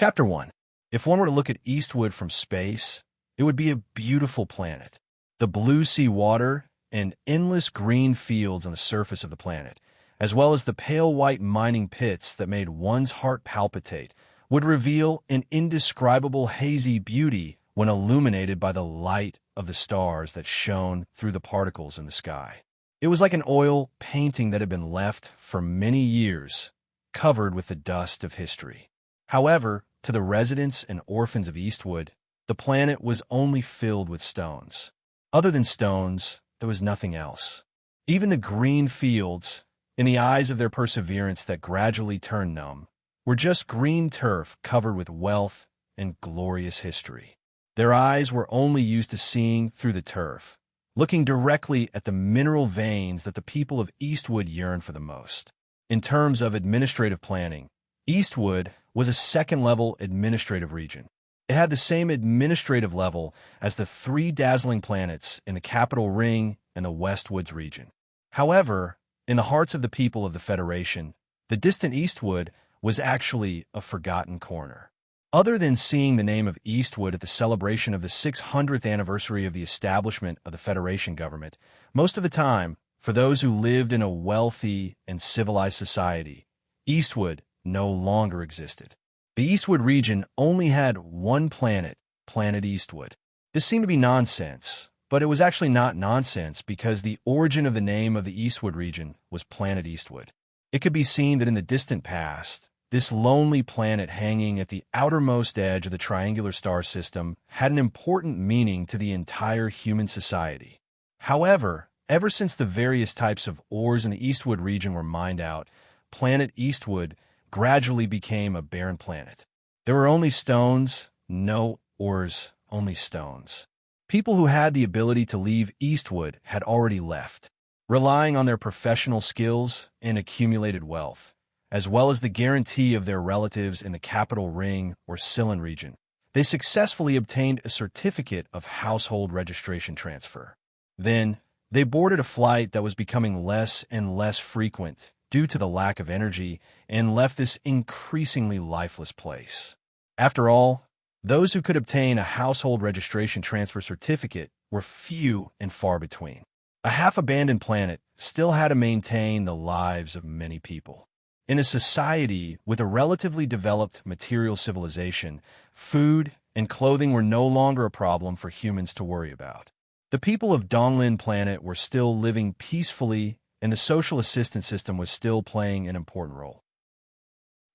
Chapter 1. If one were to look at Eastwood from space, it would be a beautiful planet. The blue sea water and endless green fields on the surface of the planet, as well as the pale white mining pits that made one's heart palpitate, would reveal an indescribable hazy beauty when illuminated by the light of the stars that shone through the particles in the sky. It was like an oil painting that had been left for many years, covered with the dust of history. However, to the residents and orphans of Eastwood, the planet was only filled with stones. Other than stones, there was nothing else. Even the green fields, in the eyes of their perseverance that gradually turned numb, were just green turf covered with wealth and glorious history. Their eyes were only used to seeing through the turf, looking directly at the mineral veins that the people of Eastwood yearned for the most. In terms of administrative planning, Eastwood was a second-level administrative region. It had the same administrative level as the three dazzling planets in the Capital Ring and the Westwoods region. However, in the hearts of the people of the Federation, the distant Eastwood was actually a forgotten corner. Other than seeing the name of Eastwood at the celebration of the 600th anniversary of the establishment of the Federation government, most of the time, for those who lived in a wealthy and civilized society, Eastwood no longer existed. The Eastwood region only had one planet, Planet Eastwood. This seemed to be nonsense, but it was actually not nonsense because the origin of the name of the Eastwood region was Planet Eastwood. It could be seen that in the distant past, this lonely planet hanging at the outermost edge of the triangular star system had an important meaning to the entire human society. However, ever since the various types of ores in the Eastwood region were mined out, Planet Eastwood gradually became a barren planet. There were only stones, no ores, only stones. People who had the ability to leave Eastwood had already left, relying on their professional skills and accumulated wealth, as well as the guarantee of their relatives in the Capital Ring or Sillin region. They successfully obtained a certificate of household registration transfer. Then, they boarded a flight that was becoming less and less frequent due to the lack of energy and left this increasingly lifeless place. After all, those who could obtain a household registration transfer certificate were few and far between. A half-abandoned planet still had to maintain the lives of many people. In a society with a relatively developed material civilization, food and clothing were no longer a problem for humans to worry about. The people of Donglin Planet were still living peacefully, and the social assistance system was still playing an important role.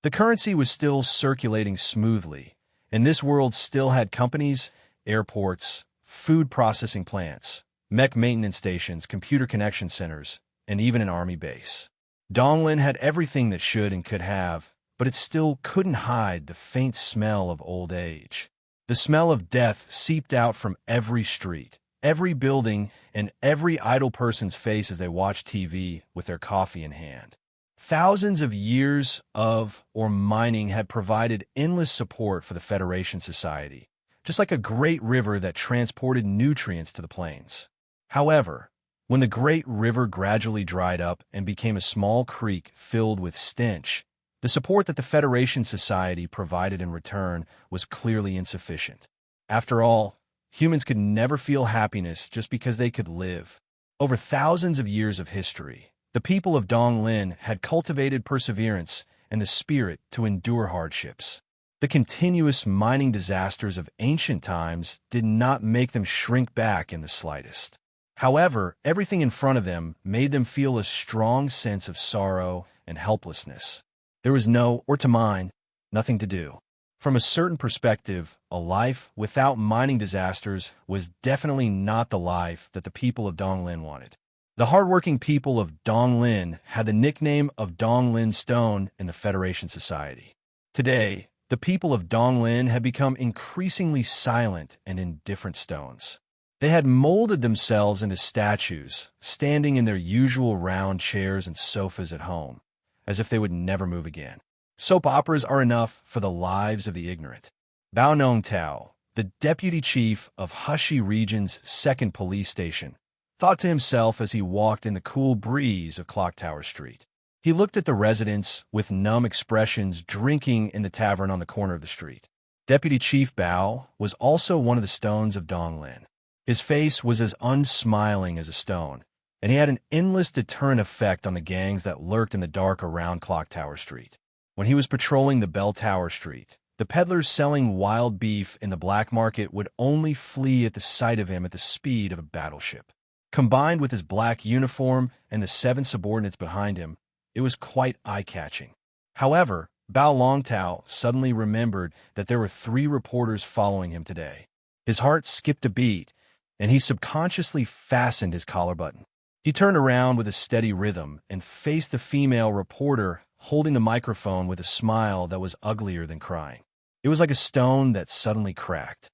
The currency was still circulating smoothly, and this world still had companies, airports, food processing plants, mech maintenance stations, computer connection centers, and even an army base. Donglin had everything that should and could have, but it still couldn't hide the faint smell of old age. The smell of death seeped out from every street, every building, and every idle person's face as they watched TV with their coffee in hand. Thousands of years of mining had provided endless support for the Federation Society, just like a great river that transported nutrients to the plains. However, when the great river gradually dried up and became a small creek filled with stench, the support that the Federation Society provided in return was clearly insufficient. After all, humans could never feel happiness just because they could live. Over thousands of years of history, the people of Donglin had cultivated perseverance and the spirit to endure hardships. The continuous mining disasters of ancient times did not make them shrink back in the slightest. However, everything in front of them made them feel a strong sense of sorrow and helplessness. There was to mine, nothing to do. From a certain perspective, a life without mining disasters was definitely not the life that the people of Donglin wanted. The hardworking people of Donglin had the nickname of Donglin Stone in the Federation Society. Today, the people of Donglin had become increasingly silent and indifferent stones. They had molded themselves into statues, standing in their usual round chairs and sofas at home, as if they would never move again. Soap operas are enough for the lives of the ignorant. Bao Nong Tao, the deputy chief of Hushi Region's 2nd Police Station, thought to himself as he walked in the cool breeze of Clock Tower Street. He looked at the residents with numb expressions drinking in the tavern on the corner of the street. Deputy Chief Bao was also one of the stones of Donglin. His face was as unsmiling as a stone, and he had an endless deterrent effect on the gangs that lurked in the dark around Clock Tower Street. When he was patrolling the Bell Tower Street, the peddlers selling wild beef in the black market would only flee at the sight of him at the speed of a battleship. Combined with his black uniform and the 7 subordinates behind him, it was quite eye-catching. However, Bao Longtao suddenly remembered that there were 3 reporters following him today. His heart skipped a beat, and he subconsciously fastened his collar button. He turned around with a steady rhythm and faced the female reporter holding the microphone with a smile that was uglier than crying. It was like a stone that suddenly cracked.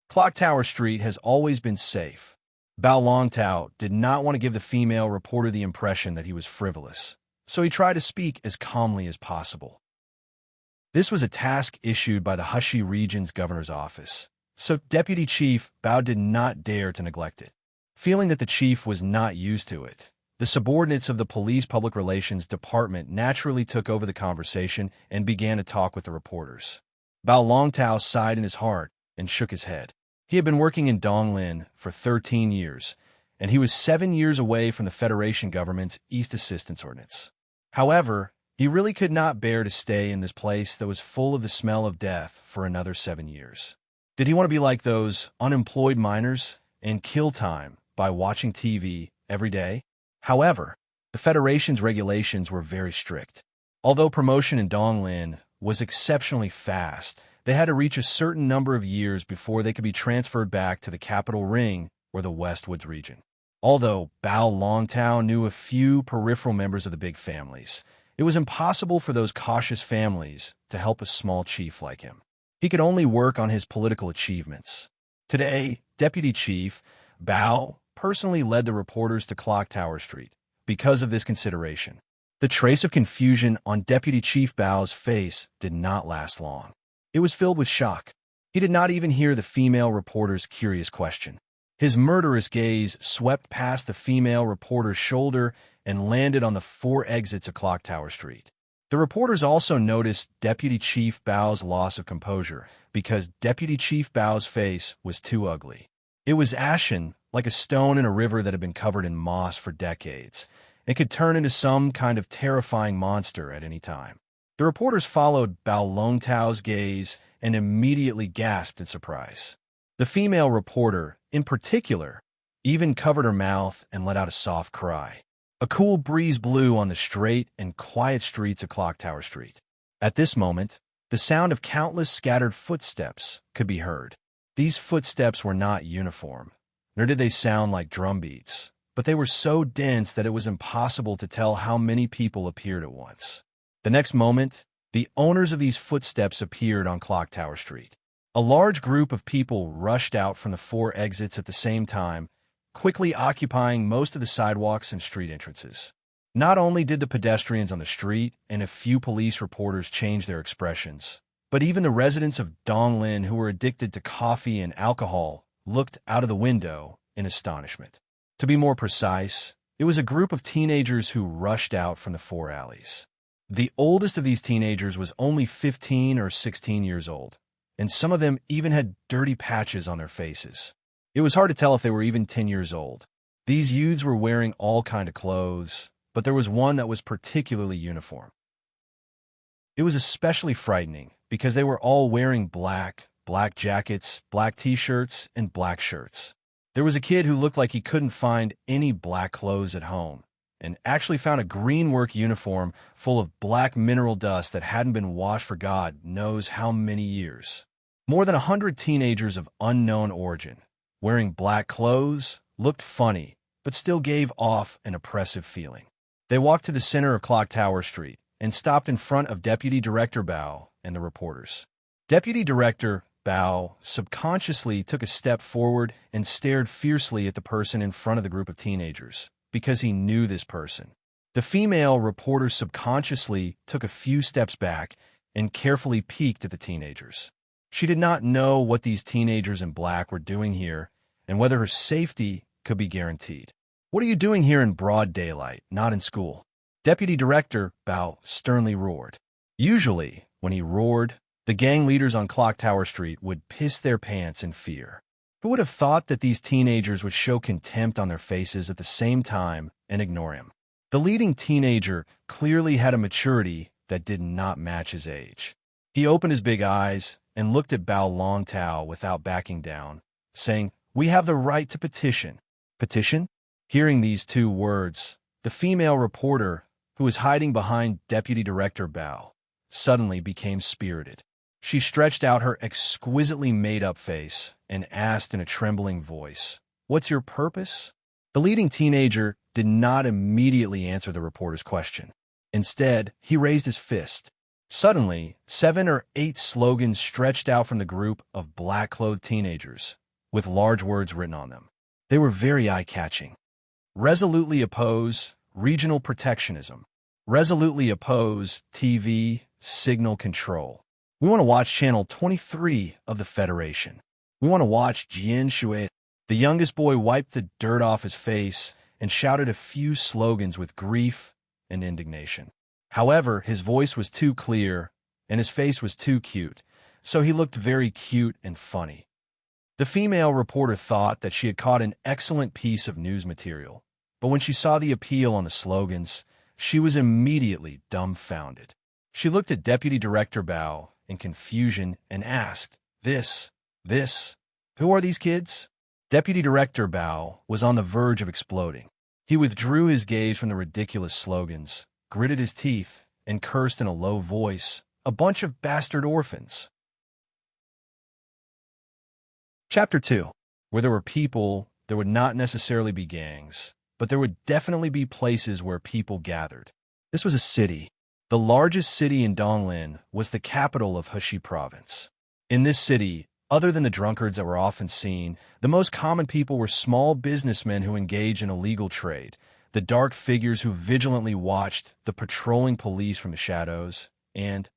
Clock Tower Street has always been safe. Bao Longtao did not want to give the female reporter the impression that he was frivolous, so he tried to speak as calmly as possible. This was a task issued by the Hushi Region's governor's office, so Deputy Chief Bao did not dare to neglect it. Feeling that the chief was not used to it, the subordinates of the police public relations department naturally took over the conversation and began to talk with the reporters. Bao Longtao sighed in his heart and shook his head. He had been working in Donglin for 13 years, and he was 7 years away from the Federation government's East Assistance Ordinance. However, he really could not bear to stay in this place that was full of the smell of death for another 7 years. Did he want to be like those unemployed miners and kill time by watching TV every day? However, the Federation's regulations were very strict. Although promotion in Donglin was exceptionally fast, they had to reach a certain number of years before they could be transferred back to the capital ring or the Westwoods region. Although Bao Longtao knew a few peripheral members of the big families, it was impossible for those cautious families to help a small chief like him. He could only work on his political achievements. Today, Deputy Chief Bao personally led the reporters to Clock Tower Street because of this consideration. The trace of confusion on Deputy Chief Bao's face did not last long. It was filled with shock. He did not even hear the female reporter's curious question. His murderous gaze swept past the female reporter's shoulder and landed on the 4 exits of Clock Tower Street. The reporters also noticed Deputy Chief Bao's loss of composure because Deputy Chief Bao's face was too ugly. It was ashen, like a stone in a river that had been covered in moss for decades. It could turn into some kind of terrifying monster at any time. The reporters followed Bao Longtao's gaze and immediately gasped in surprise. The female reporter, in particular, even covered her mouth and let out a soft cry. A cool breeze blew on the straight and quiet streets of Clock Tower Street. At this moment, the sound of countless scattered footsteps could be heard. These footsteps were not uniform, nor did they sound like drum beats, but they were so dense that it was impossible to tell how many people appeared at once. The next moment, the owners of these footsteps appeared on Clock Tower Street. A large group of people rushed out from the 4 exits at the same time, quickly occupying most of the sidewalks and street entrances. Not only did the pedestrians on the street and a few police reporters change their expressions, but even the residents of Donglin who were addicted to coffee and alcohol looked out of the window in astonishment. To be more precise, it was a group of teenagers who rushed out from the 4 alleys. The oldest of these teenagers was only 15 or 16 years old, and some of them even had dirty patches on their faces. It was hard to tell if they were even 10 years old. These youths were wearing all kinds of clothes, but there was one that was particularly uniform. It was especially frightening because they were all wearing black jackets, black t-shirts, and black shirts. There was a kid who looked like he couldn't find any black clothes at home, and actually found a green work uniform full of black mineral dust that hadn't been washed for God knows how many years. More than 100 teenagers of unknown origin, wearing black clothes, looked funny, but still gave off an oppressive feeling. They walked to the center of Clock Tower Street and stopped in front of Deputy Director Bao and the reporters. Deputy Director Bao subconsciously took a step forward and stared fiercely at the person in front of the group of teenagers, because he knew this person. The female reporter subconsciously took a few steps back and carefully peeked at the teenagers. She did not know what these teenagers in black were doing here and whether her safety could be guaranteed. "What are you doing here in broad daylight, not in school?" Deputy Director Bao sternly roared. Usually, when he roared, the gang leaders on Clock Tower Street would piss their pants in fear. Who would have thought that these teenagers would show contempt on their faces at the same time and ignore him? The leading teenager clearly had a maturity that did not match his age. He opened his big eyes and looked at Bao Longtao without backing down, saying, "We have the right to petition." Petition? Hearing these two words, the female reporter, who was hiding behind Deputy Director Bao, suddenly became spirited. She stretched out her exquisitely made-up face and asked in a trembling voice, "What's your purpose?" The leading teenager did not immediately answer the reporter's question. Instead, he raised his fist. Suddenly, 7 or 8 slogans stretched out from the group of black-clothed teenagers, with large words written on them. They were very eye-catching. Resolutely oppose regional protectionism. Resolutely oppose TV signal control. We want to watch Channel 23 of the Federation. We want to watch Jian Shui. The youngest boy wiped the dirt off his face and shouted a few slogans with grief and indignation. However, his voice was too clear and his face was too cute, so he looked very cute and funny. The female reporter thought that she had caught an excellent piece of news material, but when she saw the appeal on the slogans, she was immediately dumbfounded. She looked at Deputy Director Bao in confusion and asked, This, who are these kids?" Deputy Director Bao was on the verge of exploding. He withdrew his gaze from the ridiculous slogans, gritted his teeth, and cursed in a low voice, "A bunch of bastard orphans." Chapter 2. Where there were people, there would not necessarily be gangs, but there would definitely be places where people gathered. This was a city. The largest city in Donglin was the capital of Heshi Province. In this city, other than the drunkards that were often seen, the most common people were small businessmen who engaged in illegal trade, the dark figures who vigilantly watched the patrolling police from the shadows, and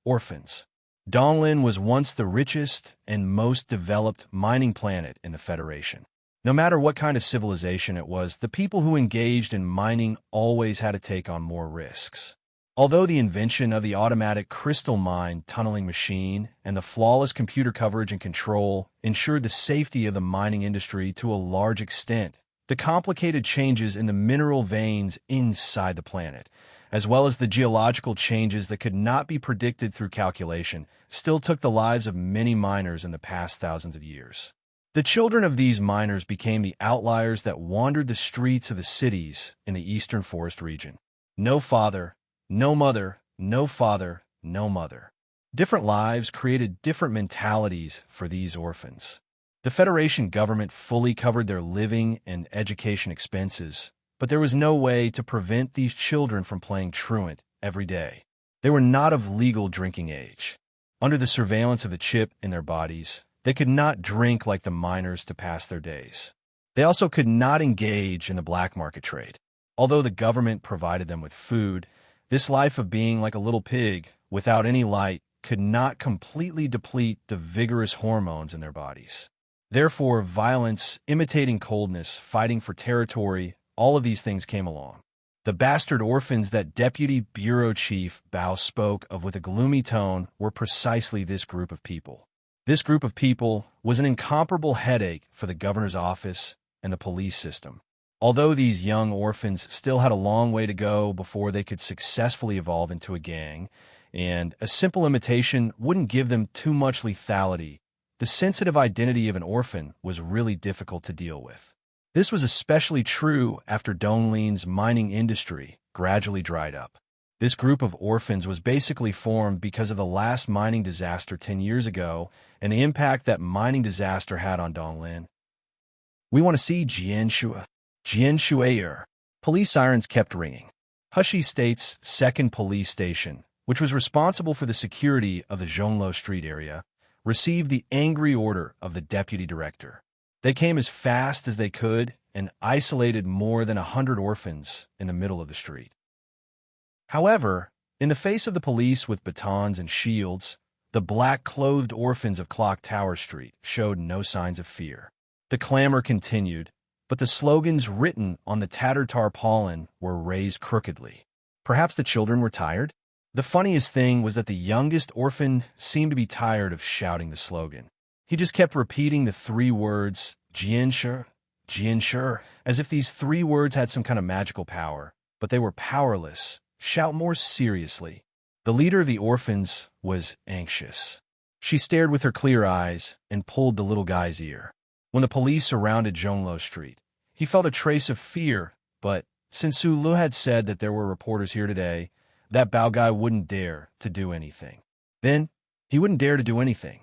orphans. Donglin was once the richest and most developed mining planet in the Federation. No matter what kind of civilization it was, the people who engaged in mining always had to take on more risks. Although the invention of the automatic crystal mine tunneling machine and the flawless computer coverage and control ensured the safety of the mining industry to a large extent, the complicated changes in the mineral veins inside the planet, as well as the geological changes that could not be predicted through calculation, still took the lives of many miners in the past thousands of years. The children of these miners became the outliers that wandered the streets of the cities in the eastern forest region. No father, no mother, no father, no mother. Different lives created different mentalities for these orphans. The Federation government fully covered their living and education expenses, but there was no way to prevent these children from playing truant every day. They were not of legal drinking age. Under the surveillance of the chip in their bodies, they could not drink like the miners to pass their days. They also could not engage in the black market trade. Although the government provided them with food, this life of being like a little pig without any light could not completely deplete the vigorous hormones in their bodies. Therefore, violence, imitating coldness, fighting for territory, all of these things came along. The bastard orphans that Deputy Bureau Chief Bao spoke of with a gloomy tone were precisely this group of people. This group of people was an incomparable headache for the governor's office and the police system. Although these young orphans still had a long way to go before they could successfully evolve into a gang, and a simple imitation wouldn't give them too much lethality, the sensitive identity of an orphan was really difficult to deal with. This was especially true after Donglin's mining industry gradually dried up. This group of orphans was basically formed because of the last mining disaster 10 years ago and the impact that mining disaster had on Donglin. We want to see Jian Shuier. Police sirens kept ringing. Heshi State's second police station, which was responsible for the security of the Zhonglo Street area, received the angry order of the deputy director. They came as fast as they could and isolated more than 100 orphans in the middle of the street. However, in the face of the police with batons and shields, the black-clothed orphans of Clock Tower Street showed no signs of fear. The clamor continued, but the slogans written on the tattered tarpaulin were raised crookedly. Perhaps the children were tired? The funniest thing was that the youngest orphan seemed to be tired of shouting the slogan. He just kept repeating the 3 words, Jianshi, Jianshi, as if these 3 words had some kind of magical power, but they were powerless. Shout more seriously. The leader of the orphans was anxious. She stared with her clear eyes and pulled the little guy's ear. When the police surrounded Zhonglo Street, he felt a trace of fear, but since Su Lu had said that there were reporters here today, that Bao guy wouldn't dare to do anything. Then, he wouldn't dare to do anything,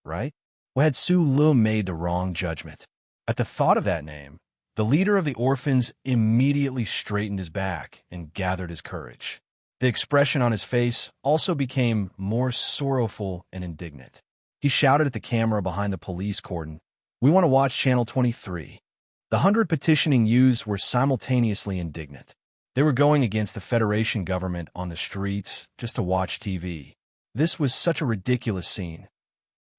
right? Well, had Su Lu made the wrong judgment? At the thought of that name, the leader of the orphans immediately straightened his back and gathered his courage. The expression on his face also became more sorrowful and indignant. He shouted at the camera behind the police cordon, "We want to watch Channel 23. The 100 petitioning youths were simultaneously indignant. They were going against the Federation government on the streets just to watch TV. This was such a ridiculous scene.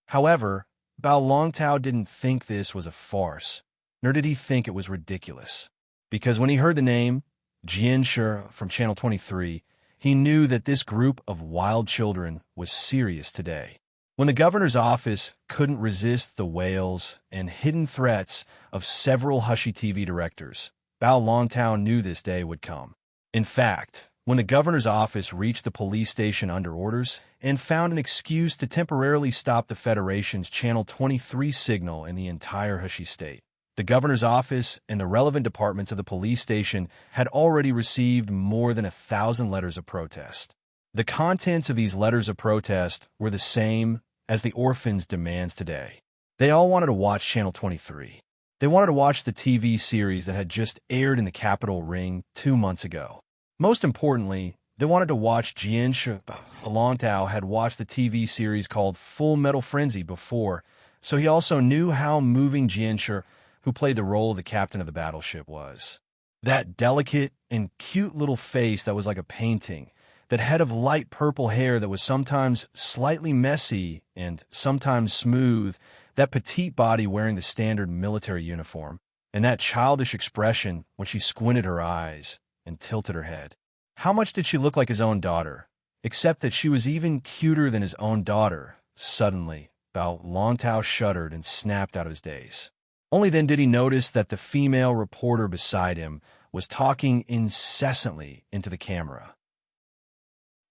However, Bao Longtao didn't think this was a farce, nor did he think it was ridiculous. Because when he heard the name, Jianshi from Channel 23, he knew that this group of wild children was serious today. When the governor's office couldn't resist the wails and hidden threats of several hushy TV directors, Bao Longtao knew this day would come. In fact, when the governor's office reached the police station under orders and found an excuse to temporarily stop the Federation's Channel 23 signal in the entire hushy state, the governor's office and the relevant departments of the police station had already received more than 1,000 letters of protest. The contents of these letters of protest were the same as the orphans' demands today. They all wanted to watch Channel 23. They wanted to watch the TV series that had just aired in the Capitol Ring 2 months ago. Most importantly, they wanted to watch Jianshi. Longtao had watched the TV series called Full Metal Frenzy before, so he also knew how moving Jianshi, who played the role of the captain of the battleship, was. That delicate and cute little face that was like a painting, that head of light purple hair that was sometimes slightly messy and sometimes smooth, that petite body wearing the standard military uniform, and that childish expression when she squinted her eyes and tilted her head. How much did she look like his own daughter? Except that she was even cuter than his own daughter. Suddenly, Bao Longtao shuddered and snapped out of his daze. Only then did he notice that the female reporter beside him was talking incessantly into the camera.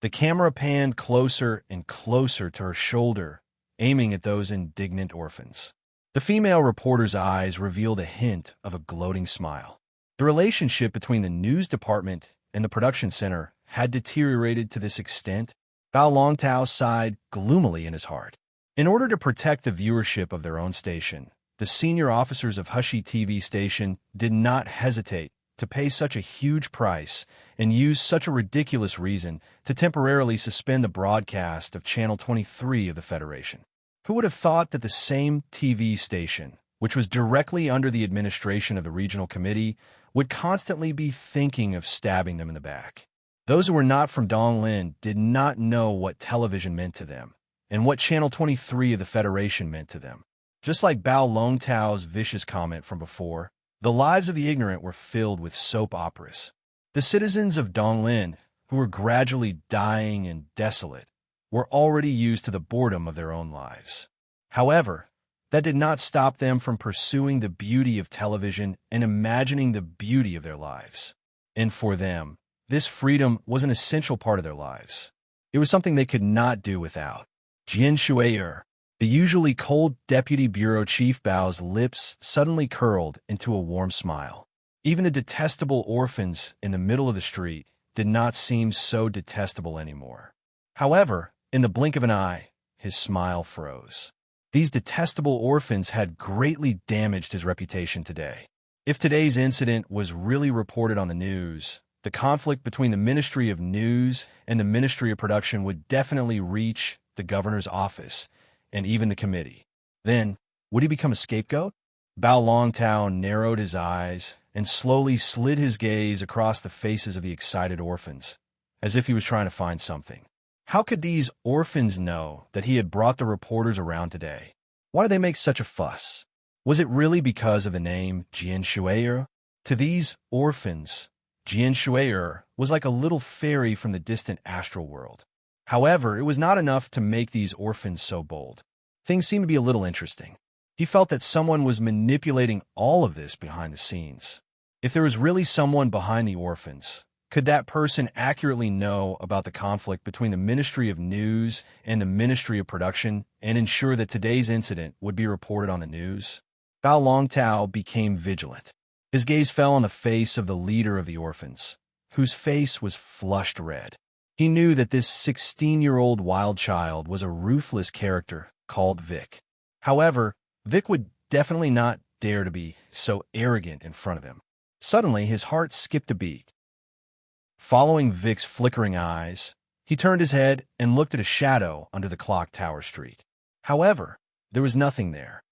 The camera panned closer and closer to her shoulder, aiming at those indignant orphans. The female reporter's eyes revealed a hint of a gloating smile. The relationship between the news department and the production center had deteriorated to this extent. Bao Longtao sighed gloomily in his heart. In order to protect the viewership of their own station, the senior officers of Hushy TV station did not hesitate to pay such a huge price and use such a ridiculous reason to temporarily suspend the broadcast of Channel 23 of the Federation. Who would have thought that the same TV station, which was directly under the administration of the regional committee, would constantly be thinking of stabbing them in the back? Those who were not from Donglin did not know what television meant to them, and what Channel 23 of the Federation meant to them. Just like Bao Longtao's vicious comment from before, the lives of the ignorant were filled with soap operas. The citizens of Donglin, who were gradually dying and desolate, were already used to the boredom of their own lives. However, that did not stop them from pursuing the beauty of television and imagining the beauty of their lives. And for them, this freedom was an essential part of their lives. It was something they could not do without. Jian Shui'er, the usually cold deputy bureau chief Bao's lips suddenly curled into a warm smile. Even the detestable orphans in the middle of the street did not seem so detestable anymore. However, in the blink of an eye, his smile froze. These detestable orphans had greatly damaged his reputation today. If today's incident was really reported on the news, the conflict between the Ministry of News and the Ministry of Production would definitely reach the governor's office and even the committee. Then, would he become a scapegoat? Bao Longtao narrowed his eyes and slowly slid his gaze across the faces of the excited orphans, as if he was trying to find something. How could these orphans know that he had brought the reporters around today? Why did they make such a fuss? Was it really because of the name Jian Shui'er? To these orphans, Jian Shui'er was like a little fairy from the distant astral world. However, it was not enough to make these orphans so bold. Things seemed to be a little interesting. He felt that someone was manipulating all of this behind the scenes. If there was really someone behind the orphans, could that person accurately know about the conflict between the Ministry of News and the Ministry of Production and ensure that today's incident would be reported on the news? Bao Longtao became vigilant. His gaze fell on the face of the leader of the orphans, whose face was flushed red. He knew that this 16-year-old wild child was a ruthless character called Vic. However, Vic would definitely not dare to be so arrogant in front of him. Suddenly, his heart skipped a beat. Following Vic's flickering eyes, he turned his head and looked at a shadow under the clock tower street. However, there was nothing there.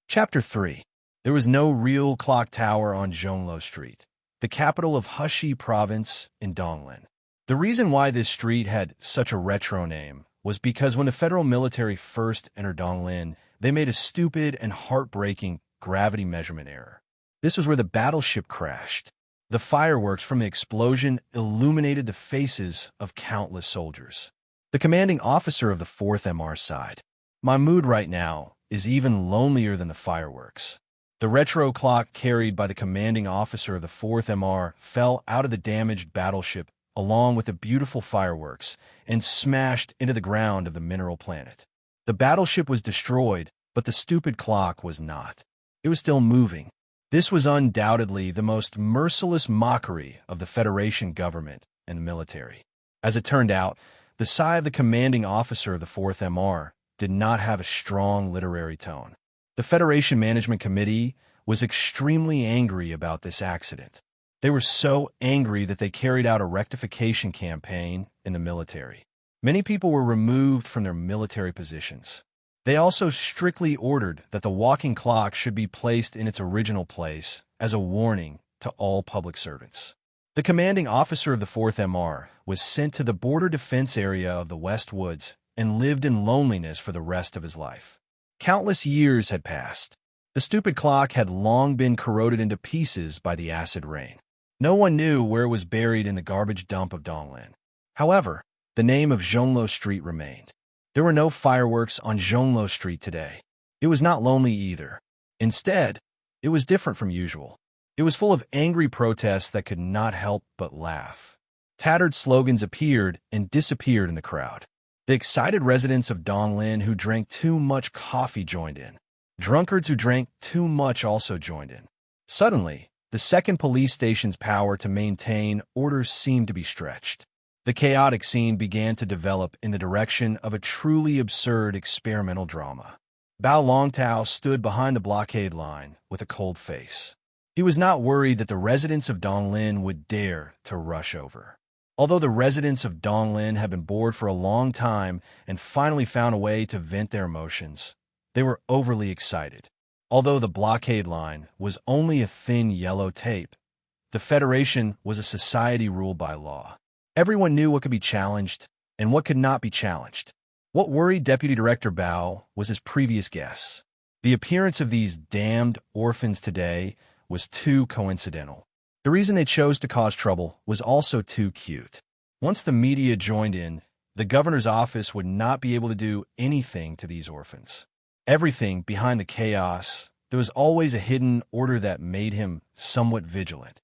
Chapter 3. There was no real clock tower on Zhonglo Street, the capital of Heshi Province in Donglin. The reason why this street had such a retro name was because when the federal military first entered Donglin, they made a stupid and heartbreaking gravity measurement error. This was where the battleship crashed. The fireworks from the explosion illuminated the faces of countless soldiers. The commanding officer of the 4th MR sighed. My mood right now is even lonelier than the fireworks. The retro clock carried by the commanding officer of the 4th MR fell out of the damaged battleship along with the beautiful fireworks and smashed into the ground of the mineral planet. The battleship was destroyed, but the stupid clock was not. It was still moving. This was undoubtedly the most merciless mockery of the Federation government and the military. As it turned out, the sigh of the commanding officer of the 4th MR did not have a strong literary tone. The Federation Management Committee was extremely angry about this accident. They were so angry that they carried out a rectification campaign in the military. Many people were removed from their military positions. They also strictly ordered that the walking clock should be placed in its original place as a warning to all public servants. The commanding officer of the 4th MR was sent to the border defense area of the West Woods and lived in loneliness for the rest of his life. Countless years had passed. The stupid clock had long been corroded into pieces by the acid rain. No one knew where it was buried in the garbage dump of Donglin. However, the name of Zhonglo Street remained. There were no fireworks on Zhonglo Street today. It was not lonely either. Instead, it was different from usual. It was full of angry protests that could not help but laugh. Tattered slogans appeared and disappeared in the crowd. The excited residents of Donglin who drank too much coffee joined in. Drunkards who drank too much also joined in. Suddenly, the second police station's power to maintain order seemed to be stretched. The chaotic scene began to develop in the direction of a truly absurd experimental drama. Bao Longtao stood behind the blockade line with a cold face. He was not worried that the residents of Donglin would dare to rush over. Although the residents of Donglin had been bored for a long time and finally found a way to vent their emotions, they were overly excited. Although the blockade line was only a thin yellow tape, the Federation was a society ruled by law. Everyone knew what could be challenged and what could not be challenged. What worried Deputy Director Bao was his previous guess. The appearance of these damned orphans today was too coincidental. The reason they chose to cause trouble was also too cute. Once the media joined in, the governor's office would not be able to do anything to these orphans. Everything behind the chaos, there was always a hidden order that made him somewhat vigilant.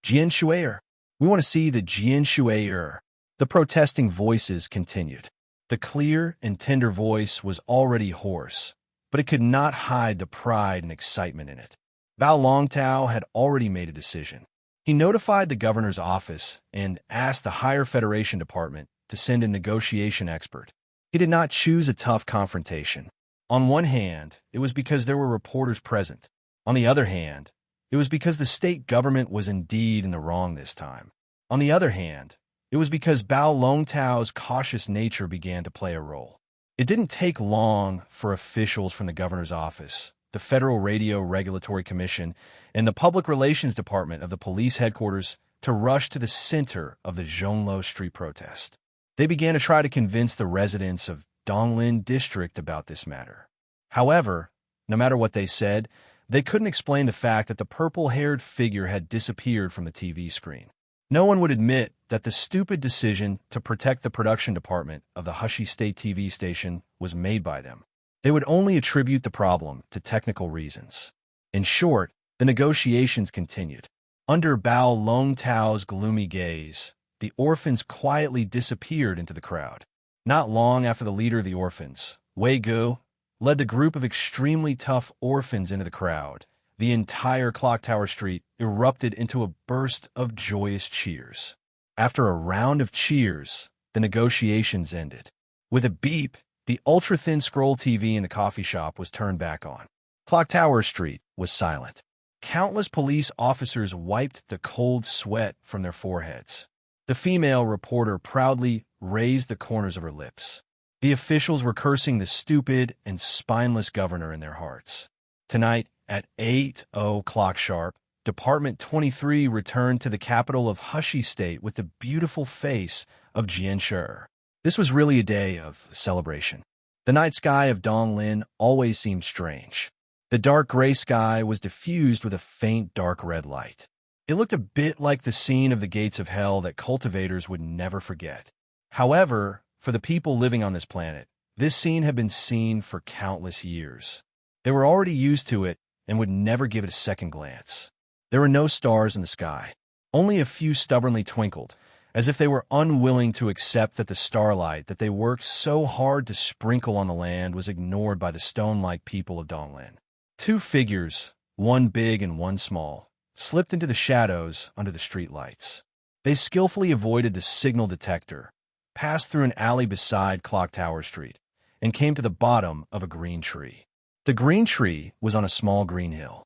Jian Shui'er. We want to see the Jian Shui'er. The protesting voices continued. The clear and tender voice was already hoarse, but it could not hide the pride and excitement in it. Bao Longtao had already made a decision. He notified the governor's office and asked the Higher Federation Department to send a negotiation expert. He did not choose a tough confrontation. On one hand, it was because there were reporters present. On the other hand, it was because the state government was indeed in the wrong this time. On the other hand, it was because Bao Longtao's cautious nature began to play a role. It didn't take long for officials from the governor's office, the Federal Radio Regulatory Commission, and the Public Relations Department of the police headquarters to rush to the center of the Zhonglo Street protest. They began to try to convince the residents of Donglin District about this matter. However, no matter what they said, They couldn't explain the fact that the purple-haired figure had disappeared from the TV screen. No one would admit that the stupid decision to protect the production department of the Hushy State TV station was made by them. They would only attribute the problem to technical reasons. In short, the negotiations continued. Under Bao Long Tao's gloomy gaze, the orphans quietly disappeared into the crowd. Not long after the leader of the orphans, Wei Gu, led the group of extremely tough orphans into the crowd, the entire Clock Tower Street erupted into a burst of joyous cheers. After a round of cheers, the negotiations ended. With a beep, the ultra-thin scroll TV in the coffee shop was turned back on. Clock Tower Street was silent. Countless police officers wiped the cold sweat from their foreheads. The female reporter proudly raised the corners of her lips. The officials were cursing the stupid and spineless governor in their hearts. Tonight, at 8:00 sharp, Department 23 returned to the capital of Hushy State with the beautiful face of Jian Shi. This was really a day of celebration. The night sky of Donglin always seemed strange. The dark gray sky was diffused with a faint dark red light. It looked a bit like the scene of the gates of hell that cultivators would never forget. However, for the people living on this planet, this scene had been seen for countless years. They were already used to it and would never give it a second glance. There were no stars in the sky. Only a few stubbornly twinkled, as if they were unwilling to accept that the starlight that they worked so hard to sprinkle on the land was ignored by the stone-like people of Donglin. Two figures, one big and one small, slipped into the shadows under the streetlights. They skillfully avoided the signal detector, passed through an alley beside Clock Tower Street, and came to the bottom of a green tree. The green tree was on a small green hill.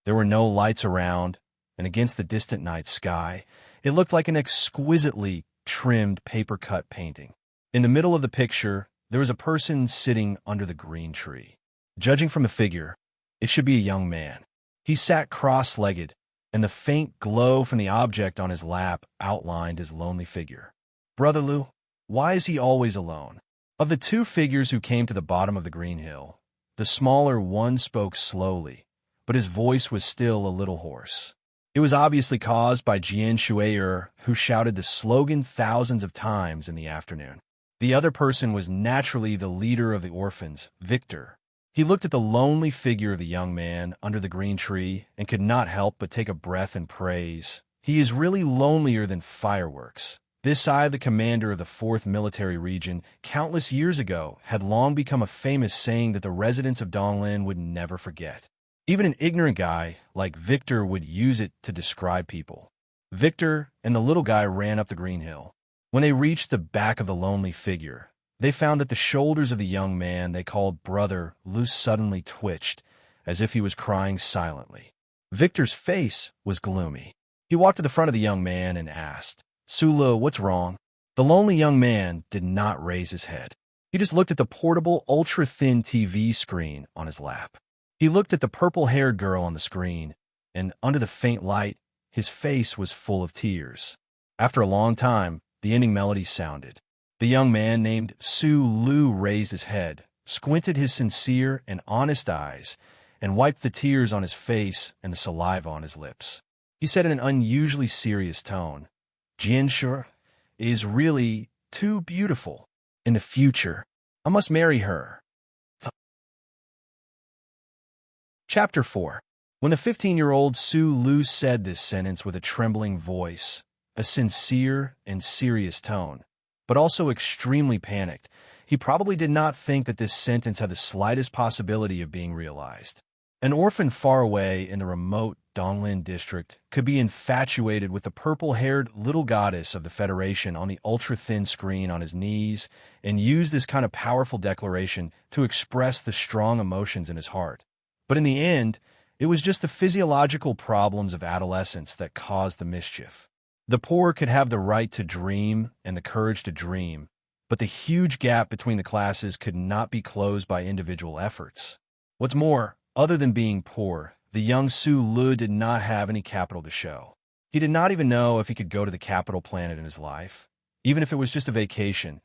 There were no lights around, and against the distant night sky, it looked like an exquisitely trimmed paper-cut painting. In the middle of the picture, there was a person sitting under the green tree. Judging from the figure, it should be a young man. He sat cross-legged, and the faint glow from the object on his lap outlined his lonely figure. Brother Lu, why is he always alone? Of the two figures who came to the bottom of the green hill, the smaller one spoke slowly, but his voice was still a little hoarse. It was obviously caused by Jian Shui'er, who shouted the slogan thousands of times in the afternoon. The other person was naturally the leader of the orphans, Victor. He looked at the lonely figure of the young man under the green tree and could not help but take a breath in praise. He is really lonelier than fireworks. This I, the commander of the 4th Military Region, countless years ago, had long become a famous saying that the residents of Donglin would never forget. Even an ignorant guy like Victor would use it to describe people. Victor and the little guy ran up the green hill. When they reached the back of the lonely figure, they found that the shoulders of the young man they called Brother Lu suddenly twitched, as if he was crying silently. Victor's face was gloomy. He walked to the front of the young man and asked, "Sulu, what's wrong?" The lonely young man did not raise his head. He just looked at the portable, ultra-thin TV screen on his lap. He looked at the purple-haired girl on the screen, and under the faint light, his face was full of tears. After a long time, the ending melody sounded. The young man named Su Lu raised his head, squinted his sincere and honest eyes, and wiped the tears on his face and the saliva on his lips. He said in an unusually serious tone, "Jian Shi is really too beautiful. In the future, I must marry her." Chapter 4. When the 15-year-old Su Lu said this sentence with a trembling voice, a sincere and serious tone, but also extremely panicked, he probably did not think that this sentence had the slightest possibility of being realized. An orphan far away in the remote Donglin district could be infatuated with the purple-haired little goddess of the Federation on the ultra-thin screen on his knees and use this kind of powerful declaration to express the strong emotions in his heart. But in the end, it was just the physiological problems of adolescence that caused the mischief. The poor could have the right to dream and the courage to dream, but the huge gap between the classes could not be closed by individual efforts. What's more, other than being poor, the young Su Lu did not have any capital to show. He did not even know if he could go to the capital planet in his life. Even if it was just a vacation,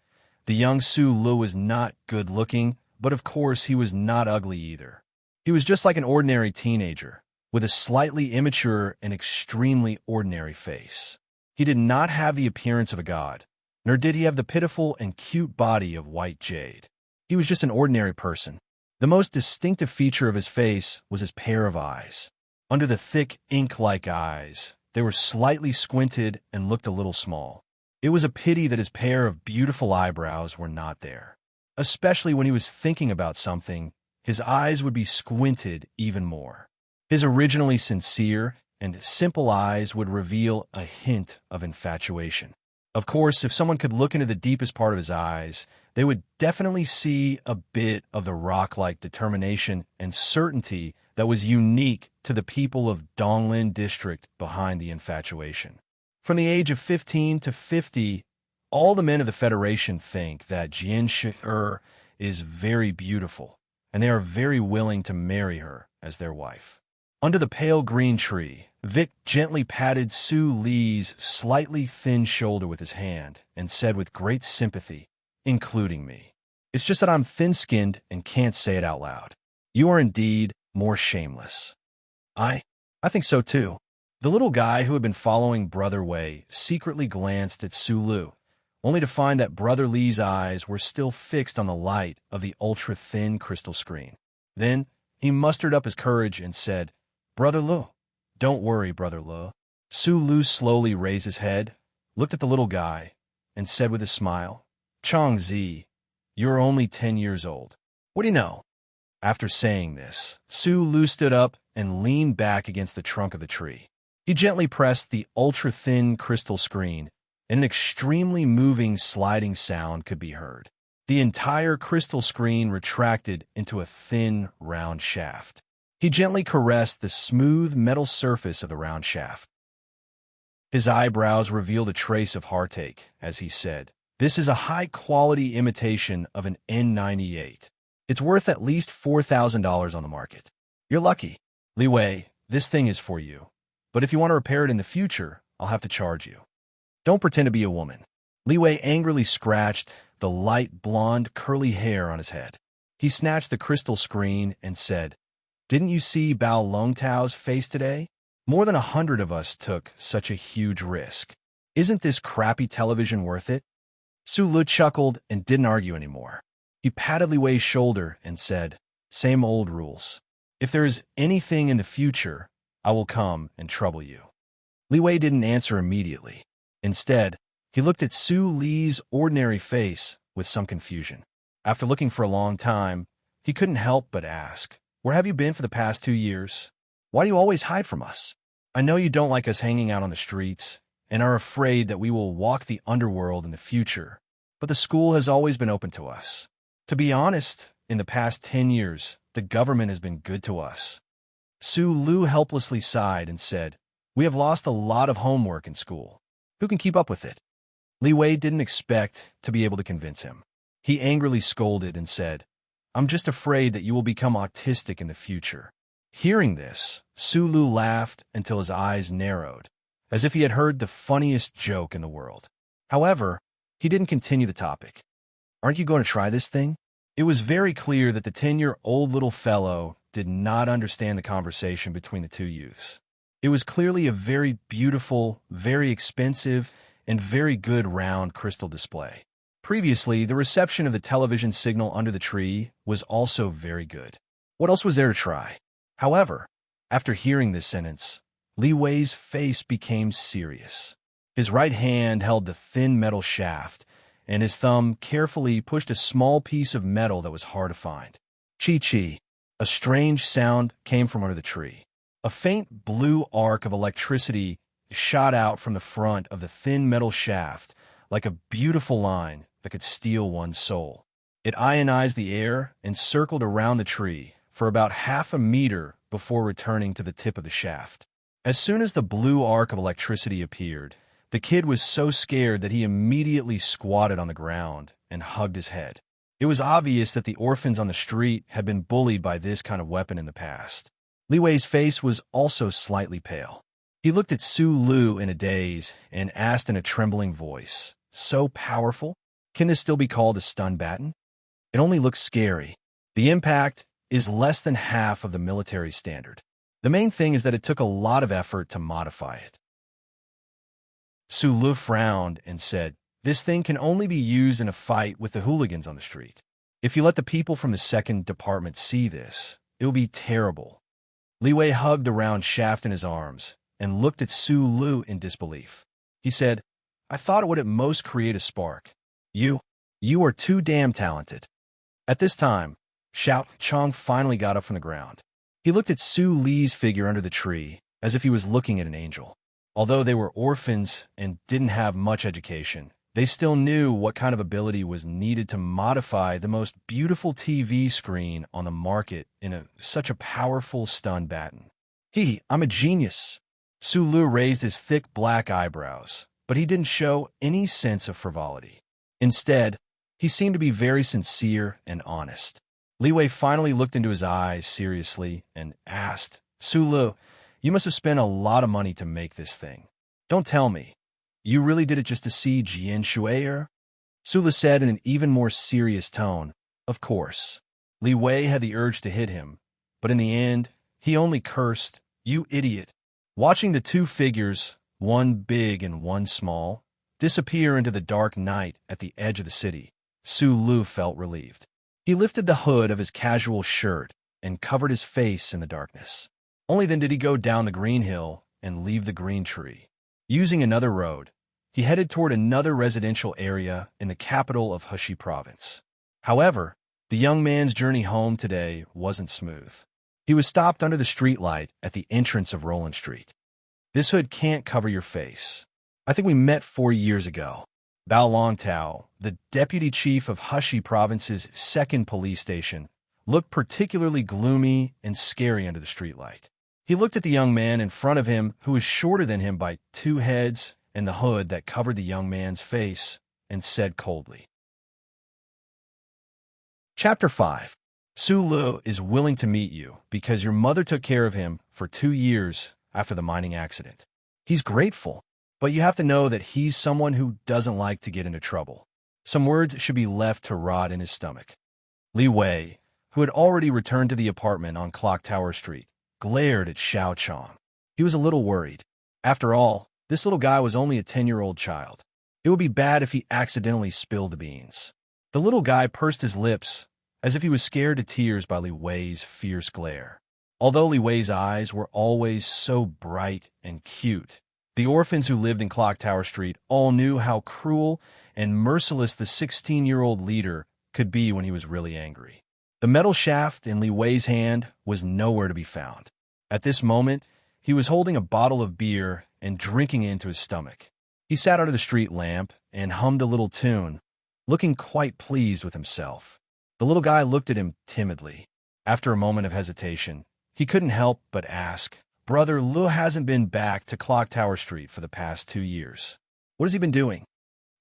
the young Su Lu was not good-looking, but of course he was not ugly either. He was just like an ordinary teenager, with a slightly immature and extremely ordinary face. He did not have the appearance of a god, nor did he have the pitiful and cute body of white jade. He was just an ordinary person. The most distinctive feature of his face was his pair of eyes. Under the thick, ink-like eyes, they were slightly squinted and looked a little small. It was a pity that his pair of beautiful eyebrows were not there. Especially when he was thinking about something, his eyes would be squinted even more. His originally sincere and simple eyes would reveal a hint of infatuation. Of course, if someone could look into the deepest part of his eyes, they would definitely see a bit of the rock-like determination and certainty that was unique to the people of Donglin District behind the infatuation. From the age of 15 to 50, all the men of the Federation think that Jian Shi is very beautiful, and they are very willing to marry her as their wife. Under the pale green tree, Vic gently patted Su Li's slightly thin shoulder with his hand and said with great sympathy, "Including me. It's just that I'm thin-skinned and can't say it out loud. You are indeed more shameless." I think so too." The little guy who had been following Brother Wei secretly glanced at Su Lu, only to find that Brother Li's eyes were still fixed on the light of the ultra-thin crystal screen. Then he mustered up his courage and said, "Brother Lu." "Don't worry, Brother Lu." Su Lu slowly raised his head, looked at the little guy, and said with a smile, "Chang Zi, you're only 10 years old. What do you know?" After saying this, Su Lu stood up and leaned back against the trunk of the tree. He gently pressed the ultra-thin crystal screen, and an extremely moving sliding sound could be heard. The entire crystal screen retracted into a thin, round shaft. He gently caressed the smooth metal surface of the round shaft. His eyebrows revealed a trace of heartache as he said, "This is a high-quality imitation of an N98. It's worth at least $4,000 on the market. You're lucky. Li Wei, this thing is for you. But if you want to repair it in the future, I'll have to charge you. Don't pretend to be a woman." Li Wei angrily scratched the light blonde curly hair on his head. He snatched the crystal screen and said, "Didn't you see Bao Longtao's face today? More than 100 of us took such a huge risk. Isn't this crappy television worth it?" Su Lu chuckled and didn't argue anymore. He patted Li Wei's shoulder and said, "Same old rules. If there is anything in the future, I will come and trouble you." Li Wei didn't answer immediately. Instead, he looked at Su Li's ordinary face with some confusion. After looking for a long time, he couldn't help but ask, "Where have you been for the past 2 years? Why do you always hide from us? I know you don't like us hanging out on the streets and are afraid that we will walk the underworld in the future, but the school has always been open to us. To be honest, in the past 10 years, the government has been good to us." Su Lu helplessly sighed and said, "We have lost a lot of homework in school. Who can keep up with it?" Li Wei didn't expect to be able to convince him. He angrily scolded and said, "I'm just afraid that you will become autistic in the future." Hearing this, Su Lu laughed until his eyes narrowed, as if he had heard the funniest joke in the world. However, he didn't continue the topic. "Aren't you going to try this thing?" It was very clear that the 10-year-old little fellow did not understand the conversation between the two youths. It was clearly a very beautiful, very expensive, and very good round crystal display. Previously, the reception of the television signal under the tree was also very good. What else was there to try? However, after hearing this sentence, Li Wei's face became serious. His right hand held the thin metal shaft, and his thumb carefully pushed a small piece of metal that was hard to find. Chi-chi. A strange sound came from under the tree. A faint blue arc of electricity shot out from the front of the thin metal shaft like a beautiful line that could steal one's soul. It ionized the air and circled around the tree for about half a meter before returning to the tip of the shaft. As soon as the blue arc of electricity appeared, the kid was so scared that he immediately squatted on the ground and hugged his head. It was obvious that the orphans on the street had been bullied by this kind of weapon in the past. Li Wei's face was also slightly pale. He looked at Su Lu in a daze and asked in a trembling voice, "So powerful? Can this still be called a stun baton? It only looks scary. The impact is less than half of the military standard. The main thing is that it took a lot of effort to modify it. Sulu frowned and said, "This thing can only be used in a fight with the hooligans on the street. If you let the people from the second department see this, it will be terrible." Li Wei hugged the round shaft in his arms and looked at Sulu in disbelief. He said, "I thought it would at most create a spark. You are too damn talented." At this time, Xiao Chong finally got up from the ground. He looked at Su Li's figure under the tree as if he was looking at an angel. Although they were orphans and didn't have much education, they still knew what kind of ability was needed to modify the most beautiful TV screen on the market in such a powerful stun baton. I'm a genius." Sulu raised his thick black eyebrows, but he didn't show any sense of frivolity. Instead, he seemed to be very sincere and honest. Li Wei finally looked into his eyes seriously and asked, "Sulu, you must have spent a lot of money to make this thing. Don't tell me. You really did it just to see Jian Shuier?" Sulu said in an even more serious tone, "Of course." Li Wei had the urge to hit him, but in the end, he only cursed, "You idiot." Watching the two figures, one big and one small, disappear into the dark night at the edge of the city, Sulu felt relieved. He lifted the hood of his casual shirt and covered his face in the darkness. Only then did he go down the green hill and leave the green tree. Using another road, he headed toward another residential area in the capital of Heshi province. However, the young man's journey home today wasn't smooth. He was stopped under the streetlight at the entrance of Roland Street. "This hood can't cover your face. I think we met 4 years ago." Bao Longtao, the deputy chief of Heshi province's second police station, looked particularly gloomy and scary under the streetlight. He looked at the young man in front of him, who was shorter than him by 2 heads, and the hood that covered the young man's face, and said coldly. Chapter 5. Sulu is willing to meet you because your mother took care of him for 2 years after the mining accident. He's grateful, but you have to know that he's someone who doesn't like to get into trouble. Some words should be left to rot in his stomach. Li Wei, who had already returned to the apartment on Clock Tower Street, glared at Xiao Chong. He was a little worried. After all, this little guy was only a 10-year-old child. It would be bad if he accidentally spilled the beans. The little guy pursed his lips as if he was scared to tears by Li Wei's fierce glare. Although Li Wei's eyes were always so bright and cute, the orphans who lived in Clock Tower Street all knew how cruel and merciless the 16-year-old leader could be when he was really angry. The metal shaft in Li Wei's hand was nowhere to be found. At this moment, he was holding a bottle of beer and drinking it into his stomach. He sat under the street lamp and hummed a little tune, looking quite pleased with himself. The little guy looked at him timidly. After a moment of hesitation, he couldn't help but ask, "Brother Lu hasn't been back to Clock Tower Street for the past 2 years. What has he been doing?"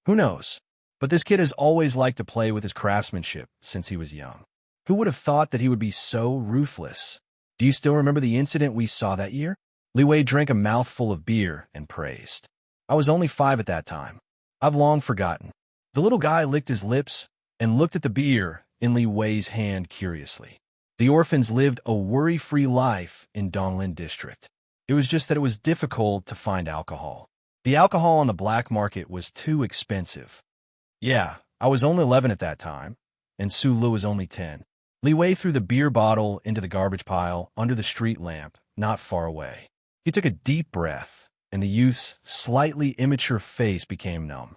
"Who knows? But this kid has always liked to play with his craftsmanship since he was young. Who would have thought that he would be so ruthless? Do you still remember the incident we saw that year?" Li Wei drank a mouthful of beer and praised. "I was only 5 at that time. I've long forgotten." The little guy licked his lips and looked at the beer in Li Wei's hand curiously. The orphans lived a worry-free life in Donglin District. It was just that it was difficult to find alcohol. The alcohol on the black market was too expensive. "Yeah, I was only 11 at that time, and Sulu was only 10. Li Wei threw the beer bottle into the garbage pile under the street lamp, not far away. He took a deep breath, and the youth's slightly immature face became numb.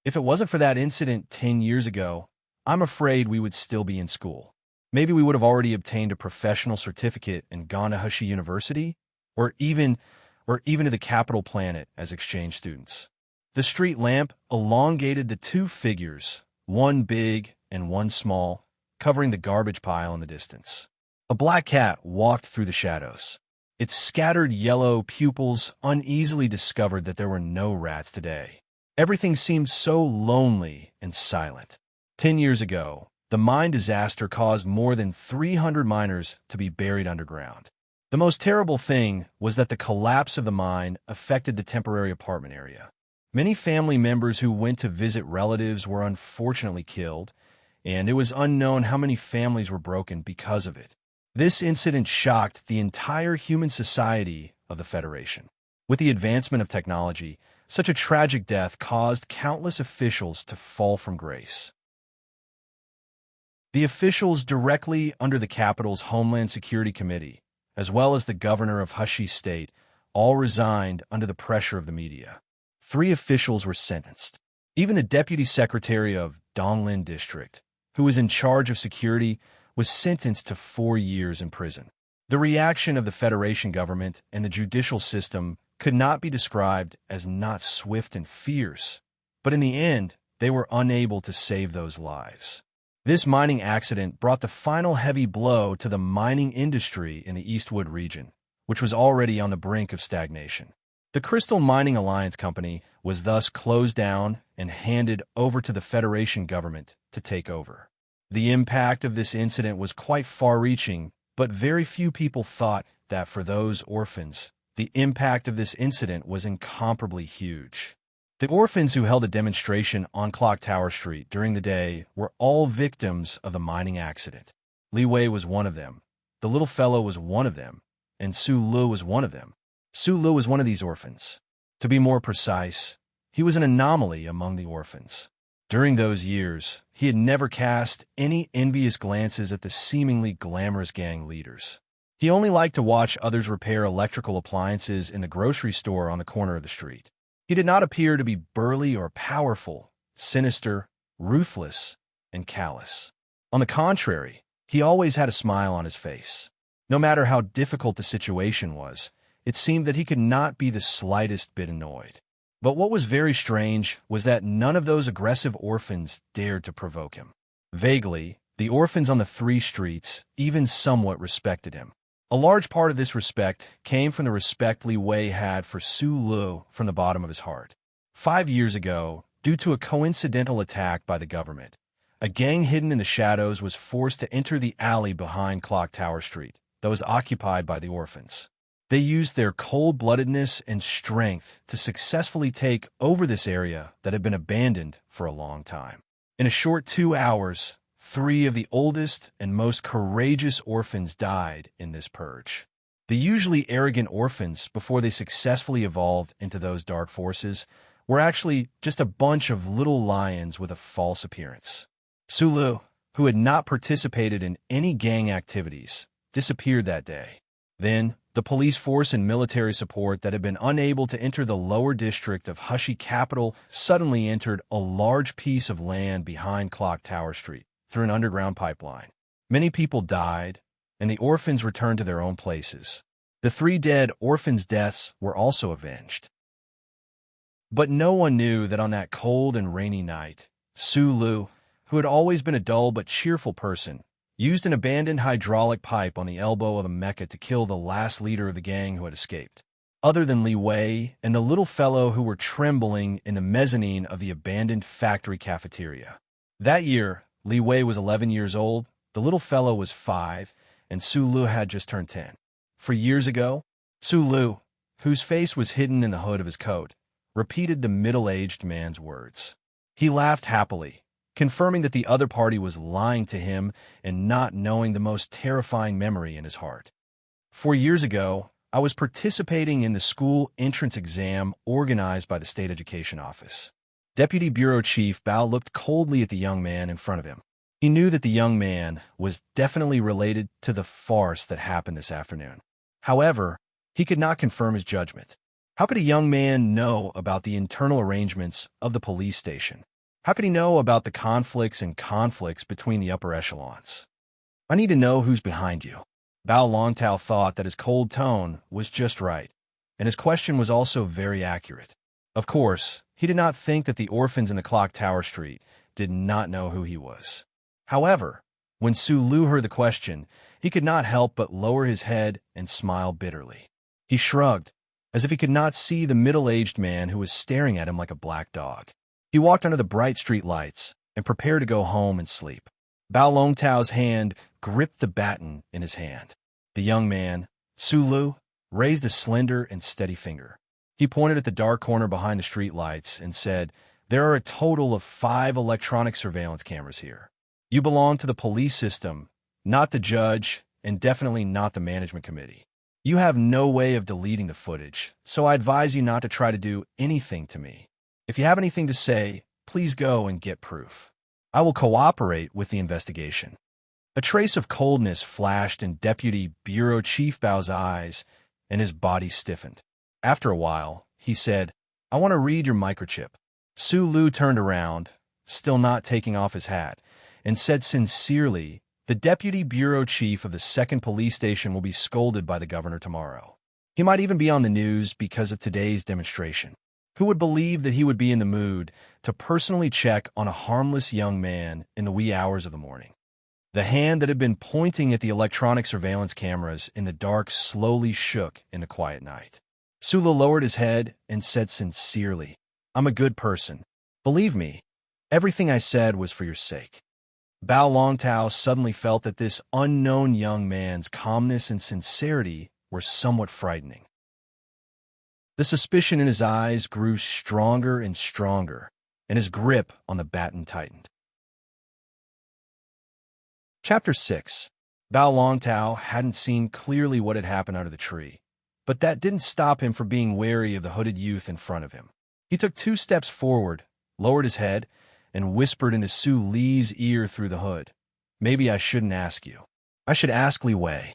"If it wasn't for that incident 10 years ago, I'm afraid we would still be in school. Maybe we would have already obtained a professional certificate and gone to Heshi University, or even to the capital planet as exchange students." The street lamp elongated the 2 figures, one big and one small, covering the garbage pile in the distance. A black cat walked through the shadows. Its scattered yellow pupils uneasily discovered that there were no rats today. Everything seemed so lonely and silent. 10 years ago, the mine disaster caused more than 300 miners to be buried underground. The most terrible thing was that the collapse of the mine affected the temporary apartment area. Many family members who went to visit relatives were unfortunately killed, and it was unknown how many families were broken because of it. This incident shocked the entire human society of the Federation. With the advancement of technology, such a tragic death caused countless officials to fall from grace. The officials directly under the capital's Homeland Security Committee, as well as the governor of Hushi State, all resigned under the pressure of the media. 3 officials were sentenced. Even the deputy secretary of Donglin District, who was in charge of security, was sentenced to 4 years in prison. The reaction of the Federation government and the judicial system could not be described as not swift and fierce, but in the end, they were unable to save those lives. This mining accident brought the final heavy blow to the mining industry in the Eastwood region, which was already on the brink of stagnation. The Crystal Mining Alliance Company was thus closed down and handed over to the Federation government to take over. The impact of this incident was quite far-reaching, but very few people thought that for those orphans, the impact of this incident was incomparably huge. The orphans who held a demonstration on Clock Tower Street during the day were all victims of the mining accident. Li Wei was one of them, the little fellow was one of them, and Su Lu was one of them. Su Lu was one of these orphans. To be more precise, he was an anomaly among the orphans. During those years, he had never cast any envious glances at the seemingly glamorous gang leaders. He only liked to watch others repair electrical appliances in the grocery store on the corner of the street. He did not appear to be burly or powerful, sinister, ruthless, and callous. On the contrary, he always had a smile on his face. No matter how difficult the situation was, it seemed that he could not be the slightest bit annoyed. But what was very strange was that none of those aggressive orphans dared to provoke him. Vaguely, the orphans on the 3 streets even somewhat respected him. A large part of this respect came from the respect Li Wei had for Su Lu from the bottom of his heart. 5 years ago, due to a coincidental attack by the government, a gang hidden in the shadows was forced to enter the alley behind Clock Tower Street that was occupied by the orphans. They used their cold-bloodedness and strength to successfully take over this area that had been abandoned for a long time. In a short 2 hours, 3 of the oldest and most courageous orphans died in this purge. The usually arrogant orphans, before they successfully evolved into those dark forces, were actually just a bunch of little lions with a false appearance. Su Lu, who had not participated in any gang activities, disappeared that day. Then, the police force and military support that had been unable to enter the lower district of Hushi capital suddenly entered a large piece of land behind Clock Tower Street through an underground pipeline. Many people died, and the orphans returned to their own places. The 3 dead orphans' deaths were also avenged. But no one knew that on that cold and rainy night, Su Lu, who had always been a dull but cheerful person, used an abandoned hydraulic pipe on the elbow of a mecha to kill the last leader of the gang who had escaped. Other than Li Wei and the little fellow who were trembling in the mezzanine of the abandoned factory cafeteria. That year, Li Wei was 11 years old, the little fellow was 5, and Su Lu had just turned 10. 4 years ago, Su Lu, whose face was hidden in the hood of his coat, repeated the middle-aged man's words. He laughed happily, confirming that the other party was lying to him and not knowing the most terrifying memory in his heart. 4 years ago, I was participating in the school entrance exam organized by the State Education Office. Deputy Bureau Chief Bao looked coldly at the young man in front of him. He knew that the young man was definitely related to the farce that happened this afternoon. However, he could not confirm his judgment. How could a young man know about the internal arrangements of the police station? How could he know about the conflicts between the upper echelons? I need to know who's behind you. Bao Longtao thought that his cold tone was just right, and his question was also very accurate. Of course, he did not think that the orphans in the Clock Tower Street did not know who he was. However, when Su Lu heard the question, he could not help but lower his head and smile bitterly. He shrugged, as if he could not see the middle-aged man who was staring at him like a black dog. He walked under the bright street lights and prepared to go home and sleep. Bao Longtao's hand gripped the baton in his hand. The young man, Su Lu, raised a slender and steady finger. He pointed at the dark corner behind the street lights and said, "There are a total of 5 electronic surveillance cameras here. You belong to the police system, not the judge and definitely not the management committee. You have no way of deleting the footage, so I advise you not to try to do anything to me. If you have anything to say, please go and get proof. I will cooperate with the investigation." A trace of coldness flashed in Deputy Bureau Chief Bao's eyes, and his body stiffened. After a while, he said, "I want to read your microchip." Su Lu turned around, still not taking off his hat, and said sincerely, "The Deputy Bureau Chief of the 2nd Police Station will be scolded by the governor tomorrow. He might even be on the news because of today's demonstration. Who would believe that he would be in the mood to personally check on a harmless young man in the wee hours of the morning?" The hand that had been pointing at the electronic surveillance cameras in the dark slowly shook in the quiet night. Su Lu lowered his head and said sincerely, "I'm a good person. Believe me, everything I said was for your sake." Bao Longtao suddenly felt that this unknown young man's calmness and sincerity were somewhat frightening. The suspicion in his eyes grew stronger and stronger, and his grip on the baton tightened. Chapter 6. Bao Longtao hadn't seen clearly what had happened out of the tree, but that didn't stop him from being wary of the hooded youth in front of him. He took 2 steps forward, lowered his head, and whispered into Su Li's ear through the hood, "Maybe I shouldn't ask you. I should ask Li Wei."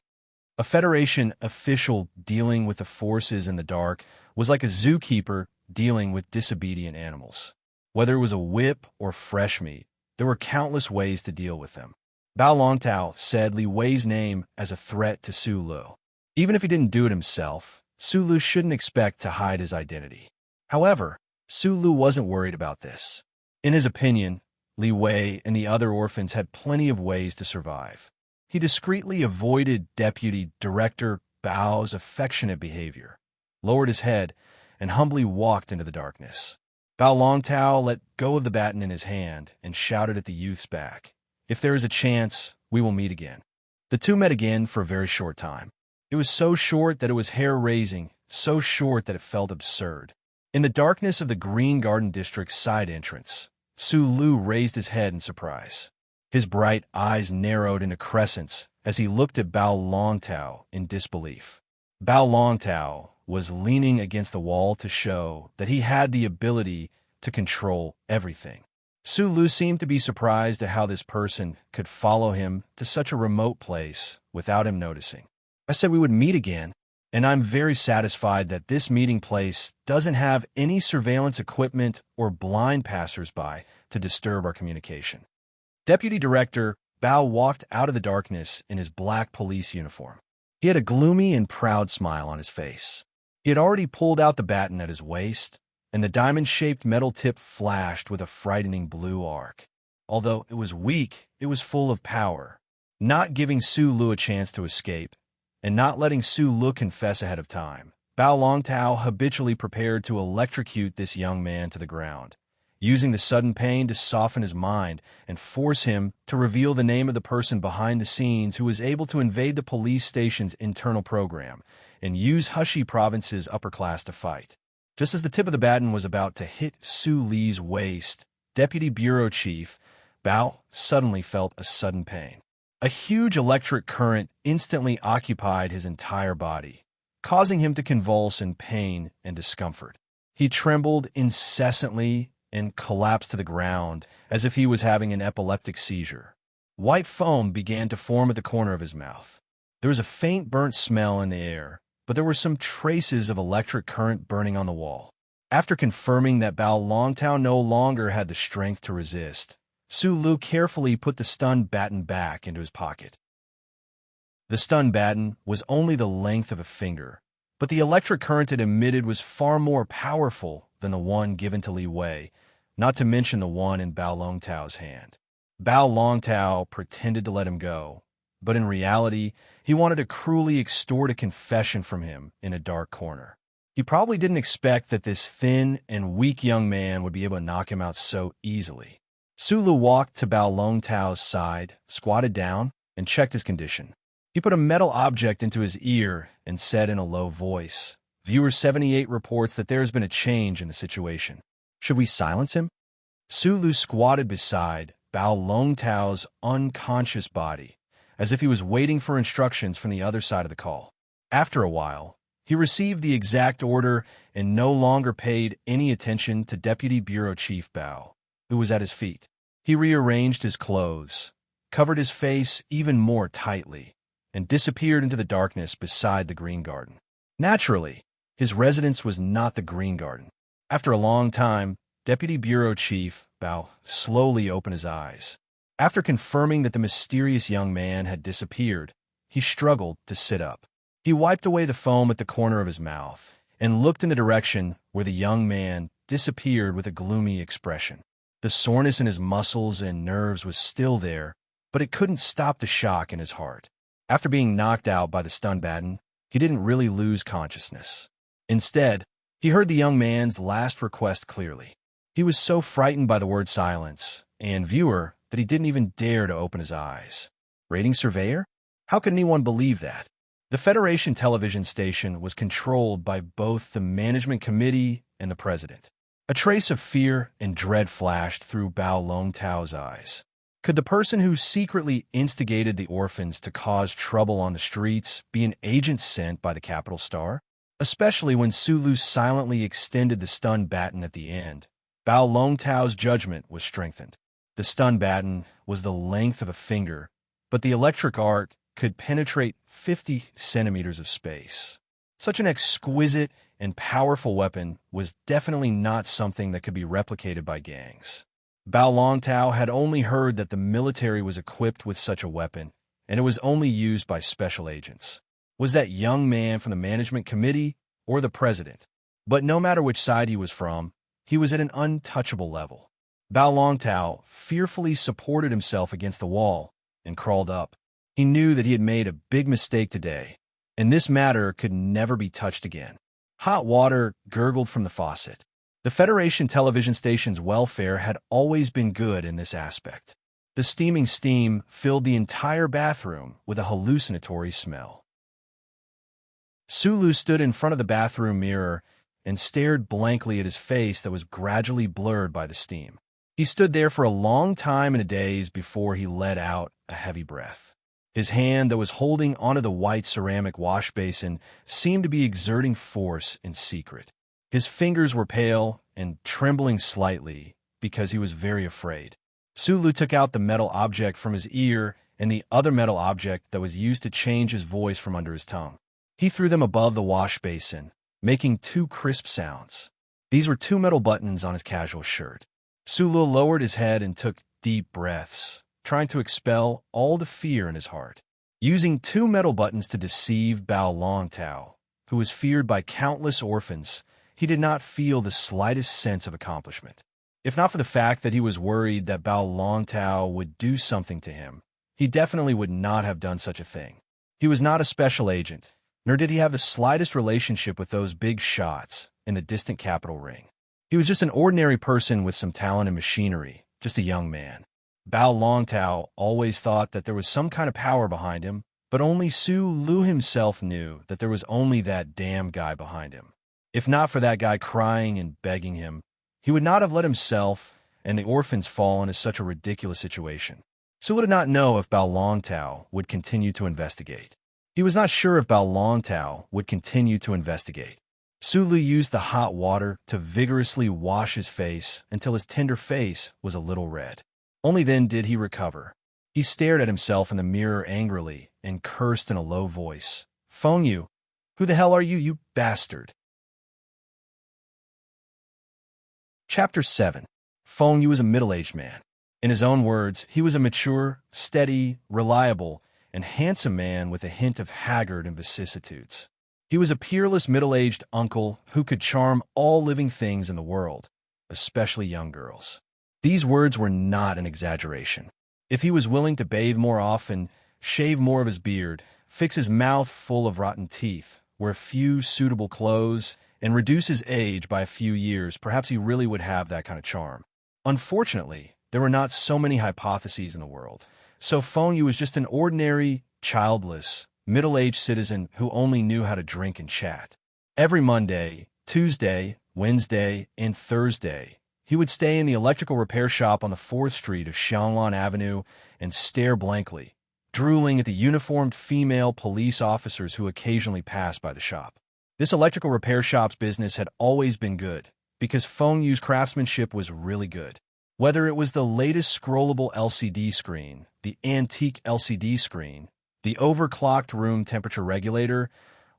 A Federation official dealing with the forces in the dark was like a zookeeper dealing with disobedient animals. Whether it was a whip or fresh meat, there were countless ways to deal with them. Bao Longtao said Li Wei's name as a threat to Su Lu. Even if he didn't do it himself, Su Lu shouldn't expect to hide his identity. However, Su Lu wasn't worried about this. In his opinion, Li Wei and the other orphans had plenty of ways to survive. He discreetly avoided Deputy Director Bao's affectionate behavior, lowered his head, and humbly walked into the darkness. Bao Longtao let go of the baton in his hand and shouted at the youth's back, "If there is a chance, we will meet again." The two met again for a very short time. It was so short that it was hair-raising, so short that it felt absurd. In the darkness of the Green Garden District's side entrance, Su Lu raised his head in surprise. His bright eyes narrowed into crescents as he looked at Bao Longtao in disbelief. Bao Longtao was leaning against the wall to show that he had the ability to control everything. Su Lu seemed to be surprised at how this person could follow him to such a remote place without him noticing. "I said we would meet again, and I'm very satisfied that this meeting place doesn't have any surveillance equipment or blind passers-by to disturb our communication." Deputy Director Bao walked out of the darkness in his black police uniform. He had a gloomy and proud smile on his face. He had already pulled out the baton at his waist, and the diamond-shaped metal tip flashed with a frightening blue arc. Although it was weak, it was full of power, not giving Su Lu a chance to escape, and not letting Su Lu confess ahead of time. Bao Longtao habitually prepared to electrocute this young man to the ground, using the sudden pain to soften his mind and force him to reveal the name of the person behind the scenes who was able to invade the police station's internal program and use Hushi Province's upper class to fight. Just as the tip of the baton was about to hit Su Li's waist, Deputy Bureau Chief Bao suddenly felt a sudden pain. A huge electric current instantly occupied his entire body, causing him to convulse in pain and discomfort. He trembled incessantly and collapsed to the ground as if he was having an epileptic seizure. White foam began to form at the corner of his mouth. There was a faint burnt smell in the air, but there were some traces of electric current burning on the wall. After confirming that Bao Longtao no longer had the strength to resist, Su Lu carefully put the stun baton back into his pocket. The stun baton was only the length of a finger, but the electric current it emitted was far more powerful than the one given to Li Wei, not to mention the one in Bao Longtao's hand. Bao Longtao pretended to let him go, but in reality, he wanted to cruelly extort a confession from him in a dark corner. He probably didn't expect that this thin and weak young man would be able to knock him out so easily. Su Lu walked to Bao Longtao's side, squatted down, and checked his condition. He put a metal object into his ear and said in a low voice, "Viewer 78 reports that there has been a change in the situation. Should we silence him?" Su Lu squatted beside Bao Longtao's unconscious body as if he was waiting for instructions from the other side of the call. After a while, he received the exact order and no longer paid any attention to Deputy Bureau Chief Bao, who was at his feet. He rearranged his clothes, covered his face even more tightly, and disappeared into the darkness beside the Green Garden. Naturally, his residence was not the Green Garden. After a long time, Deputy Bureau Chief Bao slowly opened his eyes. After confirming that the mysterious young man had disappeared, he struggled to sit up. He wiped away the foam at the corner of his mouth and looked in the direction where the young man disappeared with a gloomy expression. The soreness in his muscles and nerves was still there, but it couldn't stop the shock in his heart. After being knocked out by the stun baton, he didn't really lose consciousness. Instead, he heard the young man's last request clearly. He was so frightened by the word silence and viewer that he didn't even dare to open his eyes. Rating surveyor? How could anyone believe that? The Federation television station was controlled by both the management committee and the president. A trace of fear and dread flashed through Bao Longtao's eyes. Could the person who secretly instigated the orphans to cause trouble on the streets be an agent sent by the Capital Star? Especially when Sulu silently extended the stun baton at the end, Bao Longtao's judgment was strengthened. The stun baton was the length of a finger, but the electric arc could penetrate 50 centimeters of space. Such an exquisite and powerful weapon was definitely not something that could be replicated by gangs. Bao Longtao had only heard that the military was equipped with such a weapon, and it was only used by special agents. Was that young man from the management committee or the president? But no matter which side he was from, he was at an untouchable level. Bao Longtao fearfully supported himself against the wall and crawled up. He knew that he had made a big mistake today, and this matter could never be touched again. Hot water gurgled from the faucet. The Federation television station's welfare had always been good in this aspect. The steaming steam filled the entire bathroom with a hallucinatory smell. Sulu stood in front of the bathroom mirror and stared blankly at his face that was gradually blurred by the steam. He stood there for a long time in a daze before he let out a heavy breath. His hand that was holding onto the white ceramic wash basin seemed to be exerting force in secret. His fingers were pale and trembling slightly because he was very afraid. Sulu took out the metal object from his ear and the other metal object that was used to change his voice from under his tongue. He threw them above the wash basin, making two crisp sounds. These were two metal buttons on his casual shirt. Sulu lowered his head and took deep breaths, trying to expel all the fear in his heart. Using two metal buttons to deceive Bao Longtao, who was feared by countless orphans, he did not feel the slightest sense of accomplishment. If not for the fact that he was worried that Bao Longtao would do something to him, he definitely would not have done such a thing. He was not a special agent, nor did he have the slightest relationship with those big shots in the distant capital ring. He was just an ordinary person with some talent and machinery, just a young man. Bao Longtao always thought that there was some kind of power behind him, but only Sulu himself knew that there was only that damn guy behind him. If not for that guy crying and begging him, he would not have let himself and the orphans fall into such a ridiculous situation. Sulu did not know if Bao Longtao would continue to investigate. He was not sure if Bao Longtao would continue to investigate. Sulu used the hot water to vigorously wash his face until his tender face was a little red. Only then did he recover. He stared at himself in the mirror angrily and cursed in a low voice. "Phone you. Who the hell are you, you bastard?" Chapter 7. Feng Yu was a middle-aged man. In his own words, he was a mature, steady, reliable, and handsome man with a hint of haggard and vicissitudes. He was a peerless middle-aged uncle who could charm all living things in the world, especially young girls. These words were not an exaggeration. If he was willing to bathe more often, shave more of his beard, fix his mouth full of rotten teeth, wear few suitable clothes, and reduce his age by a few years, perhaps he really would have that kind of charm. Unfortunately, there were not so many hypotheses in the world, so Feng Yu was just an ordinary, childless, middle-aged citizen who only knew how to drink and chat. Every Monday, Tuesday, Wednesday, and Thursday, he would stay in the electrical repair shop on the 4th Street of Xianglan Avenue and stare blankly, drooling at the uniformed female police officers who occasionally passed by the shop. This electrical repair shop's business had always been good, because Feng Yu's craftsmanship was really good. Whether it was the latest scrollable LCD screen, the antique LCD screen, the overclocked room temperature regulator,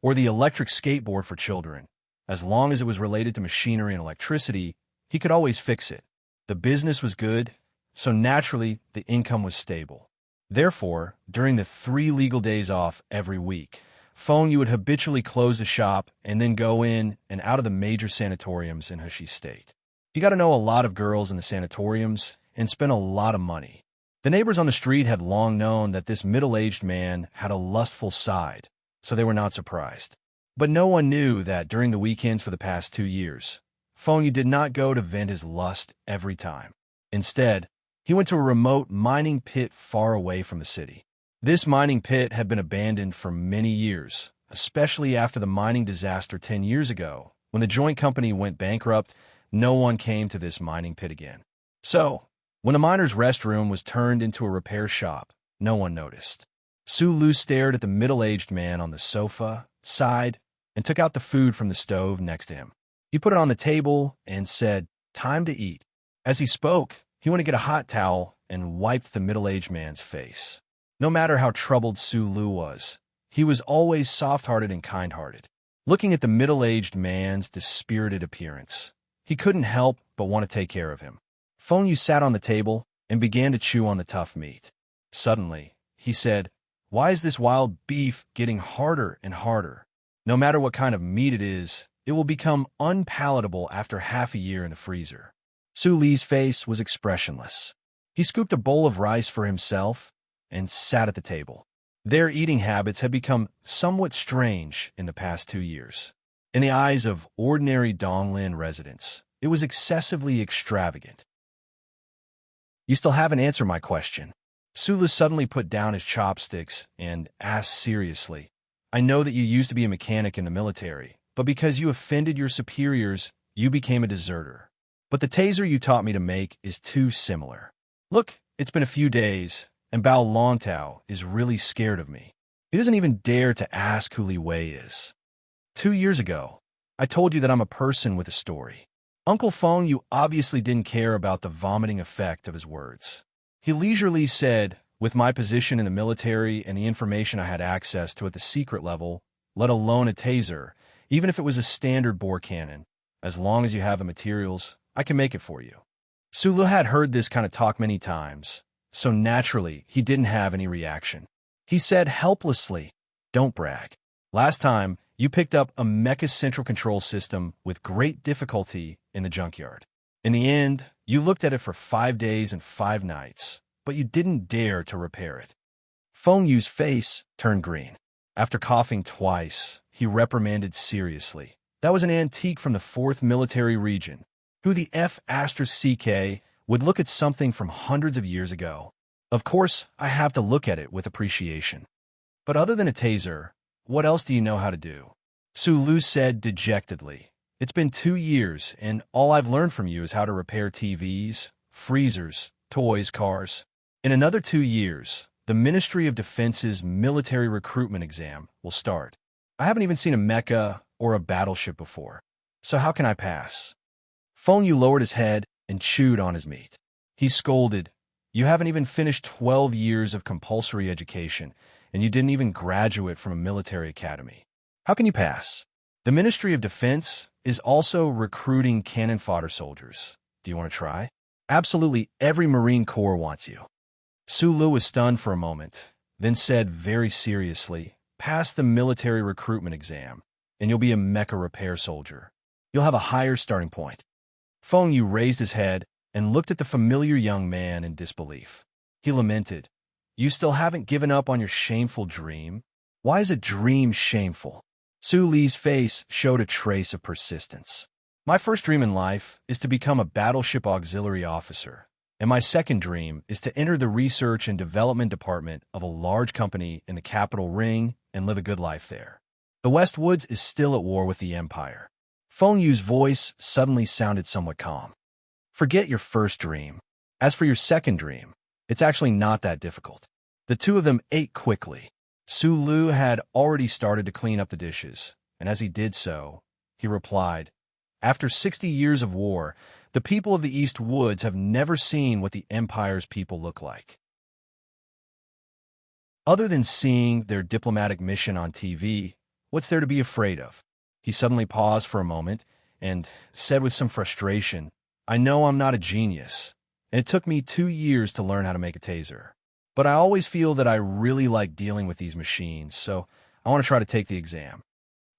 or the electric skateboard for children, as long as it was related to machinery and electricity, he could always fix it. The business was good, so naturally the income was stable. Therefore, during the 3 legal days off every week, Feng Yu would habitually close the shop and then go in and out of the major sanatoriums in Heshi State. He got to know a lot of girls in the sanatoriums and spent a lot of money. The neighbors on the street had long known that this middle-aged man had a lustful side, so they were not surprised. But no one knew that during the weekends for the past 2 years, Feng Yu did not go to vent his lust every time. Instead, he went to a remote mining pit far away from the city. This mining pit had been abandoned for many years, especially after the mining disaster 10 years ago. When the joint company went bankrupt, no one came to this mining pit again. So, when the miner's restroom was turned into a repair shop, no one noticed. Su Lu stared at the middle-aged man on the sofa, sighed, and took out the food from the stove next to him. He put it on the table and said, "Time to eat." As he spoke, he went to get a hot towel and wiped the middle-aged man's face. No matter how troubled Su Lu was, he was always soft-hearted and kind-hearted. Looking at the middle-aged man's dispirited appearance, he couldn't help but want to take care of him. Feng Yu sat on the table and began to chew on the tough meat. Suddenly, he said, "Why is this wild beef getting harder and harder? No matter what kind of meat it will become unpalatable after half a year in the freezer." Su Li's face was expressionless. He scooped a bowl of rice for himself and sat at the table. Their eating habits had become somewhat strange in the past 2 years. In the eyes of ordinary Donglin residents, it was excessively extravagant. "You still haven't answered my question." Su Li suddenly put down his chopsticks and asked seriously, "I know that you used to be a mechanic in the military, but because you offended your superiors, you became a deserter. But the taser you taught me to make is too similar. Look, it's been a few days, and Bao Longtao is really scared of me. He doesn't even dare to ask who Li Wei is. 2 years ago, I told you that I'm a person with a story." Uncle Feng Yu obviously didn't care about the vomiting effect of his words. He leisurely said, "With my position in the military and the information I had access to at the secret level, let alone a taser, even if it was a standard bore cannon, as long as you have the materials, I can make it for you." Su Lu had heard this kind of talk many times, so naturally he didn't have any reaction. He said helplessly, "Don't brag. Last time, you picked up a mecha central control system with great difficulty in the junkyard. In the end, you looked at it for 5 days and 5 nights, but you didn't dare to repair it." Feng Yu's face turned green. After coughing twice, he reprimanded seriously, "That was an antique from the 4th Military Region. Who the F***CK would look at something from hundreds of years ago? Of course, I have to look at it with appreciation. But other than a taser, what else do you know how to do?" Su Lu said dejectedly, "It's been 2 years, and all I've learned from you is how to repair TVs, freezers, toys, cars. In another 2 years, the Ministry of Defense's military recruitment exam will start. I haven't even seen a mecha or a battleship before, so how can I pass?" Feng Yu lowered his head and chewed on his meat. He scolded, "You haven't even finished 12 years of compulsory education, and you didn't even graduate from a military academy. How can you pass? The Ministry of Defense is also recruiting cannon fodder soldiers. Do you want to try? Absolutely every Marine Corps wants you." Su Lu was stunned for a moment, then said very seriously, "Pass the military recruitment exam, and you'll be a mecha repair soldier. You'll have a higher starting point." Feng Yu raised his head and looked at the familiar young man in disbelief. He lamented, "You still haven't given up on your shameful dream? Why is a dream shameful?" Su Li's face showed a trace of persistence. "My first dream in life is to become a battleship auxiliary officer, and my second dream is to enter the research and development department of a large company in the capital Ring and live a good life there. The West Woods is still at war with the Empire." Feng Yu's voice suddenly sounded somewhat calm. "Forget your first dream. As for your second dream, it's actually not that difficult. The two of them ate quickly. Su Lu had already started to clean up the dishes, and as he did so, he replied, "After 60 years of war, the people of the East Woods have never seen what the Empire's people look like. Other than seeing their diplomatic mission on TV, what's there to be afraid of?" He suddenly paused for a moment and said with some frustration, "I know I'm not a genius, and it took me 2 years to learn how to make a taser. But I always feel that I really like dealing with these machines, so I want to try to take the exam."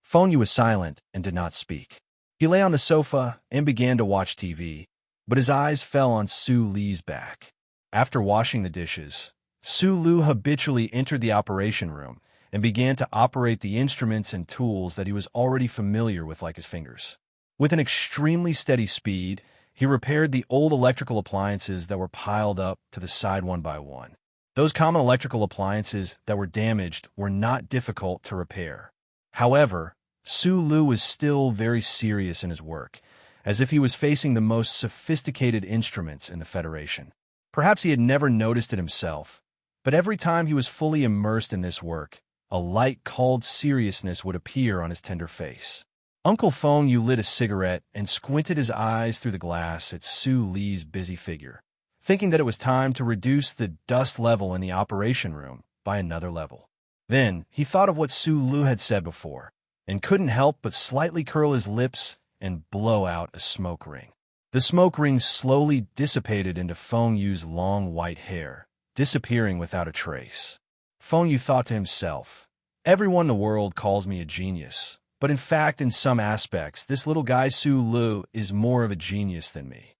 Feng Yu was silent and did not speak. He lay on the sofa and began to watch TV, but his eyes fell on Su Li's back. After washing the dishes, Su Lu habitually entered the operation room and began to operate the instruments and tools that he was already familiar with like his fingers. With an extremely steady speed, he repaired the old electrical appliances that were piled up to the side one by one. Those common electrical appliances that were damaged were not difficult to repair. However, Su Lu was still very serious in his work, as if he was facing the most sophisticated instruments in the Federation. Perhaps he had never noticed it himself, but every time he was fully immersed in this work, a light, cold seriousness would appear on his tender face. Uncle Feng Yu lit a cigarette and squinted his eyes through the glass at Su Li's busy figure, thinking that it was time to reduce the dust level in the operation room by another level. Then he thought of what Su Lu had said before, and couldn't help but slightly curl his lips and blow out a smoke ring. The smoke ring slowly dissipated into Feng Yu's long white hair, disappearing without a trace. Feng Yu thought to himself, "Everyone in the world calls me a genius, but in fact, in some aspects, this little guy Su Lu is more of a genius than me."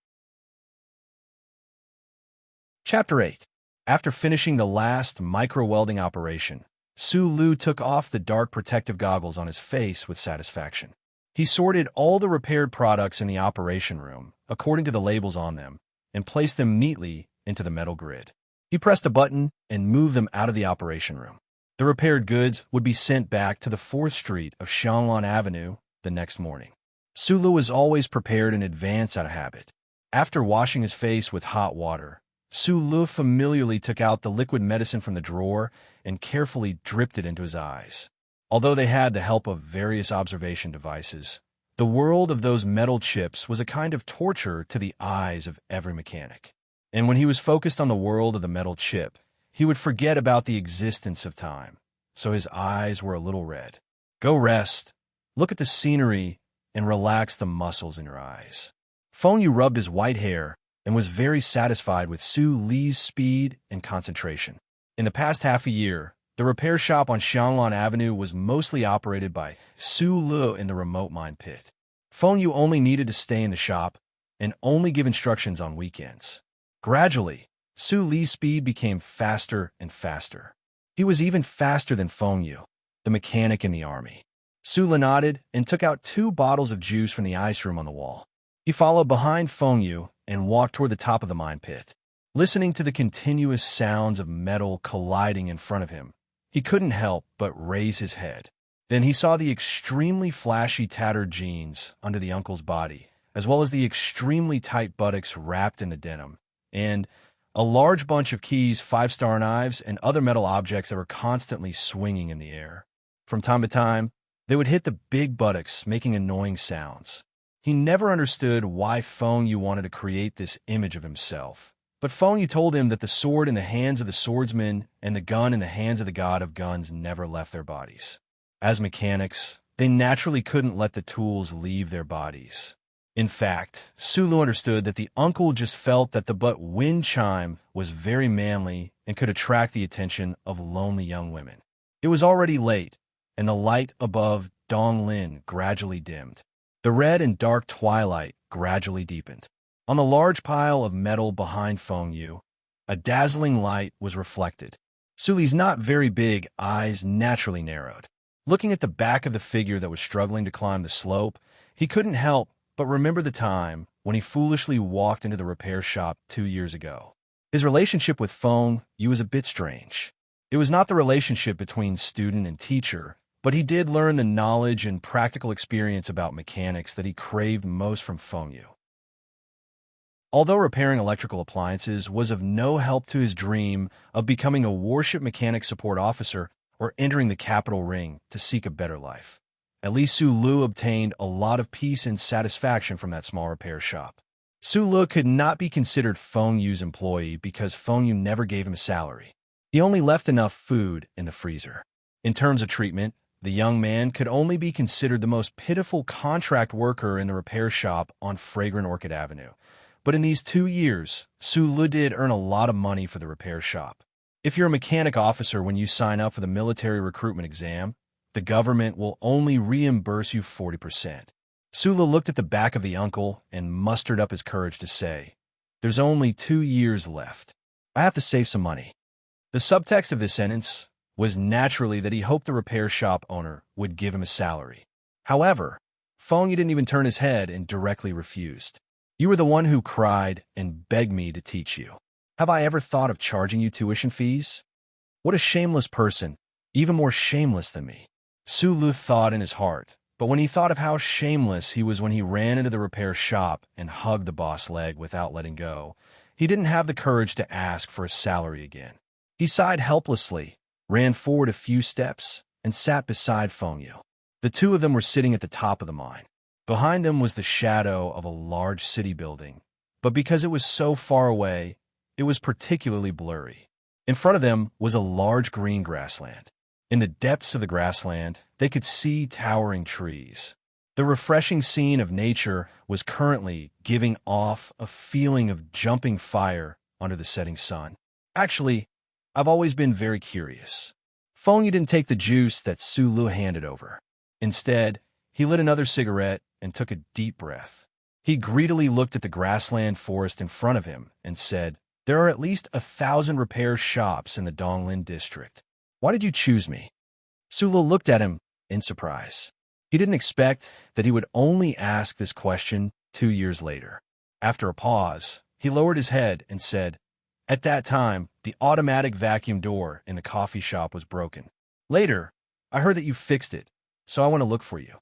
Chapter 8. After finishing the last micro-welding operation, Su Lu took off the dark protective goggles on his face with satisfaction. He sorted all the repaired products in the operation room, according to the labels on them, and placed them neatly into the metal grid. He pressed a button and moved them out of the operation room. The repaired goods would be sent back to the 4th Street of Xianglan Avenue the next morning. Su Lu was always prepared in advance out of habit. After washing his face with hot water, Su Lu familiarly took out the liquid medicine from the drawer and carefully dripped it into his eyes. Although they had the help of various observation devices, the world of those metal chips was a kind of torture to the eyes of every mechanic. And when he was focused on the world of the metal chip, he would forget about the existence of time, so his eyes were a little red. Go rest, look at the scenery, and relax the muscles in your eyes. Feng Yu rubbed his white hair and was very satisfied with Su Li's speed and concentration. In the past half a year, the repair shop on Xianglan Avenue was mostly operated by Su Lu in the remote mine pit. Feng Yu only needed to stay in the shop and only give instructions on weekends. Gradually, Su Li's speed became faster and faster. He was even faster than Feng Yu, the mechanic in the army. Su Lu nodded and took out 2 bottles of juice from the ice room on the wall. He followed behind Feng Yu and walked toward the top of the mine pit. Listening to the continuous sounds of metal colliding in front of him, he couldn't help but raise his head. Then he saw the extremely flashy tattered jeans under the uncle's body, as well as the extremely tight buttocks wrapped in the denim, and a large bunch of keys, 5-star knives, and other metal objects that were constantly swinging in the air. From time to time, they would hit the big buttocks, making annoying sounds. He never understood why Feng Yu wanted to create this image of himself, but Feng Yu told him that the sword in the hands of the swordsman and the gun in the hands of the god of guns never left their bodies. As mechanics, they naturally couldn't let the tools leave their bodies. In fact, Su Lu understood that the uncle just felt that the wind chime was very manly and could attract the attention of lonely young women. It was already late, and the light above Donglin gradually dimmed. The red and dark twilight gradually deepened. On the large pile of metal behind Feng Yu, a dazzling light was reflected. Su Li's not very big eyes naturally narrowed. Looking at the back of the figure that was struggling to climb the slope, he couldn't help but remember the time when he foolishly walked into the repair shop 2 years ago. His relationship with Feng Yu was a bit strange. It was not the relationship between student and teacher, but he did learn the knowledge and practical experience about mechanics that he craved most from Feng Yu. Although repairing electrical appliances was of no help to his dream of becoming a warship mechanic support officer or entering the capital ring to seek a better life, at least Su Lu obtained a lot of peace and satisfaction from that small repair shop. Su Lu could not be considered Feng Yu's employee because Feng Yu never gave him a salary. He only left enough food in the freezer. In terms of treatment, the young man could only be considered the most pitiful contract worker in the repair shop on Fragrant Orchid Avenue. But in these 2 years, Su Lu did earn a lot of money for the repair shop. If you're a mechanic officer when you sign up for the military recruitment exam, the government will only reimburse you 40%. Su Lu looked at the back of the uncle and mustered up his courage to say, "There's only 2 years left. I have to save some money." The subtext of this sentence was naturally that he hoped the repair shop owner would give him a salary. However, Feng Yu didn't even turn his head and directly refused. "You were the one who cried and begged me to teach you. Have I ever thought of charging you tuition fees? What a shameless person, even more shameless than me." Su Lu thought in his heart, but when he thought of how shameless he was when he ran into the repair shop and hugged the boss leg without letting go, he didn't have the courage to ask for a salary again. He sighed helplessly, ran forward a few steps, and sat beside Feng Yu. The two of them were sitting at the top of the mine. Behind them was the shadow of a large city building, but because it was so far away, it was particularly blurry. In front of them was a large green grassland. In the depths of the grassland, they could see towering trees. The refreshing scene of nature was currently giving off a feeling of jumping fire under the setting sun. Actually, I've always been very curious. Feng Yu didn't take the juice that Su Lu handed over. Instead, he lit another cigarette and took a deep breath. He greedily looked at the grassland forest in front of him and said, "There are at least 1,000 repair shops in the Donglin district. Why did you choose me?" Su Lu looked at him in surprise. He didn't expect that he would only ask this question 2 years later. After a pause, he lowered his head and said, "At that time, the automatic vacuum door in the coffee shop was broken. Later, I heard that you fixed it, so I want to look for you.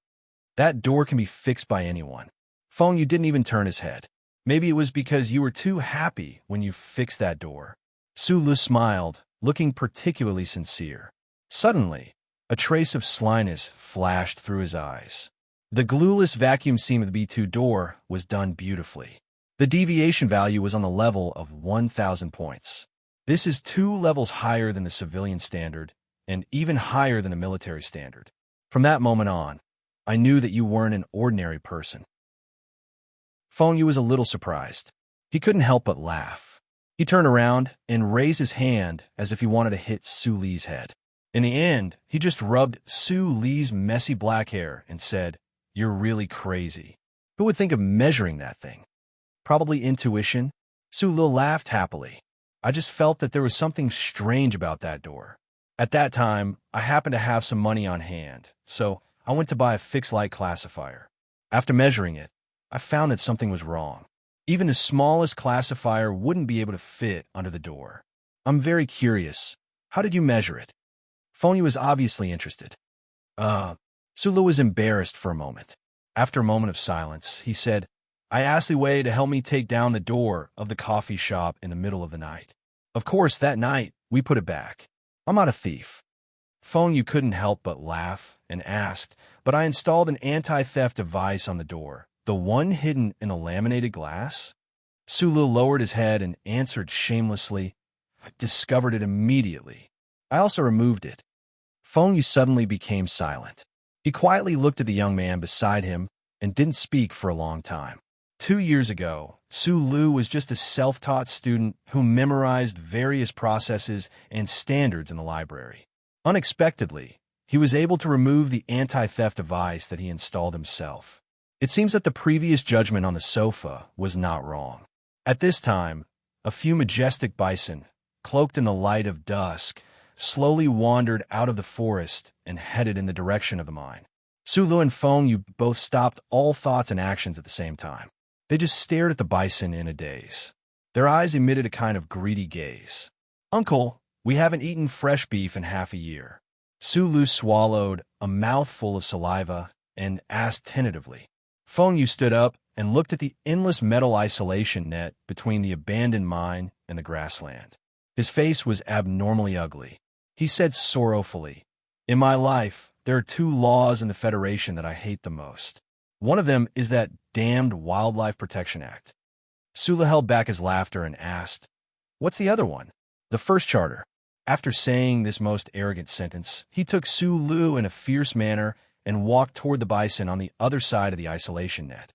That door can be fixed by anyone." Feng Yu didn't even turn his head. "Maybe it was because you were too happy when you fixed that door." Su Lu smiled, looking particularly sincere. Suddenly, a trace of slyness flashed through his eyes. The glueless vacuum seam of the B2 door was done beautifully. The deviation value was on the level of 1,000 points. This is 2 levels higher than the civilian standard and even higher than the military standard. From that moment on, I knew that you weren't an ordinary person." Feng Yu was a little surprised. He couldn't help but laugh. He turned around and raised his hand as if he wanted to hit Su Li's head. In the end, he just rubbed Su Li's messy black hair and said, "You're really crazy. Who would think of measuring that thing? Probably intuition." Su Li laughed happily. "I just felt that there was something strange about that door. At that time, I happened to have some money on hand, so I went to buy a fixed light classifier. After measuring it, I found that something was wrong. Even the smallest classifier wouldn't be able to fit under the door. I'm very curious. How did you measure it?" Feng Yu was obviously interested. Su Li was embarrassed for a moment. After a moment of silence, he said, "I asked Li Wei to help me take down the door of the coffee shop in the middle of the night. Of course, that night, we put it back. I'm not a thief." Feng Yu couldn't help but laugh and asked, "But I installed an anti-theft device on the door, the one hidden in the laminated glass?" Su Lu lowered his head and answered shamelessly, "I discovered it immediately. I also removed it." Feng Yu suddenly became silent. He quietly looked at the young man beside him and didn't speak for a long time. 2 years ago, Su Lu was just a self-taught student who memorized various processes and standards in the library. Unexpectedly, he was able to remove the anti-theft device that he installed himself. It seems that the previous judgment on the sofa was not wrong. At this time, a few majestic bison, cloaked in the light of dusk, slowly wandered out of the forest and headed in the direction of the mine. Su Lu and Feng Yu both stopped all thoughts and actions at the same time. They just stared at the bison in a daze. Their eyes emitted a kind of greedy gaze. "Uncle, we haven't eaten fresh beef in half a year." Su Lu swallowed a mouthful of saliva and asked tentatively. Feng Yu stood up and looked at the endless metal isolation net between the abandoned mine and the grassland. His face was abnormally ugly. He said sorrowfully, "In my life, there are two laws in the Federation that I hate the most. One of them is that damned Wildlife Protection Act." Sula held back his laughter and asked, "What's the other one?" "The first charter." After saying this most arrogant sentence, he took Sulu in a fierce manner and walked toward the bison on the other side of the isolation net.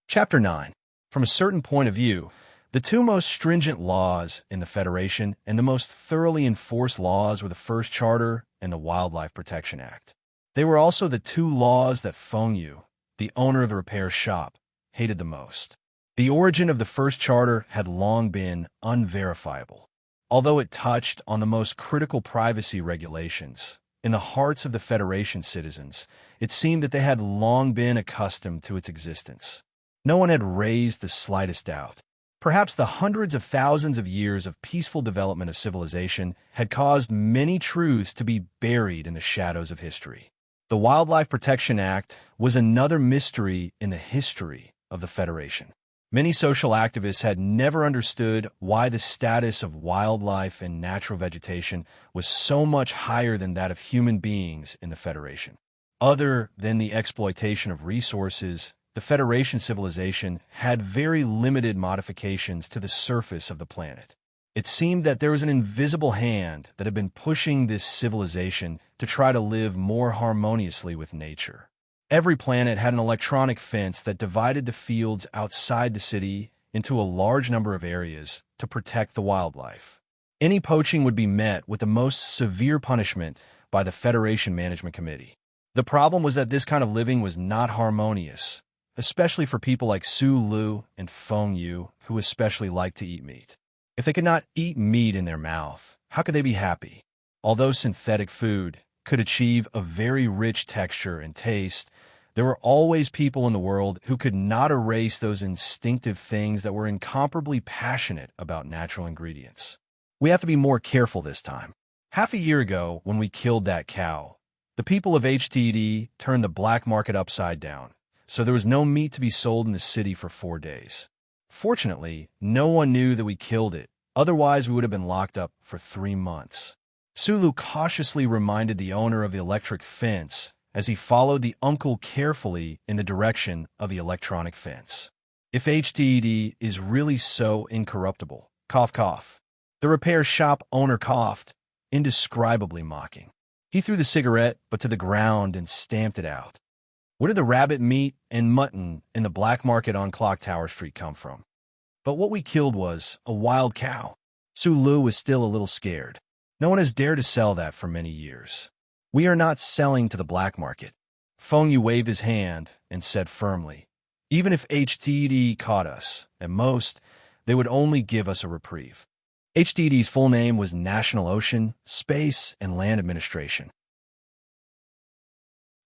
Chapter 9. From a certain point of view, the two most stringent laws in the Federation and the most thoroughly enforced laws were the First Charter and the Wildlife Protection Act. They were also the two laws that Feng Yu, the owner of the repair shop, hated the most. The origin of the First Charter had long been unverifiable. Although it touched on the most critical privacy regulations, in the hearts of the Federation citizens, it seemed that they had long been accustomed to its existence. No one had raised the slightest doubt. Perhaps the hundreds of thousands of years of peaceful development of civilization had caused many truths to be buried in the shadows of history. The Wildlife Protection Act was another mystery in the history of the Federation. Many social activists had never understood why the status of wildlife and natural vegetation was so much higher than that of human beings in the Federation. Other than the exploitation of resources, the Federation civilization had very limited modifications to the surface of the planet. It seemed that there was an invisible hand that had been pushing this civilization to try to live more harmoniously with nature. Every planet had an electronic fence that divided the fields outside the city into a large number of areas to protect the wildlife. Any poaching would be met with the most severe punishment by the Federation Management Committee. The problem was that this kind of living was not harmonious, especially for people like Su Lu and Feng Yu, who especially liked to eat meat. If they could not eat meat in their mouth, how could they be happy? Although synthetic food could achieve a very rich texture and taste, there were always people in the world who could not erase those instinctive things that were incomparably passionate about natural ingredients. We have to be more careful this time. Half a year ago, when we killed that cow, the people of HTD turned the black market upside down, so there was no meat to be sold in the city for 4 days. Fortunately, no one knew that we killed it, otherwise we would have been locked up for 3 months. Sulu cautiously reminded the owner of the electric fence as he followed the uncle carefully in the direction of the electronic fence. If HTD is really so incorruptible, cough cough. The repair shop owner coughed, indescribably mocking. He threw the cigarette but to the ground and stamped it out. Where did the rabbit meat and mutton in the black market on Clock Tower Street come from? But what we killed was a wild cow. Sulu was still a little scared. No one has dared to sell that for many years. We are not selling to the black market. Feng Yu waved his hand and said firmly, even if HTD caught us, at most, they would only give us a reprieve. HTD's full name was National Ocean, Space, and Land Administration.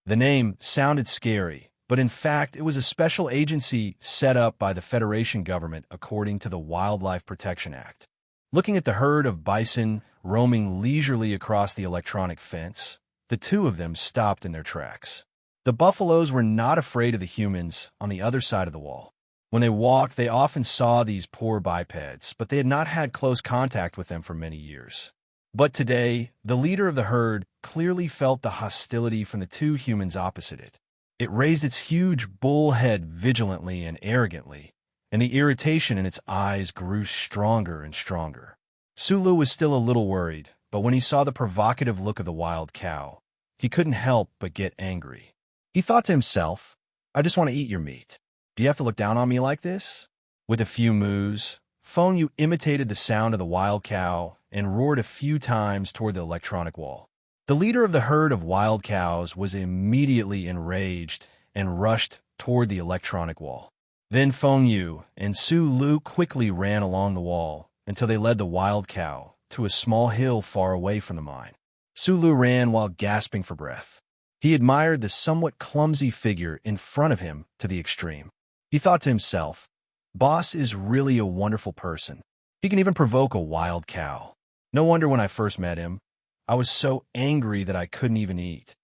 The name sounded scary, but in fact it was a special agency set up by the Federation government according to the Wildlife Protection Act. Looking at the herd of bison roaming leisurely across the electronic fence, the two of them stopped in their tracks. The buffaloes were not afraid of the humans on the other side of the wall. When they walked, they often saw these poor bipeds, but they had not had close contact with them for many years. But today, the leader of the herd clearly felt the hostility from the two humans opposite it. It raised its huge bull head vigilantly and arrogantly, and the irritation in its eyes grew stronger and stronger. Sulu was still a little worried, but when he saw the provocative look of the wild cow, he couldn't help but get angry. He thought to himself, I just want to eat your meat. Do you have to look down on me like this? With a few moos, Feng Yu imitated the sound of the wild cow and roared a few times toward the electronic wall. The leader of the herd of wild cows was immediately enraged and rushed toward the electronic wall. Then Feng Yu and Su Lu quickly ran along the wall until they led the wild cow to a small hill far away from the mine. Su Lu ran while gasping for breath. He admired the somewhat clumsy figure in front of him to the extreme. He thought to himself, Boss is really a wonderful person. He can even provoke a wild cow. No wonder when I first met him, I was so angry that I couldn't even eat.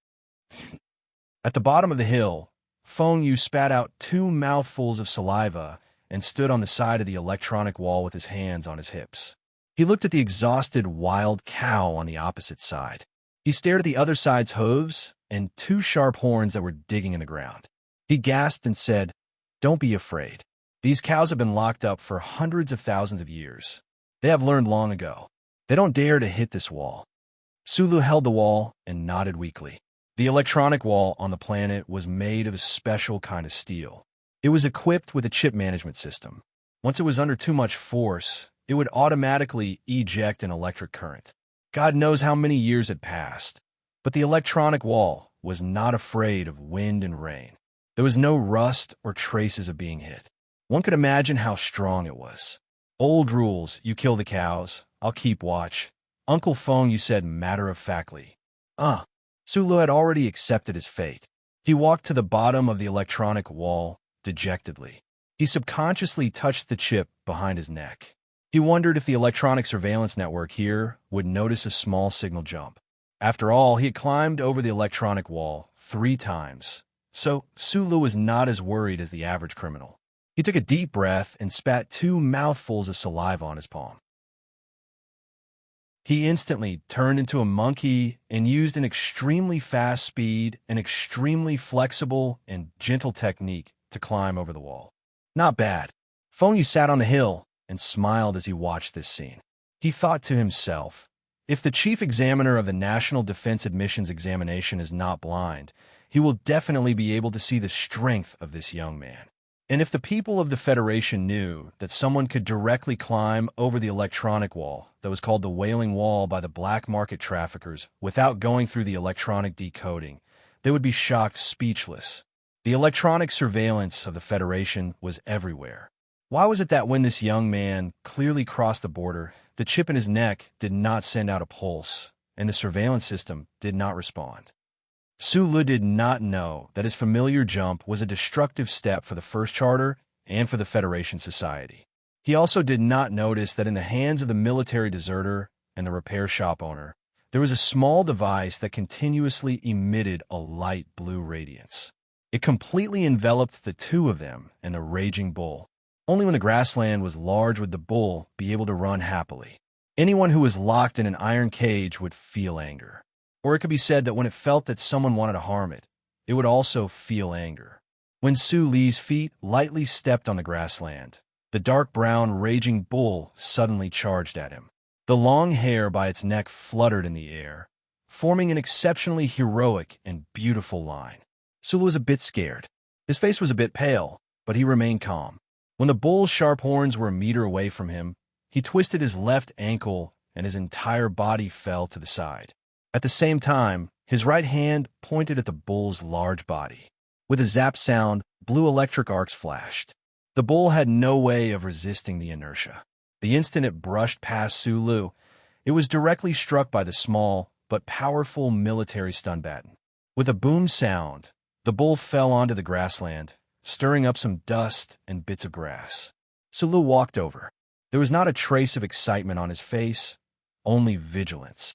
At the bottom of the hill, Feng Yu spat out 2 mouthfuls of saliva and stood on the side of the electronic wall with his hands on his hips. He looked at the exhausted wild cow on the opposite side. He stared at the other side's hooves and 2 sharp horns that were digging in the ground. He gasped and said, "Don't be afraid. These cows have been locked up for hundreds of thousands of years. They have learned long ago. They don't dare to hit this wall." Sulu held the wall and nodded weakly. The electronic wall on the planet was made of a special kind of steel. It was equipped with a chip management system. Once it was under too much force, it would automatically eject an electric current. God knows how many years had passed, but the electronic wall was not afraid of wind and rain. There was no rust or traces of being hit. One could imagine how strong it was. "Old rules, you kill the cows, I'll keep watch," Uncle Feng Yu said matter-of-factly. Sulu had already accepted his fate. He walked to the bottom of the electronic wall dejectedly. He subconsciously touched the chip behind his neck. He wondered if the electronic surveillance network here would notice a small signal jump. After all, he had climbed over the electronic wall 3 times, so Sulu was not as worried as the average criminal. He took a deep breath and spat 2 mouthfuls of saliva on his palm. He instantly turned into a monkey and used an extremely fast speed, an extremely flexible and gentle technique to climb over the wall. Not bad. Feng Yu sat on the hill and smiled as he watched this scene. He thought to himself, if the chief examiner of the National Defense Admissions Examination is not blind, he will definitely be able to see the strength of this young man. And if the people of the Federation knew that someone could directly climb over the electronic wall that was called the Wailing Wall by the black market traffickers without going through the electronic decoding, they would be shocked speechless. The electronic surveillance of the Federation was everywhere. Why was it that when this young man clearly crossed the border, the chip in his neck did not send out a pulse, and the surveillance system did not respond? Sulu did not know that his familiar jump was a destructive step for the First Charter and for the Federation Society. He also did not notice that in the hands of the military deserter and the repair shop owner, there was a small device that continuously emitted a light blue radiance. It completely enveloped the 2 of them and the raging bull. Only when the grassland was large would the bull be able to run happily. Anyone who was locked in an iron cage would feel anger. Or it could be said that when it felt that someone wanted to harm it, it would also feel anger. When Su Li's feet lightly stepped on the grassland, the dark brown raging bull suddenly charged at him. The long hair by its neck fluttered in the air, forming an exceptionally heroic and beautiful line. Sulu was a bit scared. His face was a bit pale, but he remained calm. When the bull's sharp horns were a meter away from him, he twisted his left ankle and his entire body fell to the side. At the same time, his right hand pointed at the bull's large body. With a zap sound, blue electric arcs flashed. The bull had no way of resisting the inertia. The instant it brushed past Sulu, it was directly struck by the small but powerful military stun baton. With a boom sound, the bull fell onto the grassland, stirring up some dust and bits of grass. Sulu walked over. There was not a trace of excitement on his face, only vigilance.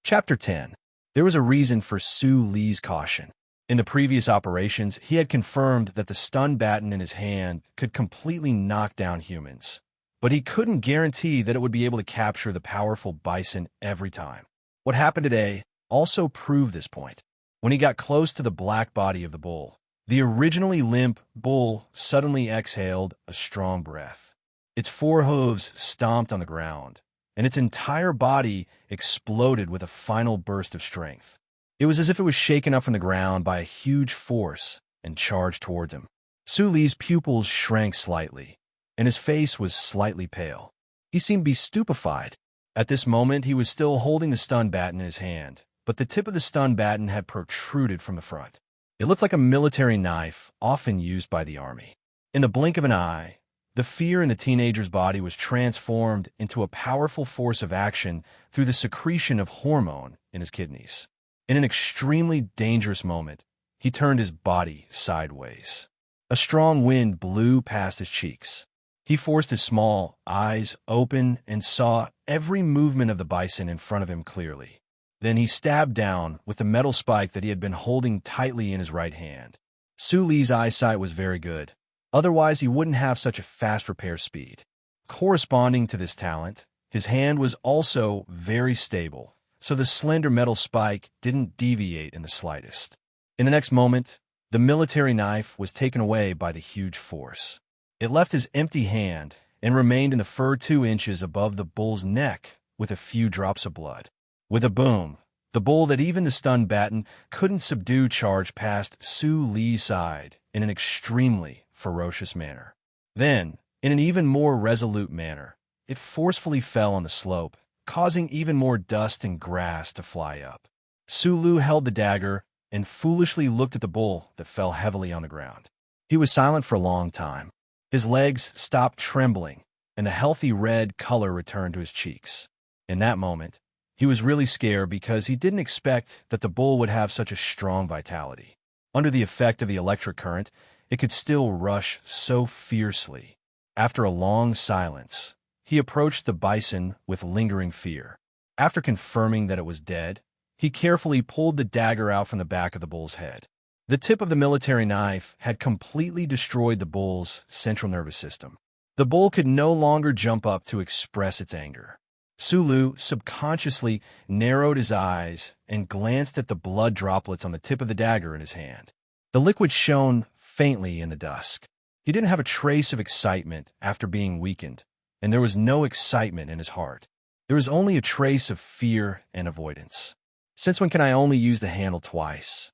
Chapter 10. There was a reason for Su Li's caution. In the previous operations, he had confirmed that the stun baton in his hand could completely knock down humans, but he couldn't guarantee that it would be able to capture the powerful bison every time. What happened today also proved this point. When he got close to the black body of the bull, the originally limp bull suddenly exhaled a strong breath. Its 4 hooves stomped on the ground, and its entire body exploded with a final burst of strength. It was as if it was shaken up from the ground by a huge force and charged towards him. Su Li's pupils shrank slightly, and his face was slightly pale. He seemed to be stupefied. At this moment, he was still holding the stun baton in his hand, but the tip of the stun baton had protruded from the front. It looked like a military knife, often used by the army. In the blink of an eye, the fear in the teenager's body was transformed into a powerful force of action through the secretion of hormone in his kidneys. In an extremely dangerous moment, he turned his body sideways. A strong wind blew past his cheeks. He forced his small eyes open and saw every movement of the bison in front of him clearly. Then he stabbed down with the metal spike that he had been holding tightly in his right hand. Su Li's eyesight was very good. Otherwise, he wouldn't have such a fast repair speed. Corresponding to this talent, his hand was also very stable, so the slender metal spike didn't deviate in the slightest. In the next moment, the military knife was taken away by the huge force. It left his empty hand and remained in the fur 2 inches above the bull's neck with a few drops of blood. With a boom, the bull that even the stunned batten couldn't subdue charged past Su Li's side in an extremely ferocious manner. Then, in an even more resolute manner, it forcefully fell on the slope, causing even more dust and grass to fly up. Su Lu held the dagger and foolishly looked at the bull that fell heavily on the ground. He was silent for a long time. His legs stopped trembling, and the healthy red color returned to his cheeks. In that moment, he was really scared because he didn't expect that the bull would have such a strong vitality. Under the effect of the electric current, it could still rush so fiercely. After a long silence, he approached the bison with lingering fear. After confirming that it was dead, he carefully pulled the dagger out from the back of the bull's head. The tip of the military knife had completely destroyed the bull's central nervous system. The bull could no longer jump up to express its anger. Su Lu subconsciously narrowed his eyes and glanced at the blood droplets on the tip of the dagger in his hand. The liquid shone faintly in the dusk. He didn't have a trace of excitement after being weakened, and there was no excitement in his heart. There was only a trace of fear and avoidance. Since when can I only use the handle twice?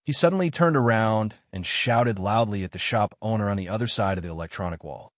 He suddenly turned around and shouted loudly at the shop owner on the other side of the electronic wall.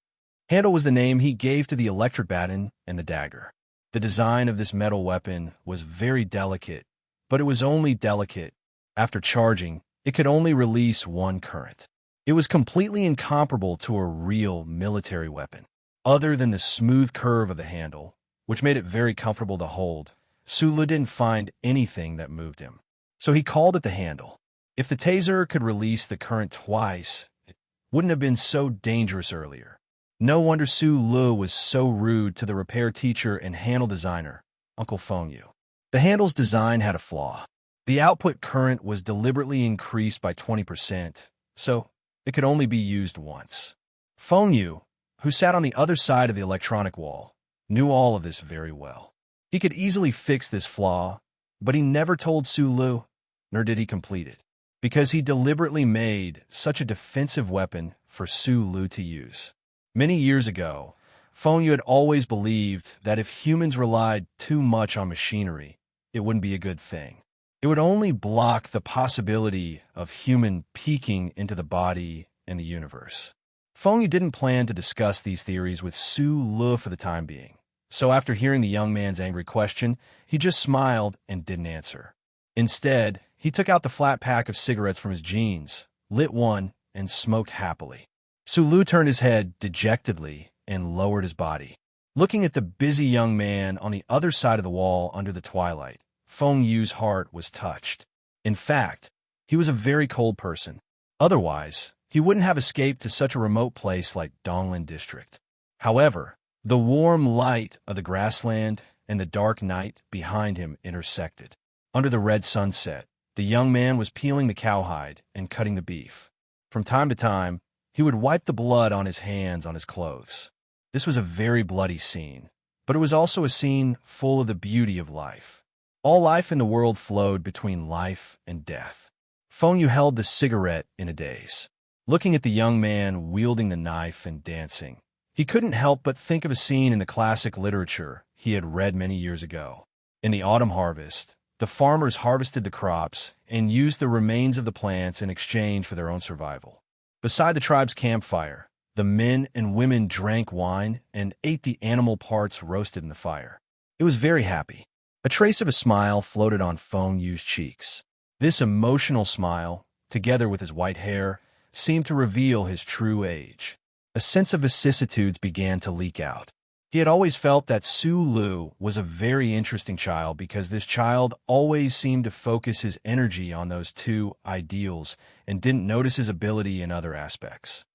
Handle was the name he gave to the electric baton and the dagger. The design of this metal weapon was very delicate, but it was only delicate. After charging, it could only release one current. It was completely incomparable to a real military weapon. Other than the smooth curve of the handle, which made it very comfortable to hold, Su Lu didn't find anything that moved him. So he called it the handle. If the taser could release the current twice, it wouldn't have been so dangerous earlier. No wonder Su Lu was so rude to the repair teacher and handle designer, Uncle Feng Yu. The handle's design had a flaw. The output current was deliberately increased by 20%, so it could only be used once. Feng Yu, who sat on the other side of the electronic wall, knew all of this very well. He could easily fix this flaw, but he never told Su Lu, nor did he complete it, because he deliberately made such a defensive weapon for Su Lu to use. Many years ago, Feng Yu had always believed that if humans relied too much on machinery, it wouldn't be a good thing. It would only block the possibility of human peeking into the body and the universe. Feng Yu didn't plan to discuss these theories with Su Lu for the time being, so after hearing the young man's angry question, he just smiled and didn't answer. Instead, he took out the flat pack of cigarettes from his jeans, lit one, and smoked happily. Su Lu turned his head dejectedly and lowered his body. Looking at the busy young man on the other side of the wall under the twilight, Feng Yu's heart was touched. In fact, he was a very cold person. Otherwise, he wouldn't have escaped to such a remote place like Donglin District. However, the warm light of the grassland and the dark night behind him intersected. Under the red sunset, the young man was peeling the cowhide and cutting the beef. From time to time, he would wipe the blood on his hands on his clothes. This was a very bloody scene, but it was also a scene full of the beauty of life. All life in the world flowed between life and death. Feng Yu held the cigarette in a daze. Looking at the young man wielding the knife and dancing, he couldn't help but think of a scene in the classic literature he had read many years ago. In the autumn harvest, the farmers harvested the crops and used the remains of the plants in exchange for their own survival. Beside the tribe's campfire, the men and women drank wine and ate the animal parts roasted in the fire. It was very happy. A trace of a smile floated on Feng Yu's cheeks. This emotional smile, together with his white hair, seemed to reveal his true age. A sense of vicissitudes began to leak out. He had always felt that Su Lu was a very interesting child because this child always seemed to focus his energy on those two ideals and didn't notice his ability in other aspects.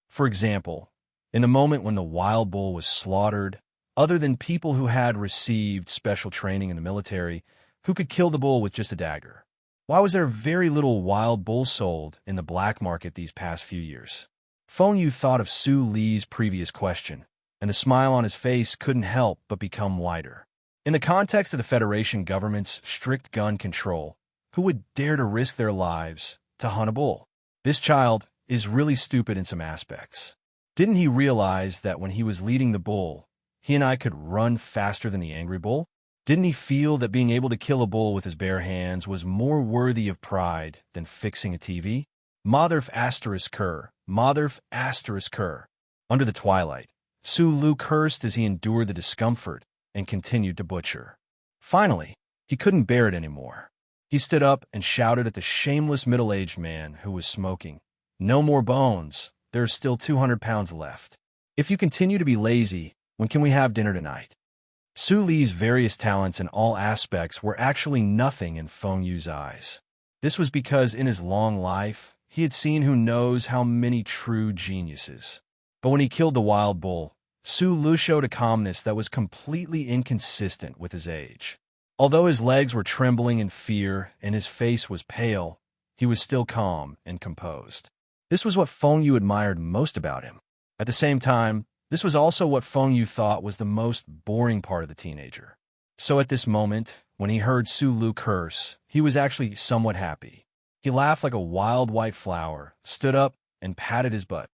For example, in the moment when the wild bull was slaughtered, other than people who had received special training in the military, who could kill the bull with just a dagger. Why was there very little wild bull sold in the black market these past few years? Feng Yu thought of Su Li's previous question, and the smile on his face couldn't help but become wider. In the context of the Federation government's strict gun control, who would dare to risk their lives to hunt a bull? This child is really stupid in some aspects. Didn't he realize that when he was leading the bull, he and I could run faster than the angry bull? Didn't he feel that being able to kill a bull with his bare hands was more worthy of pride than fixing a TV? Motherf asterisk cur, Motherf asterisk cur. Under the twilight, Su Lu cursed as he endured the discomfort and continued to butcher. Finally, he couldn't bear it anymore. He stood up and shouted at the shameless middle-aged man who was smoking, "No more bones. There are still 200 pounds left. If you continue to be lazy, when can we have dinner tonight?" Su Li's various talents in all aspects were actually nothing in Feng Yu's eyes. This was because in his long life, he had seen who knows how many true geniuses. But when he killed the wild bull, Su Lu showed a calmness that was completely inconsistent with his age. Although his legs were trembling in fear and his face was pale, he was still calm and composed. This was what Feng Yu admired most about him. At the same time, this was also what Feng Yu thought was the most boring part of the teenager. So at this moment, when he heard Su Lu curse, he was actually somewhat happy. He laughed like a wild white flower, stood up, and patted his butt.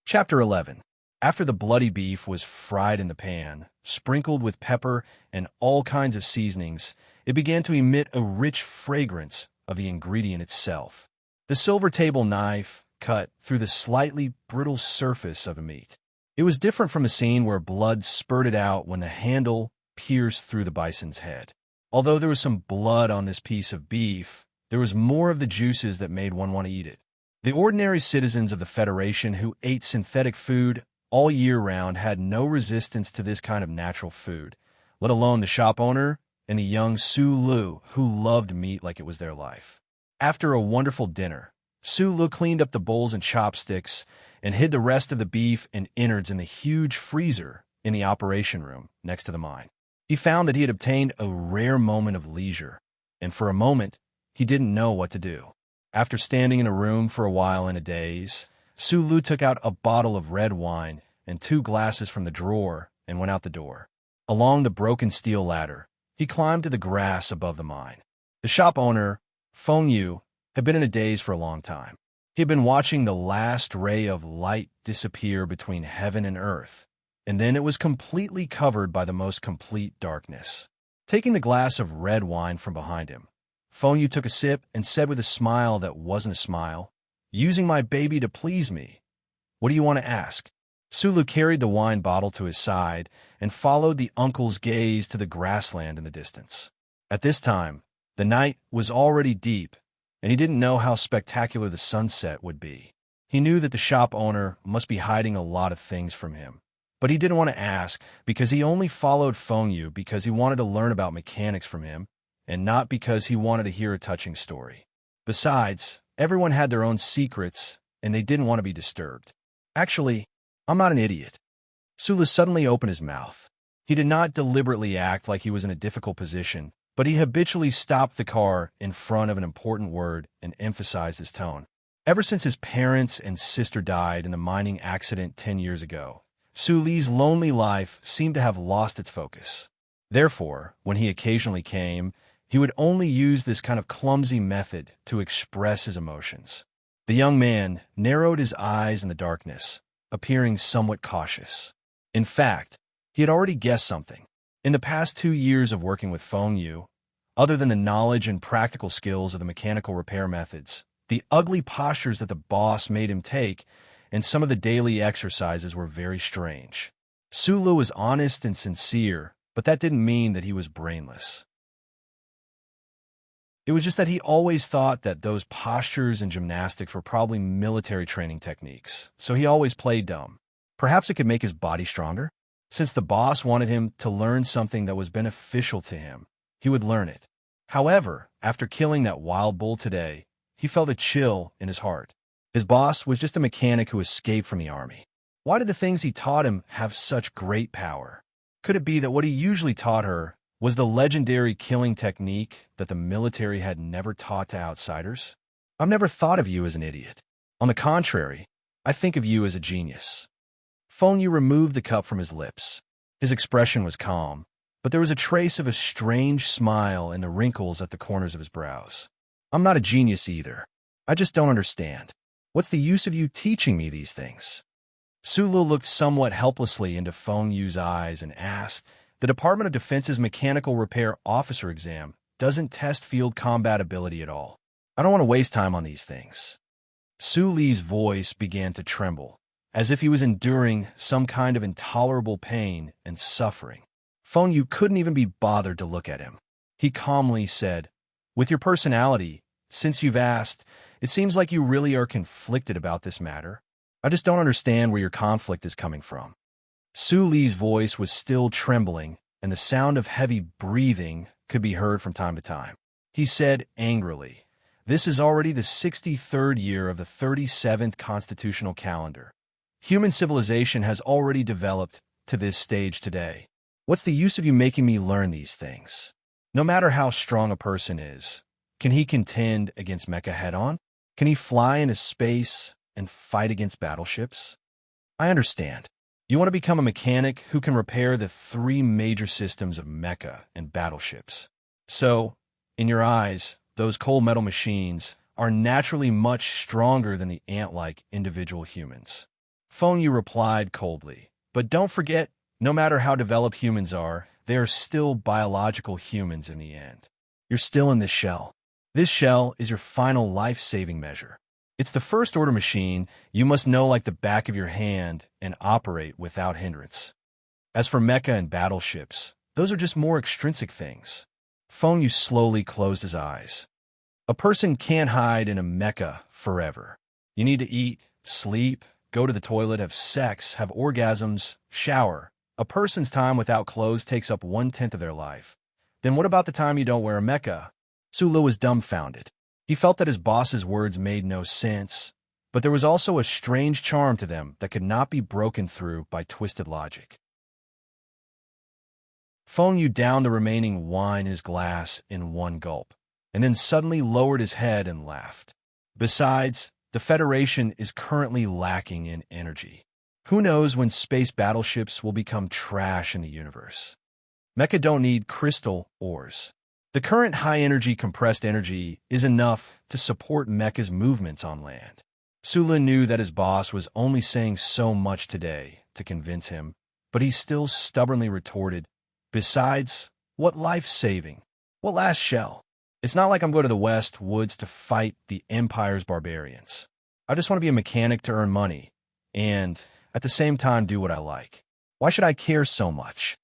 Chapter 11. After the bloody beef was fried in the pan, sprinkled with pepper and all kinds of seasonings, it began to emit a rich fragrance of the ingredient itself. The silver table knife cut through the slightly brittle surface of the meat. It was different from a scene where blood spurted out when the handle pierced through the bison's head. Although there was some blood on this piece of beef, there was more of the juices that made one want to eat it. The ordinary citizens of the Federation who ate synthetic food all year round had no resistance to this kind of natural food, let alone the shop owner and the young Su Lu who loved meat like it was their life. After a wonderful dinner, Su Lu cleaned up the bowls and chopsticks and hid the rest of the beef and innards in the huge freezer in the operation room next to the mine. He found that he had obtained a rare moment of leisure, and for a moment, he didn't know what to do. After standing in a room for a while in a daze, Su Lu took out a bottle of red wine and 2 glasses from the drawer and went out the door. Along the broken steel ladder, he climbed to the grass above the mine. The shop owner, Feng Yu, had been in a daze for a long time. He had been watching the last ray of light disappear between heaven and earth, and then it was completely covered by the most complete darkness. Taking the glass of red wine from behind him, Feng Yu took a sip and said with a smile that wasn't a smile, "Using my baby to please me. What do you want to ask?" Su Lu carried the wine bottle to his side and followed the uncle's gaze to the grassland in the distance. At this time, the night was already deep, and he didn't know how spectacular the sunset would be. He knew that the shop owner must be hiding a lot of things from him, but he didn't want to ask because he only followed Feng Yu because he wanted to learn about mechanics from him, and not because he wanted to hear a touching story. Besides, everyone had their own secrets, and they didn't want to be disturbed. "Actually, I'm not an idiot." Su Lu suddenly opened his mouth. He did not deliberately act like he was in a difficult position, but he habitually stopped the car in front of an important word and emphasized his tone. Ever since his parents and sister died in the mining accident 10 years ago, Su Li's lonely life seemed to have lost its focus. Therefore, when he occasionally came, he would only use this kind of clumsy method to express his emotions. The young man narrowed his eyes in the darkness, appearing somewhat cautious. In fact, he had already guessed something. In the past 2 years of working with Feng Yu, other than the knowledge and practical skills of the mechanical repair methods, the ugly postures that the boss made him take and some of the daily exercises were very strange. Su Lu was honest and sincere, but that didn't mean that he was brainless. It was just that he always thought that those postures and gymnastics were probably military training techniques, so he always played dumb. Perhaps it could make his body stronger? Since the boss wanted him to learn something that was beneficial to him, he would learn it. However, after killing that wild bull today, he felt a chill in his heart. His boss was just a mechanic who escaped from the army. Why did the things he taught him have such great power? Could it be that what he usually taught her was the legendary killing technique that the military had never taught to outsiders? I've never thought of you as an idiot. On the contrary, I think of you as a genius. Feng Yu removed the cup from his lips. His expression was calm, but there was a trace of a strange smile in the wrinkles at the corners of his brows. I'm not a genius either. I just don't understand. What's the use of you teaching me these things? Sulu looked somewhat helplessly into Feng Yu's eyes and asked, "The Department of Defense's mechanical repair officer exam doesn't test field combat ability at all. I don't want to waste time on these things." Su Li's voice began to tremble, as if he was enduring some kind of intolerable pain and suffering. Feng Yu couldn't even be bothered to look at him. He calmly said, "With your personality, since you've asked, it seems like you really are conflicted about this matter. I just don't understand where your conflict is coming from." Su Li's voice was still trembling, and the sound of heavy breathing could be heard from time to time. He said angrily, "This is already the 63rd year of the 37th constitutional calendar. Human civilization has already developed to this stage today. What's the use of you making me learn these things? No matter how strong a person is, can he contend against mecha head-on? Can he fly into space and fight against battleships? I understand. You want to become a mechanic who can repair the 3 major systems of mecha and battleships. So, in your eyes, those cold metal machines are naturally much stronger than the ant-like individual humans." Feng Yu replied coldly, "But don't forget, no matter how developed humans are, they are still biological humans in the end. You're still in this shell. This shell is your final life-saving measure. It's the first-order machine you must know like the back of your hand and operate without hindrance. As for mecha and battleships, those are just more extrinsic things." Feng Yu slowly closed his eyes. A person can't hide in a mecha forever. You need to eat, sleep, go to the toilet, have sex, have orgasms, shower. A person's time without clothes takes up 1/10 of their life. Then what about the time you don't wear a mecha? Sulu was dumbfounded. He felt that his boss's words made no sense, but there was also a strange charm to them that could not be broken through by twisted logic. Feng Yu downed the remaining wine in his glass in one gulp, and then suddenly lowered his head and laughed. Besides, the Federation is currently lacking in energy. Who knows when space battleships will become trash in the universe? Mecha don't need crystal ores. The current high-energy compressed energy is enough to support mecha's movements on land. Sula knew that his boss was only saying so much today to convince him, but he still stubbornly retorted, "Besides, what life-saving? What last shell? It's not like I'm going to the West Woods to fight the Empire's barbarians. I just want to be a mechanic to earn money, and at the same time do what I like. Why should I care so much?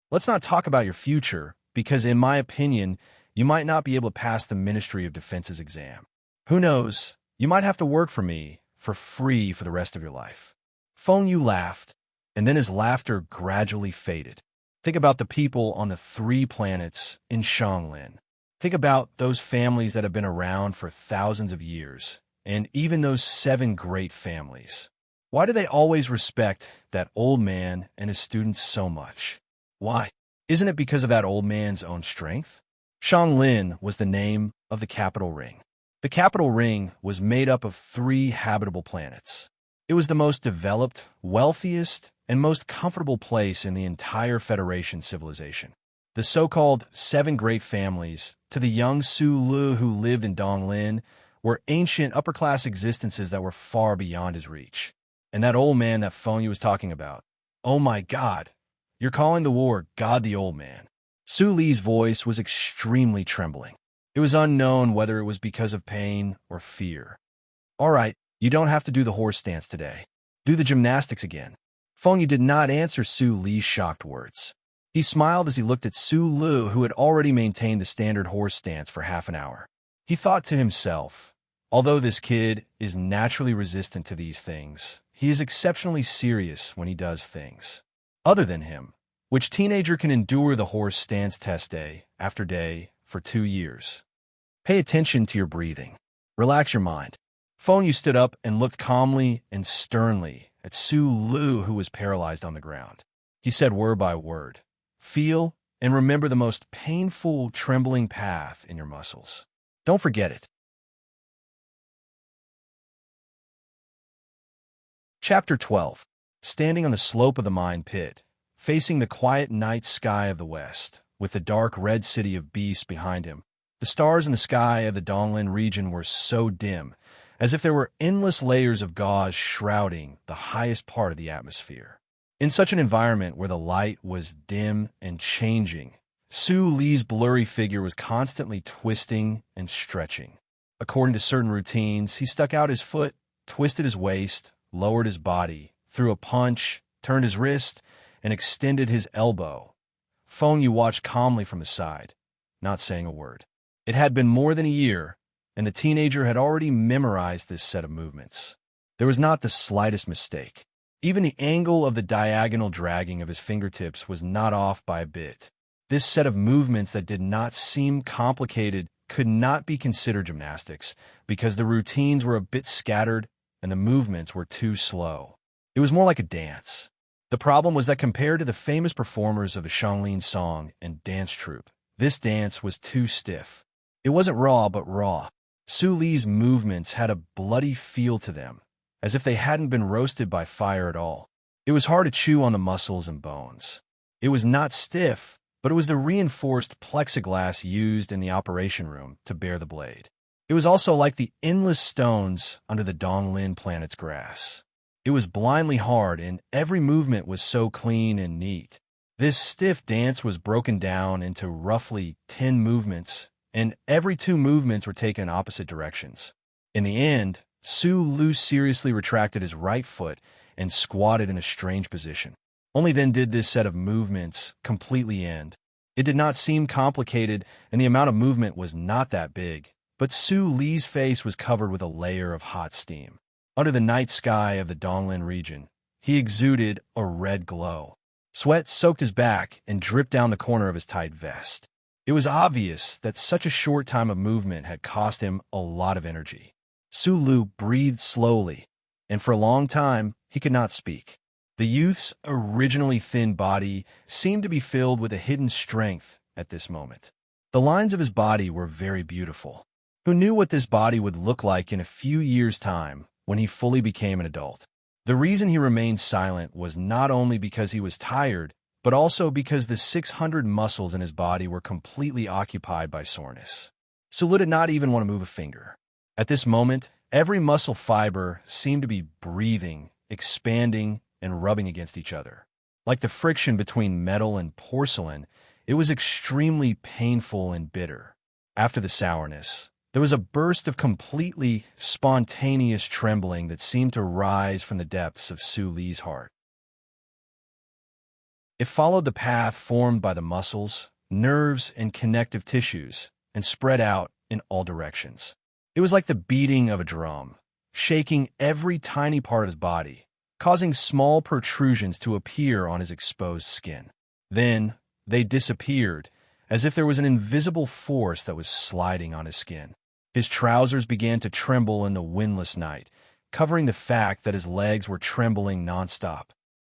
Let's not talk about your future, because in my opinion, you might not be able to pass the Ministry of Defense's exam. Who knows, you might have to work for me for free for the rest of your life." Feng Yu laughed, and then his laughter gradually faded. Think about the people on the 3 planets in Shanglin. Think about those families that have been around for thousands of years, and even those 7 great families. Why do they always respect that old man and his students so much? Why? Isn't it because of that old man's own strength? Shanglin was the name of the capital ring. The capital ring was made up of 3 habitable planets. It was the most developed, wealthiest, and most comfortable place in the entire Federation civilization. The so-called 7 great families, to the young Su Lu who lived in Donglin, were ancient upper-class existences that were far beyond his reach. And that old man that Feng Yu was talking about. Oh my God! You're calling the war God the Old Man. Su Li's voice was extremely trembling. It was unknown whether it was because of pain or fear. "All right, you don't have to do the horse stance today. Do the gymnastics again." Feng Yu did not answer Su Li's shocked words. He smiled as he looked at Su Lu, who had already maintained the standard horse stance for half an hour. He thought to himself, although this kid is naturally resistant to these things, he is exceptionally serious when he does things. Other than him, which teenager can endure the horse stance test day after day for 2 years? Pay attention to your breathing. Relax your mind. Feng Yu stood up and looked calmly and sternly at Su Lu, who was paralyzed on the ground. He said word by word, "Feel and remember the most painful, trembling path in your muscles. Don't forget it." Chapter 12. Standing on the slope of the mine pit, facing the quiet night sky of the west, with the dark red city of beasts behind him, the stars in the sky of the Donglin region were so dim, as if there were endless layers of gauze shrouding the highest part of the atmosphere. In such an environment where the light was dim and changing, Su Li's blurry figure was constantly twisting and stretching. According to certain routines, he stuck out his foot, twisted his waist, lowered his body, threw a punch, turned his wrist, and extended his elbow. Feng Yu watched calmly from the side, not saying a word. It had been more than a year, and the teenager had already memorized this set of movements. There was not the slightest mistake. Even the angle of the diagonal dragging of his fingertips was not off by a bit. This set of movements that did not seem complicated could not be considered gymnastics because the routines were a bit scattered and the movements were too slow. It was more like a dance. The problem was that compared to the famous performers of the Shanglin song and dance troupe, this dance was too stiff. It wasn't raw, but raw. Su Li's movements had a bloody feel to them, as if they hadn't been roasted by fire at all. It was hard to chew on the muscles and bones. It was not stiff, but it was the reinforced plexiglass used in the operation room to bear the blade. It was also like the endless stones under the Donglin planet's grass. It was blindly hard, and every movement was so clean and neat. This stiff dance was broken down into roughly 10 movements, and every 2 movements were taken in opposite directions. In the end, Su Lu seriously retracted his right foot and squatted in a strange position. Only then did this set of movements completely end. It did not seem complicated, and the amount of movement was not that big, but Su Li's face was covered with a layer of hot steam. Under the night sky of the Donglin region, he exuded a red glow. Sweat soaked his back and dripped down the corner of his tight vest. It was obvious that such a short time of movement had cost him a lot of energy. Su Lu breathed slowly, and for a long time he could not speak. The youth's originally thin body seemed to be filled with a hidden strength at this moment. The lines of his body were very beautiful. Who knew what this body would look like in a few years' time when he fully became an adult? The reason he remained silent was not only because he was tired, but also because the 600 muscles in his body were completely occupied by soreness. Su Lu did not even want to move a finger. At this moment, every muscle fiber seemed to be breathing, expanding, and rubbing against each other. Like the friction between metal and porcelain, it was extremely painful and bitter. After the sourness, there was a burst of completely spontaneous trembling that seemed to rise from the depths of Su Li's heart. It followed the path formed by the muscles, nerves, and connective tissues, and spread out in all directions. It was like the beating of a drum, shaking every tiny part of his body, causing small protrusions to appear on his exposed skin. Then they disappeared, as if there was an invisible force that was sliding on his skin. His trousers began to tremble in the windless night, covering the fact that his legs were trembling nonstop.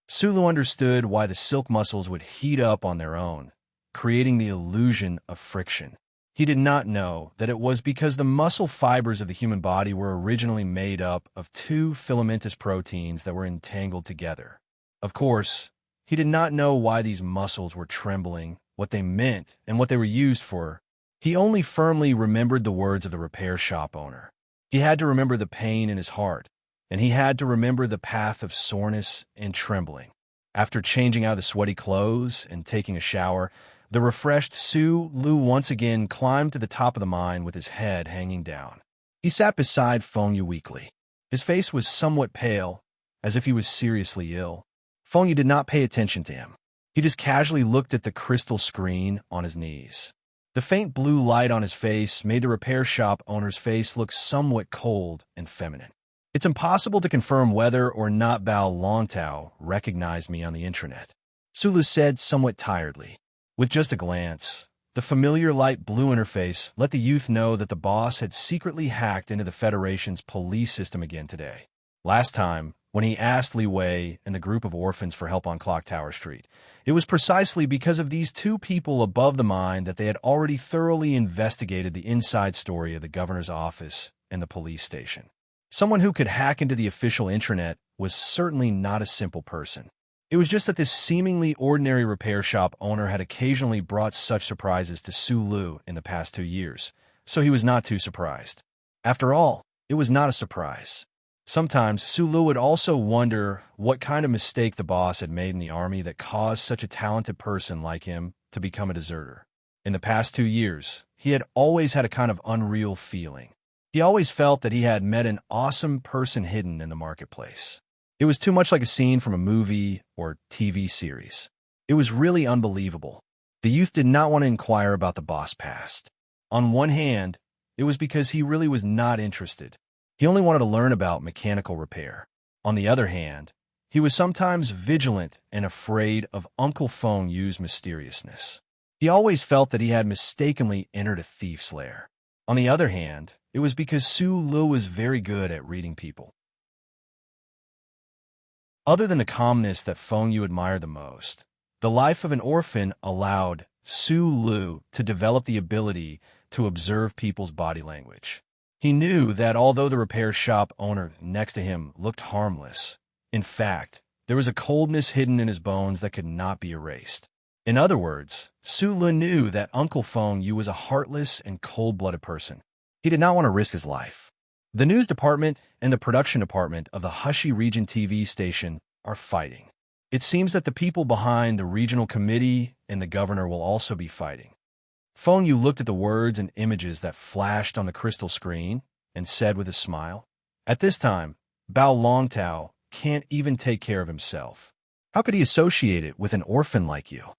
Su Lu understood why the silk muscles would heat up on their own, creating the illusion of friction. He did not know that it was because the muscle fibers of the human body were originally made up of 2 filamentous proteins that were entangled together. Of course, he did not know why these muscles were trembling, what they meant, and what they were used for. He only firmly remembered the words of the repair shop owner. He had to remember the pain in his heart, and he had to remember the path of soreness and trembling. After changing out of the sweaty clothes and taking a shower, the refreshed Su Lu once again climbed to the top of the mine with his head hanging down. He sat beside Feng Yu weakly. His face was somewhat pale, as if he was seriously ill. Feng Yu did not pay attention to him. He just casually looked at the crystal screen on his knees. The faint blue light on his face made the repair shop owner's face look somewhat cold and feminine. It's impossible to confirm whether or not Bao Longtao recognized me on the intranet, Su Lu said somewhat tiredly. With just a glance, The familiar light blue interface let the youth know that the boss had secretly hacked into the Federation's police system again today. Last time, when he asked Li Wei and the group of orphans for help on Clock Tower Street, it was precisely because of these two people above the mine that they had already thoroughly investigated the inside story of the governor's office and the police station. Someone who could hack into the official intranet was certainly not a simple person. It was just that this seemingly ordinary repair shop owner had occasionally brought such surprises to Su Lu in the past 2 years, so he was not too surprised. After all, it was not a surprise. Sometimes Su Lu would also wonder what kind of mistake the boss had made in the army that caused such a talented person like him to become a deserter. In the past 2 years, he had always had a kind of unreal feeling. He always felt that he had met an awesome person hidden in the marketplace. It was too much like a scene from a movie or TV series. It was really unbelievable. The youth did not want to inquire about the boss past. On one hand, it was because he really was not interested. He only wanted to learn about mechanical repair. On the other hand, he was sometimes vigilant and afraid of Uncle Feng Yu's mysteriousness. He always felt that he had mistakenly entered a thief's lair. On the other hand, it was because Su Lu was very good at reading people. Other than the calmness that Feng Yu admired the most, the life of an orphan allowed Su Lu to develop the ability to observe people's body language. He knew that although the repair shop owner next to him looked harmless, in fact, there was a coldness hidden in his bones that could not be erased. In other words, Su Lu knew that Uncle Feng Yu was a heartless and cold-blooded person. He did not want to risk his life. The news department and the production department of the Hushi Region TV station are fighting. It seems that the people behind the regional committee and the governor will also be fighting. Feng Yu looked at the words and images that flashed on the crystal screen and said with a smile, "At this time, Bao Longtao can't even take care of himself. How could he associate it with an orphan like you?"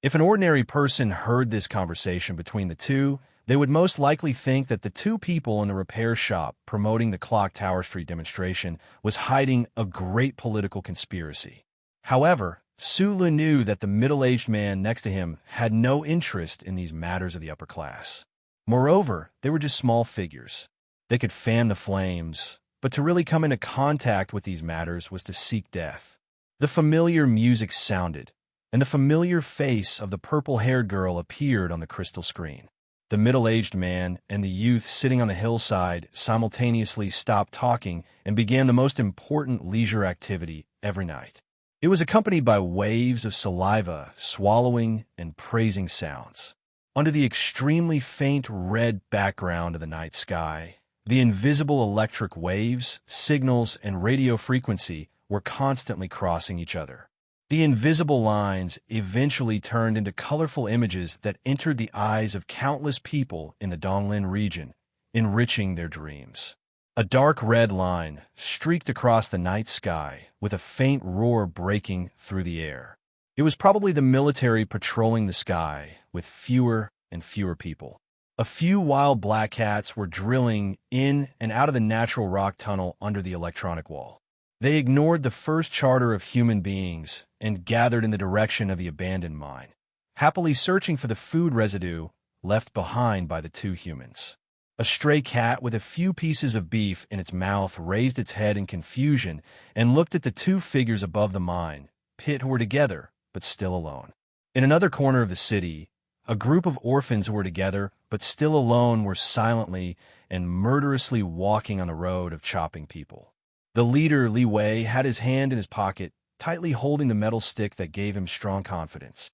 If an ordinary person heard this conversation between the two, they would most likely think that the two people in the repair shop promoting the Clock Tower Street demonstration was hiding a great political conspiracy. However, Su Lu knew that the middle-aged man next to him had no interest in these matters of the upper class. Moreover, they were just small figures. They could fan the flames, but to really come into contact with these matters was to seek death. The familiar music sounded, and the familiar face of the purple-haired girl appeared on the crystal screen. The middle-aged man and the youth sitting on the hillside simultaneously stopped talking and began the most important leisure activity every night. It was accompanied by waves of saliva, swallowing, and praising sounds. Under the extremely faint red background of the night sky, the invisible electric waves, signals, and radio frequency were constantly crossing each other. The invisible lines eventually turned into colorful images that entered the eyes of countless people in the Donglin region, enriching their dreams. A dark red line streaked across the night sky with a faint roar breaking through the air. It was probably the military patrolling the sky with fewer and fewer people. A few wild black cats were drilling in and out of the natural rock tunnel under the electronic wall. They ignored the first charter of human beings and gathered in the direction of the abandoned mine, happily searching for the food residue left behind by the two humans. A stray cat with a few pieces of beef in its mouth raised its head in confusion and looked at the two figures above the mine pit who were together but still alone. In another corner of the city, a group of orphans who were together but still alone were silently and murderously walking on the road of chopping people. The leader, Li Wei, had his hand in his pocket, tightly holding the metal stick that gave him strong confidence.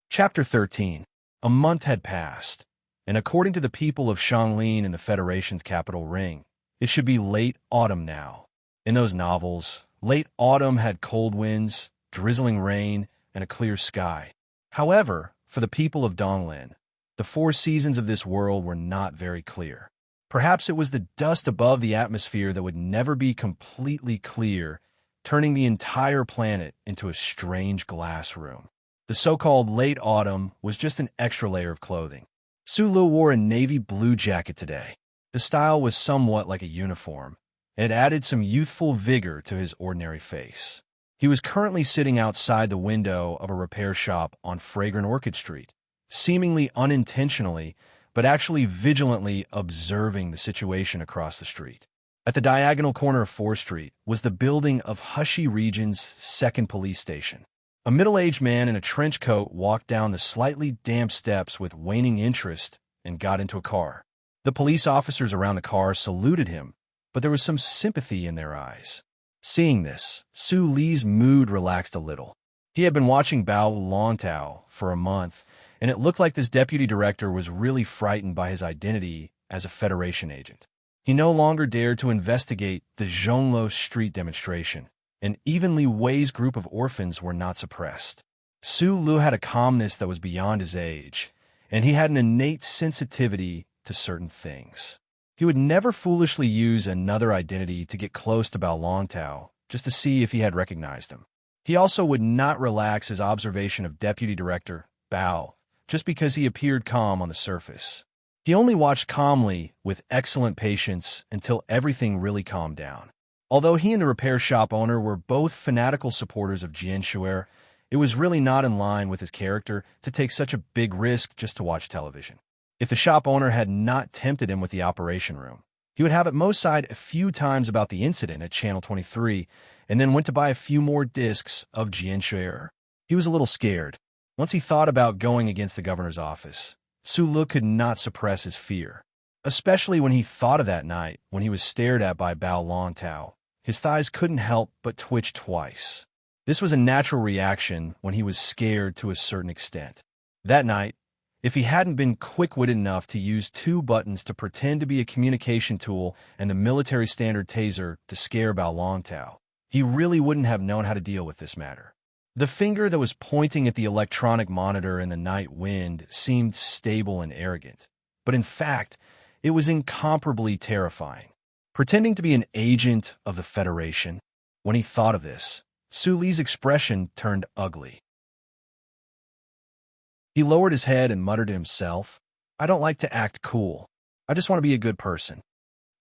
Chapter 13. A month had passed, and according to the people of Shanglin in the Federation's capital ring, it should be late autumn now. In those novels, late autumn had cold winds, drizzling rain, and a clear sky. However, for the people of Donglin, the 4 seasons of this world were not very clear. Perhaps it was the dust above the atmosphere that would never be completely clear, turning the entire planet into a strange glass room. The so-called late autumn was just an extra layer of clothing. Su Lu wore a navy blue jacket today. The style was somewhat like a uniform. It added some youthful vigor to his ordinary face. He was currently sitting outside the window of a repair shop on Fragrant Orchid Street, seemingly unintentionally, but actually vigilantly observing the situation across the street. At the diagonal corner of 4th Street was the building of Hushy Region's 2nd Police Station. A middle-aged man in a trench coat walked down the slightly damp steps with waning interest and got into a car. The police officers around the car saluted him, but there was some sympathy in their eyes. Seeing this, Su Li's mood relaxed a little. He had been watching Bao Longtao for a month, and it looked like this deputy director was really frightened by his identity as a Federation agent. He no longer dared to investigate the Zhonglo Street demonstration, and even Li Wei's group of orphans were not suppressed. Su Lu had a calmness that was beyond his age, and he had an innate sensitivity to certain things. He would never foolishly use another identity to get close to Bao Longtao, just to see if he had recognized him. He also would not relax his observation of Deputy Director Bao, just because he appeared calm on the surface. He only watched calmly, with excellent patience, until everything really calmed down. Although he and the repair shop owner were both fanatical supporters of Jian Shuer, it was really not in line with his character to take such a big risk just to watch television. If the shop owner had not tempted him with the operation room, he would have at most sighed a few times about the incident at Channel 23, and then went to buy a few more discs of Jian Shuer. He was a little scared. Once he thought about going against the governor's office, Su Lu could not suppress his fear, especially when he thought of that night when he was stared at by Bao Longtao. His thighs couldn't help but twitch twice. This was a natural reaction when he was scared to a certain extent. That night, if he hadn't been quick-witted enough to use 2 buttons to pretend to be a communication tool and the military standard taser to scare Bao Longtao, he really wouldn't have known how to deal with this matter. The finger that was pointing at the electronic monitor in the night wind seemed stable and arrogant, but in fact, it was incomparably terrifying. Pretending to be an agent of the Federation, when he thought of this, Su Li's expression turned ugly. He lowered his head and muttered to himself, "I don't like to act cool. I just want to be a good person.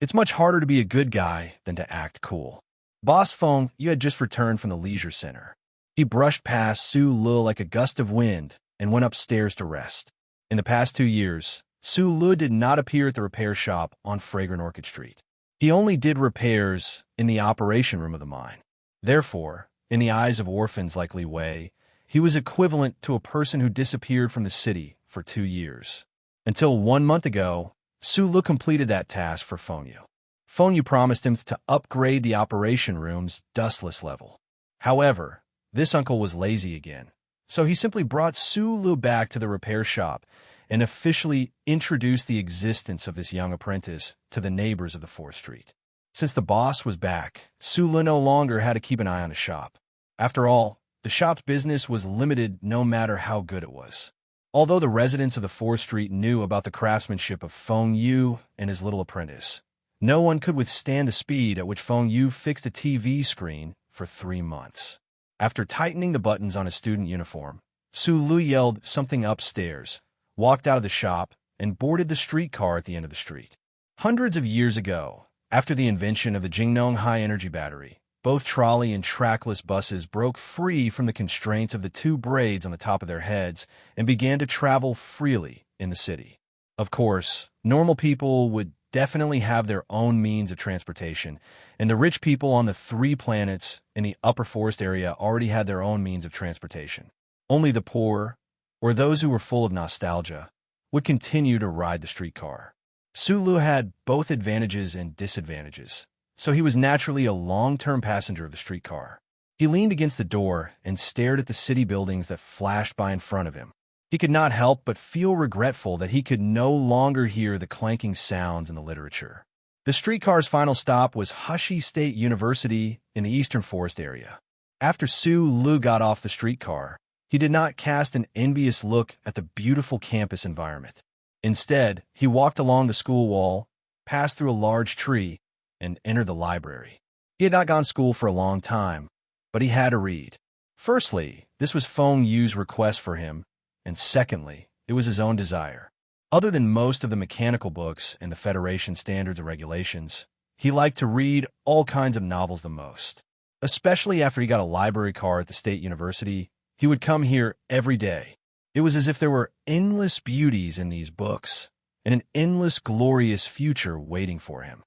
It's much harder to be a good guy than to act cool." Boss Feng, you had just returned from the leisure center. He brushed past Su Lu like a gust of wind and went upstairs to rest. In the past 2 years, Su Lu did not appear at the repair shop on Fragrant Orchid Street. He only did repairs in the operation room of the mine. Therefore, in the eyes of orphans like Li Wei, he was equivalent to a person who disappeared from the city for 2 years. Until 1 month ago, Su Lu completed that task for Feng Yu. Feng Yu promised him to upgrade the operation room's dustless level. However, this uncle was lazy again, so he simply brought Su Lu back to the repair shop and officially introduced the existence of this young apprentice to the neighbors of the 4th Street. Since the boss was back, Su Lu no longer had to keep an eye on the shop. After all, the shop's business was limited no matter how good it was. Although the residents of the 4th Street knew about the craftsmanship of Feng Yu and his little apprentice, no one could withstand the speed at which Feng Yu fixed a TV screen for 3 months. After tightening the buttons on his student uniform, Su Lu yelled something upstairs, walked out of the shop, and boarded the streetcar at the end of the street. Hundreds of years ago, after the invention of the Jingnong high-energy battery, both trolley and trackless buses broke free from the constraints of the 2 braids on the top of their heads and began to travel freely in the city. Of course, normal people would definitely have their own means of transportation, and the rich people on the 3 planets in the upper forest area already had their own means of transportation. Only the poor, or those who were full of nostalgia, would continue to ride the streetcar. Su Lu had both advantages and disadvantages, so he was naturally a long-term passenger of the streetcar. He leaned against the door and stared at the city buildings that flashed by in front of him. He could not help but feel regretful that he could no longer hear the clanking sounds in the literature. The streetcar's final stop was Hushy State University in the Eastern Forest area. After Su Lu got off the streetcar, he did not cast an envious look at the beautiful campus environment. Instead, he walked along the school wall, passed through a large tree, and entered the library. He had not gone to school for a long time, but he had to read. Firstly, this was Feng Yu's request for him, and secondly, it was his own desire. Other than most of the mechanical books and the Federation standards and regulations, he liked to read all kinds of novels the most, Especially after he got a library card at the state university, he would come here every day. It was as if there were endless beauties in these books and an endless glorious future waiting for him.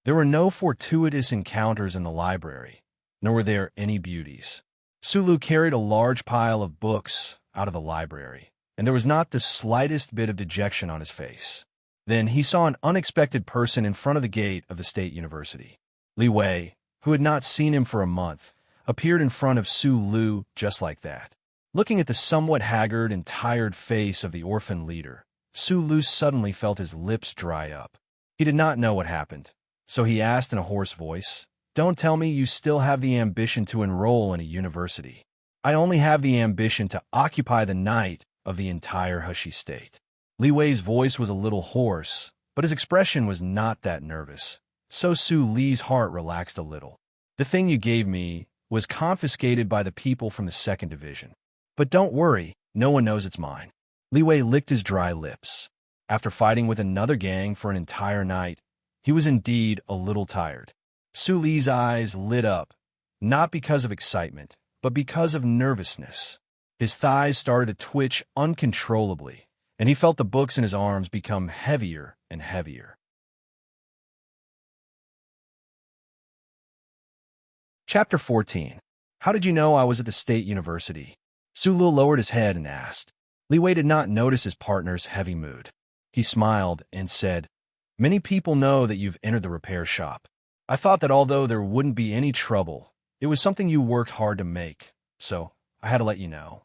There were no fortuitous encounters in the library, nor were there any beauties. Sulu carried a large pile of books out of the library, and there was not the slightest bit of dejection on his face. Then he saw an unexpected person in front of the gate of the state university. Li Wei, who had not seen him for a month, appeared in front of Sulu just like that. Looking at the somewhat haggard and tired face of the orphan leader, Sulu suddenly felt his lips dry up. He did not know what happened, so he asked in a hoarse voice, "Don't tell me you still have the ambition to enroll in a university." "I only have the ambition to occupy the night of the entire Hushi state." Li Wei's voice was a little hoarse, but his expression was not that nervous, so Su Li's heart relaxed a little. "The thing you gave me was confiscated by the people from the second division. But don't worry, no one knows it's mine." Li Wei licked his dry lips. After fighting with another gang for an entire night, he was indeed a little tired. Su Li's eyes lit up, not because of excitement, but because of nervousness. His thighs started to twitch uncontrollably, and he felt the books in his arms become heavier and heavier. Chapter 14. How did you know I was at the state university? Sulu lowered his head and asked. Li Wei did not notice his partner's heavy mood. He smiled and said, "Many people know that you've entered the repair shop. I thought that although there wouldn't be any trouble, it was something you worked hard to make, so I had to let you know."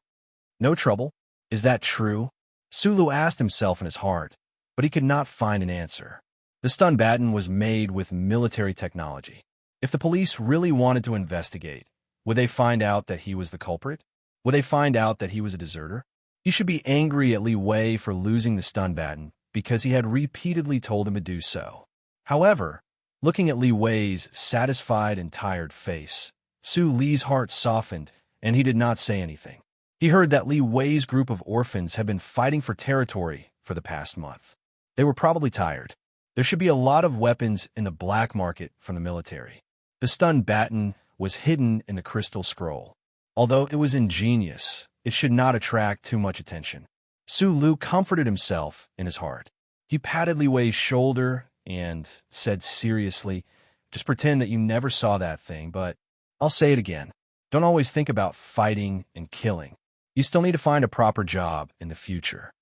"No trouble? Is that true?" Sulu asked himself in his heart, but he could not find an answer. The stun baton was made with military technology. If the police really wanted to investigate, would they find out that he was the culprit? Would they find out that he was a deserter? He should be angry at Li Wei for losing the stun baton because he had repeatedly told him to do so. However, looking at Li Wei's satisfied and tired face, Su Li's heart softened, and he did not say anything. He heard that Li Wei's group of orphans had been fighting for territory for the past month. They were probably tired. There should be a lot of weapons in the black market from the military. The stun baton was hidden in the crystal scroll. Although it was ingenious, it should not attract too much attention. Sulu comforted himself in his heart. He patted Li Wei's shoulder and said seriously, "Just pretend that you never saw that thing, but I'll say it again. Don't always think about fighting and killing. You still need to find a proper job in the future."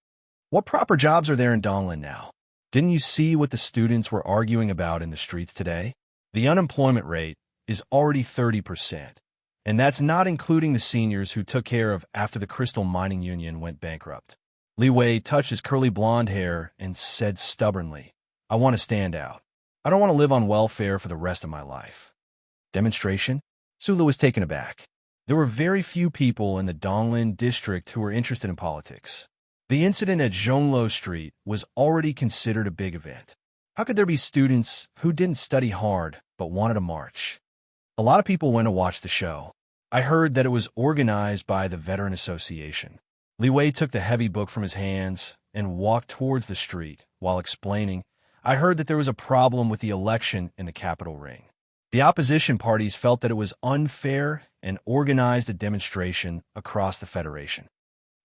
"What proper jobs are there in Donglan now? Didn't you see what the students were arguing about in the streets today? The unemployment rate is already 30%. And that's not including the seniors who took care of after the Crystal Mining Union went bankrupt." Li Wei touched his curly blonde hair and said stubbornly, "I want to stand out. I don't want to live on welfare for the rest of my life." Demonstration? Sulu was taken aback. There were very few people in the Donglan district who were interested in politics. The incident at Zhonglo Street was already considered a big event. How could there be students who didn't study hard but wanted to march? A lot of people went to watch the show. I heard that it was organized by the Veteran Association. Li Wei took the heavy book from his hands and walked towards the street while explaining, "I heard that there was a problem with the election in the capital ring. The opposition parties felt that it was unfair and organized a demonstration across the Federation."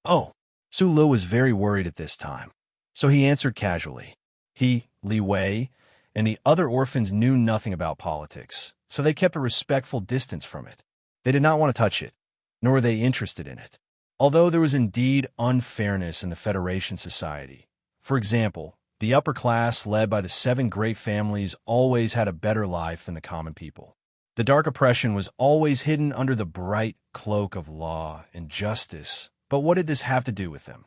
"Oh." Sulu was very worried at this time, so he answered casually. He, Li Wei, and the other orphans knew nothing about politics, so they kept a respectful distance from it. They did not want to touch it, nor were they interested in it. Although there was indeed unfairness in the Federation society. For example, the upper class led by the 7 great families always had a better life than the common people. The dark oppression was always hidden under the bright cloak of law and justice. But what did this have to do with them?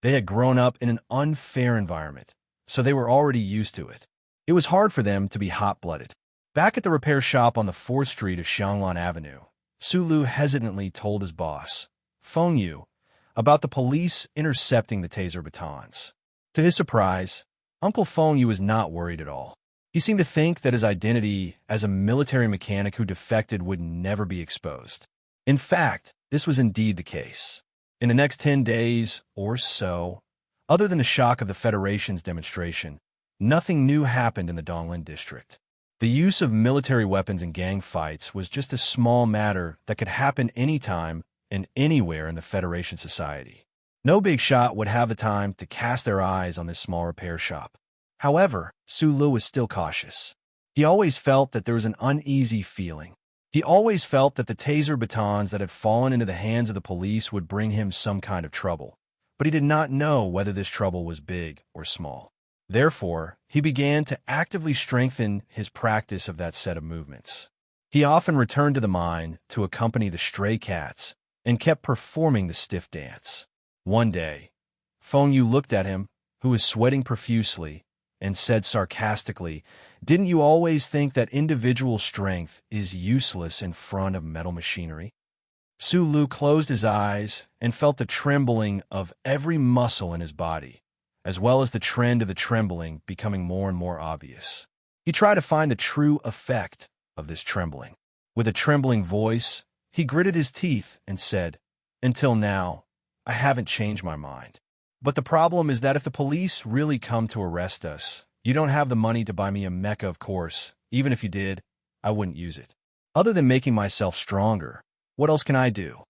They had grown up in an unfair environment, so they were already used to it. It was hard for them to be hot-blooded. Back at the repair shop on the 4th Street of Xianglan Avenue, Sulu hesitantly told his boss, Feng Yu, about the police intercepting the taser batons. To his surprise, Uncle Feng Yu was not worried at all. He seemed to think that his identity as a military mechanic who defected would never be exposed. In fact, this was indeed the case. In the next 10 days or so, other than the shock of the Federation's demonstration, Nothing new happened in the Donglin district. The use of military weapons in gang fights was just a small matter that could happen anytime and anywhere in the Federation society. No big shot would have the time to cast their eyes on this small repair shop. However, Sulu was still cautious. He always felt that there was an uneasy feeling. He always felt that the taser batons that had fallen into the hands of the police would bring him some kind of trouble, but he did not know whether this trouble was big or small. Therefore, he began to actively strengthen his practice of that set of movements. He often returned to the mine to accompany the stray cats and kept performing the stiff dance. One day, Feng Yu looked at him, who was sweating profusely, and said sarcastically, "Didn't you always think that individual strength is useless in front of metal machinery?" Su Lu closed his eyes and felt the trembling of every muscle in his body, as well as the trend of the trembling becoming more and more obvious. He tried to find the true effect of this trembling. With a trembling voice, he gritted his teeth and said, "Until now, I haven't changed my mind. But the problem is that if the police really come to arrest us, you don't have the money to buy me a mecha, of course. Even if you did, I wouldn't use it. Other than making myself stronger, what else can I do?"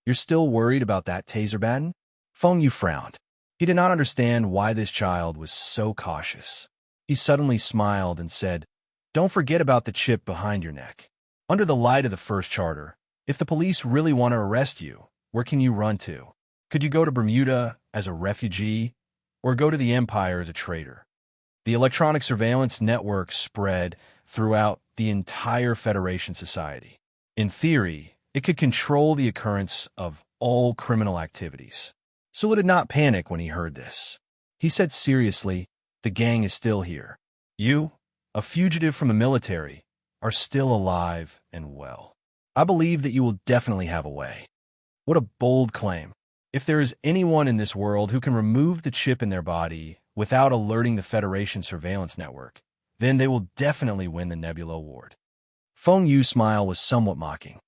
"You're still worried about that taser baton?" Feng Yu frowned. He did not understand why this child was so cautious. He suddenly smiled and said, "Don't forget about the chip behind your neck. Under the light of the first charter, if the police really want to arrest you, where can you run to? Could you go to Bermuda as a refugee, or go to the Empire as a traitor?" The electronic surveillance network spread throughout the entire Federation society. In theory, it could control the occurrence of all criminal activities. Sulu did not panic when he heard this. He said seriously, "The gang is still here. You, a fugitive from the military, are still alive and well. I believe that you will definitely have a way." What a bold claim. If there is anyone in this world who can remove the chip in their body without alerting the Federation surveillance network, then they will definitely win the Nebula Award. Feng Yu's smile was somewhat mocking.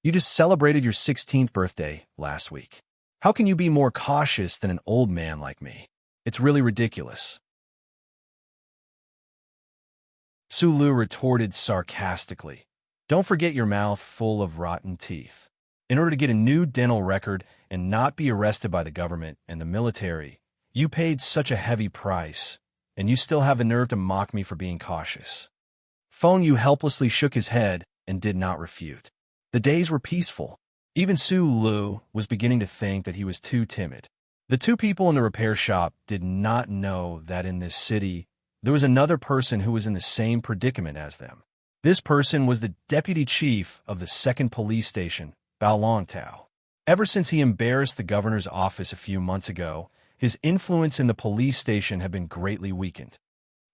"You just celebrated your 16th birthday last week. How can you be more cautious than an old man like me? It's really ridiculous." Sulu retorted sarcastically, "Don't forget your mouth full of rotten teeth. In order to get a new dental record and not be arrested by the government and the military, you paid such a heavy price, and you still have the nerve to mock me for being cautious." Feng Yu helplessly shook his head and did not refute. The days were peaceful. Even Su Lu was beginning to think that he was too timid. The two people in the repair shop did not know that in this city, there was another person who was in the same predicament as them. This person was the deputy chief of the 2nd police station, Bao Longtao. Ever since he embarrassed the governor's office a few months ago, his influence in the police station had been greatly weakened.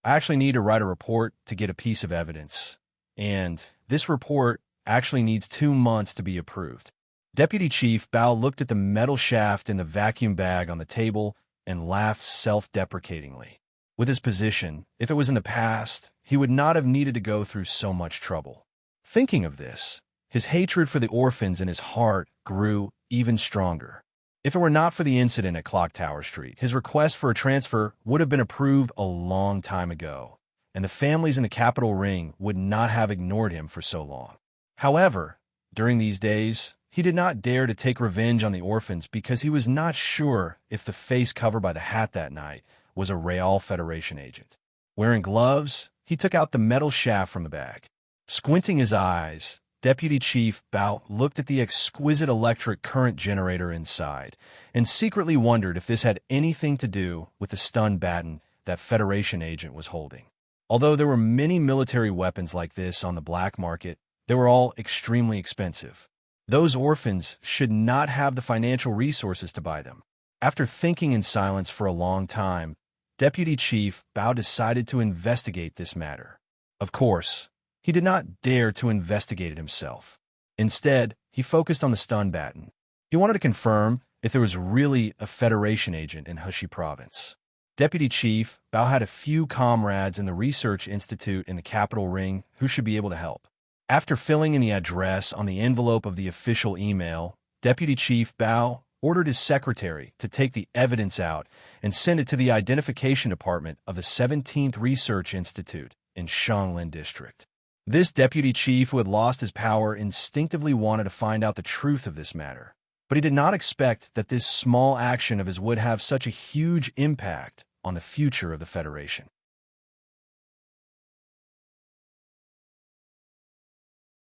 "I actually need to write a report to get a piece of evidence, and this report actually needs 2 months to be approved." Deputy Chief Bao looked at the metal shaft in the vacuum bag on the table and laughed self-deprecatingly. With his position, if it was in the past, he would not have needed to go through so much trouble. Thinking of this, his hatred for the orphans in his heart grew even stronger. If it were not for the incident at Clock Tower Street, his request for a transfer would have been approved a long time ago, and the families in the Capital Ring would not have ignored him for so long. However, during these days, he did not dare to take revenge on the orphans because he was not sure if the face covered by the hat that night was a Real Federation agent. Wearing gloves, he took out the metal shaft from the bag. Squinting his eyes, Deputy Chief Bao looked at the exquisite electric current generator inside and secretly wondered if this had anything to do with the stun baton that Federation agent was holding. Although there were many military weapons like this on the black market, they were all extremely expensive. Those orphans should not have the financial resources to buy them. After thinking in silence for a long time, Deputy Chief Bao decided to investigate this matter. Of course, he did not dare to investigate it himself. Instead, he focused on the stun baton. He wanted to confirm if there was really a Federation agent in Hushi Province. Deputy Chief Bao had a few comrades in the Research Institute in the Capital Ring who should be able to help. After filling in the address on the envelope of the official email, Deputy Chief Bao ordered his secretary to take the evidence out and send it to the identification department of the 17th Research Institute in Shanglin District. This deputy chief, who had lost his power, instinctively wanted to find out the truth of this matter, but he did not expect that this small action of his would have such a huge impact on the future of the Federation.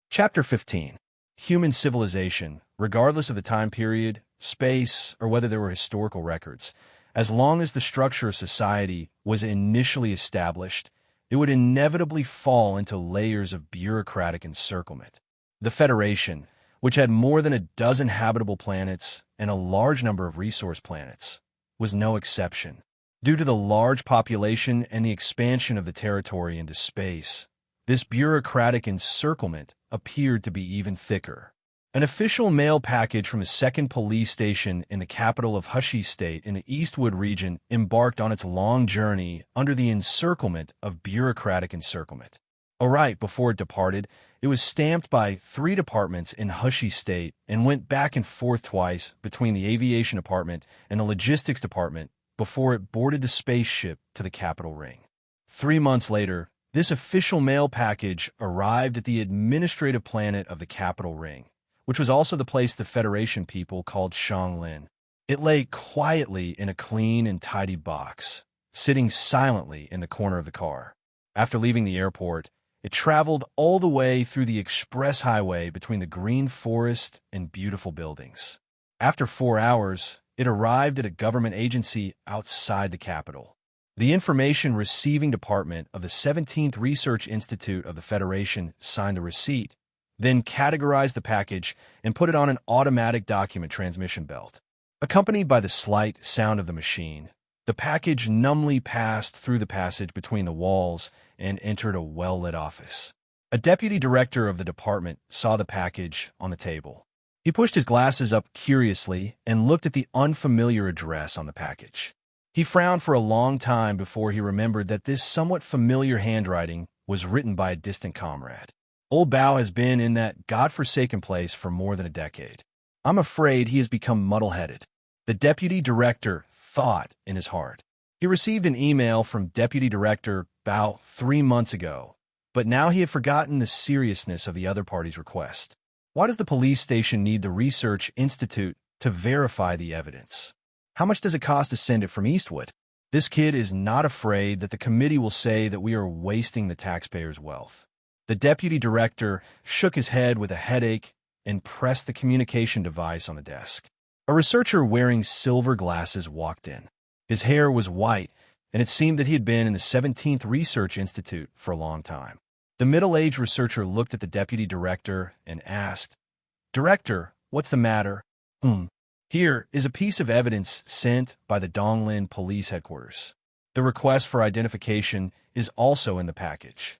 Chapter 15. Human civilization, regardless of the time period, space, or whether there were historical records, as long as the structure of society was initially established, it would inevitably fall into layers of bureaucratic encirclement. The Federation, which had more than a dozen habitable planets and a large number of resource planets, was no exception. Due to the large population and the expansion of the territory into space, this bureaucratic encirclement appeared to be even thicker. An official mail package from a second police station in the capital of Hushi State in the Eastwood region embarked on its long journey under the encirclement of bureaucratic encirclement. Right before it departed, it was stamped by 3 departments in Hushi State and went back and forth twice between the aviation department and the logistics department before it boarded the spaceship to the capital ring. 3 months later, this official mail package arrived at the administrative planet of the capital ring, which was also the place the Federation people called Shanglin. It lay quietly in a clean and tidy box, sitting silently in the corner of the car. After leaving the airport, it traveled all the way through the express highway between the green forest and beautiful buildings. After 4 hours, it arrived at a government agency outside the capital. The Information Receiving Department of the 17th Research Institute of the Federation signed the receipt, then categorized the package and put it on an automatic document transmission belt. Accompanied by the slight sound of the machine, the package numbly passed through the passage between the walls and entered a well-lit office. A deputy director of the department saw the package on the table. He pushed his glasses up curiously and looked at the unfamiliar address on the package. He frowned for a long time before he remembered that this somewhat familiar handwriting was written by a distant comrade. Old Bao has been in that godforsaken place for more than a decade. I'm afraid he has become muddle-headed. The deputy director thought in his heart. He received an email from Deputy Director Bao 3 months ago, but now he had forgotten the seriousness of the other party's request. Why does the police station need the Research Institute to verify the evidence? How much does it cost to send it from Eastwood? This kid is not afraid that the committee will say that we are wasting the taxpayers' wealth. The deputy director shook his head with a headache and pressed the communication device on the desk. A researcher wearing silver glasses walked in. His hair was white, and it seemed that he had been in the 17th Research Institute for a long time. The middle-aged researcher looked at the deputy director and asked, "Director, what's the matter?" Here is a piece of evidence sent by the Donglin Police Headquarters. The request for identification is also in the package.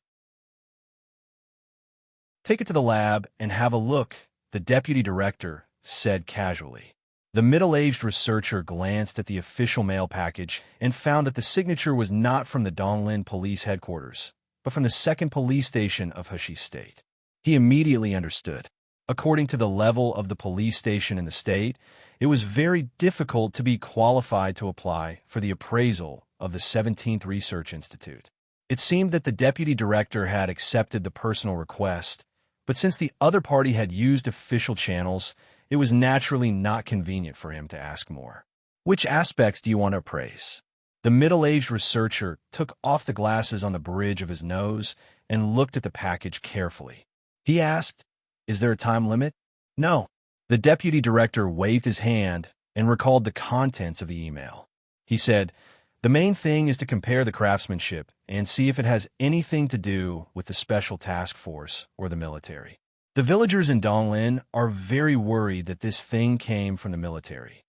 Take it to the lab and have a look, the deputy director said casually. The middle-aged researcher glanced at the official mail package and found that the signature was not from the Donglin Police Headquarters, but from the second police station of Hushi State. He immediately understood. According to the level of the police station in the state, it was very difficult to be qualified to apply for the appraisal of the 17th Research Institute. It seemed that the deputy director had accepted the personal request, but since the other party had used official channels, it was naturally not convenient for him to ask more. Which aspects do you want to appraise? The middle-aged researcher took off the glasses on the bridge of his nose and looked at the package carefully. He asked, "Is there a time limit?" "No." The deputy director waved his hand and recalled the contents of the email. He said, "The main thing is to compare the craftsmanship and see if it has anything to do with the special task force or the military. The villagers in Donglin are very worried that this thing came from the military."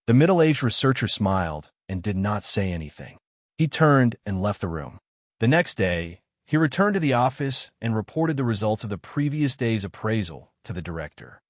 The middle-aged researcher smiled and did not say anything. He turned and left the room. The next day, he returned to the office and reported the results of the previous day's appraisal to the director.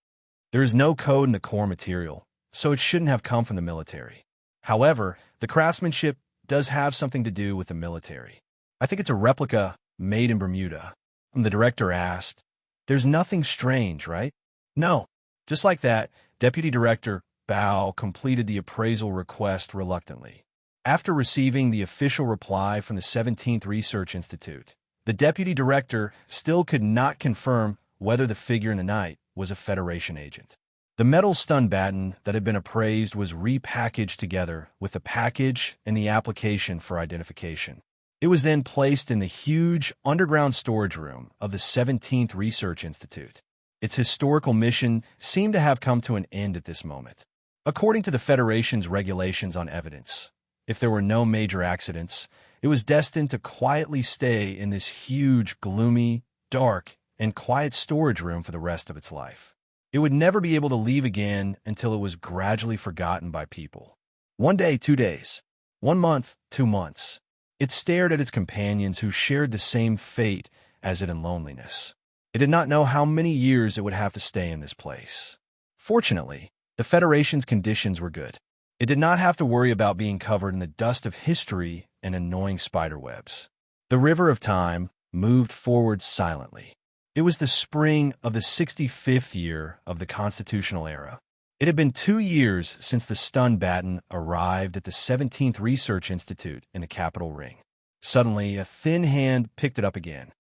There is no code in the core material, so it shouldn't have come from the military. However, the craftsmanship does have something to do with the military. I think it's a replica made in Bermuda. The director asked, "There's nothing strange, right?" "No." Just like that, Deputy Director bow completed the appraisal request reluctantly. After receiving the official reply from the 17th Research Institute, the deputy director still could not confirm whether the figure in the night was a Federation agent. The metal stun baton that had been appraised was repackaged together with the package and the application for identification. It was then placed in the huge underground storage room of the 17th Research Institute. Its historical mission seemed to have come to an end at this moment. According to the Federation's regulations on evidence, if there were no major accidents, it was destined to quietly stay in this huge, gloomy, dark, and quiet storage room for the rest of its life. It would never be able to leave again until it was gradually forgotten by people. 1 day, 2 days. 1 month, 2 months. It stared at its companions who shared the same fate as it in loneliness. It did not know how many years it would have to stay in this place. Fortunately, the Federation's conditions were good. It did not have to worry about being covered in the dust of history and annoying spiderwebs. The river of time moved forward silently. It was the spring of the 65th year of the constitutional era. It had been 2 years since the stun baton arrived at the 17th Research Institute in the Capitol Ring. Suddenly, a thin hand picked it up again.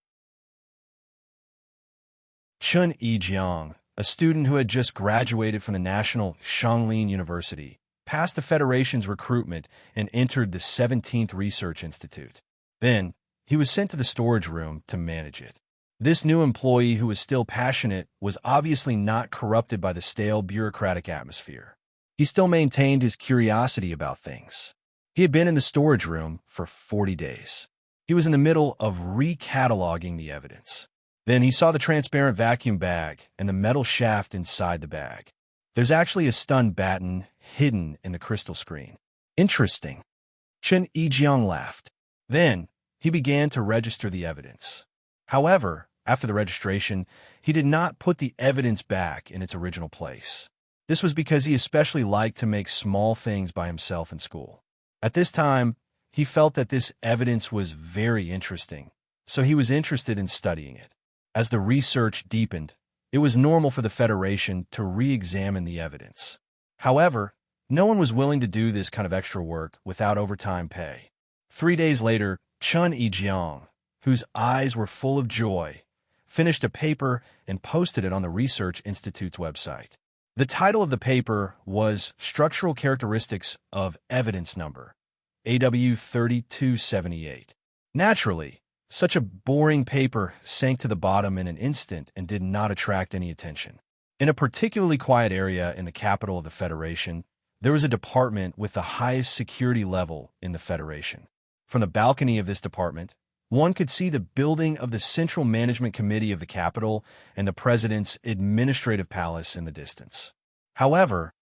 Chun Yi-jiang, a student who had just graduated from the National Shanglin University, passed the Federation's recruitment and entered the 17th Research Institute. Then, he was sent to the storage room to manage it. This new employee, who was still passionate, was obviously not corrupted by the stale bureaucratic atmosphere. He still maintained his curiosity about things. He had been in the storage room for 40 days. He was in the middle of recataloguing the evidence. Then he saw the transparent vacuum bag and the metal shaft inside the bag. There's actually a stun baton hidden in the crystal screen. Interesting. Chun Yi-jiang laughed. Then he began to register the evidence. However, after the registration, he did not put the evidence back in its original place. This was because he especially liked to make small things by himself in school. At this time, he felt that this evidence was very interesting, so he was interested in studying it. As the research deepened, it was normal for the Federation to re-examine the evidence. However, no one was willing to do this kind of extra work without overtime pay. 3 days later, Chun Yi-jiang, whose eyes were full of joy, finished a paper and posted it on the Research Institute's website. The title of the paper was Structural Characteristics of Evidence Number, AW3278. Naturally, such a boring paper sank to the bottom in an instant and did not attract any attention. In a particularly quiet area in the capital of the Federation, there was a department with the highest security level in the Federation. From the balcony of this department, one could see the building of the Central Management Committee of the Capitol and the President's administrative palace in the distance. However,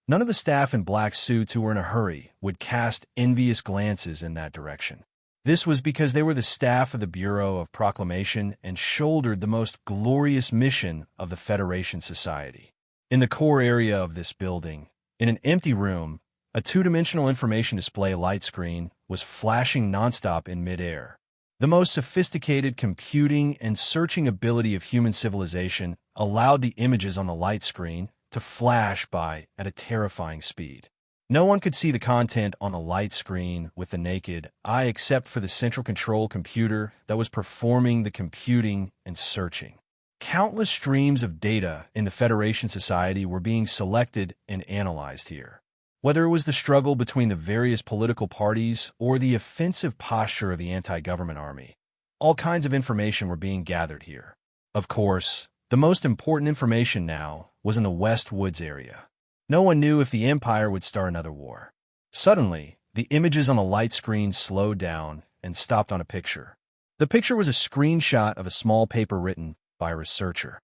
none of the staff in black suits who were in a hurry would cast envious glances in that direction. This was because they were the staff of the Bureau of Proclamation and shouldered the most glorious mission of the Federation Society. In the core area of this building, in an empty room, a two-dimensional information display light screen was flashing nonstop in midair. The most sophisticated computing and searching ability of human civilization allowed the images on the light screen to flash by at a terrifying speed. No one could see the content on the light screen with the naked eye except for the central control computer that was performing the computing and searching. Countless streams of data in the Federation Society were being selected and analyzed here. Whether it was the struggle between the various political parties or the offensive posture of the anti-government army, all kinds of information were being gathered here. Of course, the most important information now was in the West Woods area. No one knew if the Empire would start another war. Suddenly, the images on the light screen slowed down and stopped on a picture. The picture was a screenshot of a small paper written by a researcher.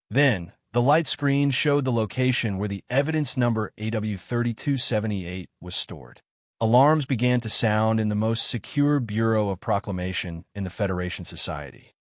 Then, the light screen showed the location where the evidence number AW3278 was stored. Alarms began to sound in the most secure Bureau of Proclamation in the Federation Society.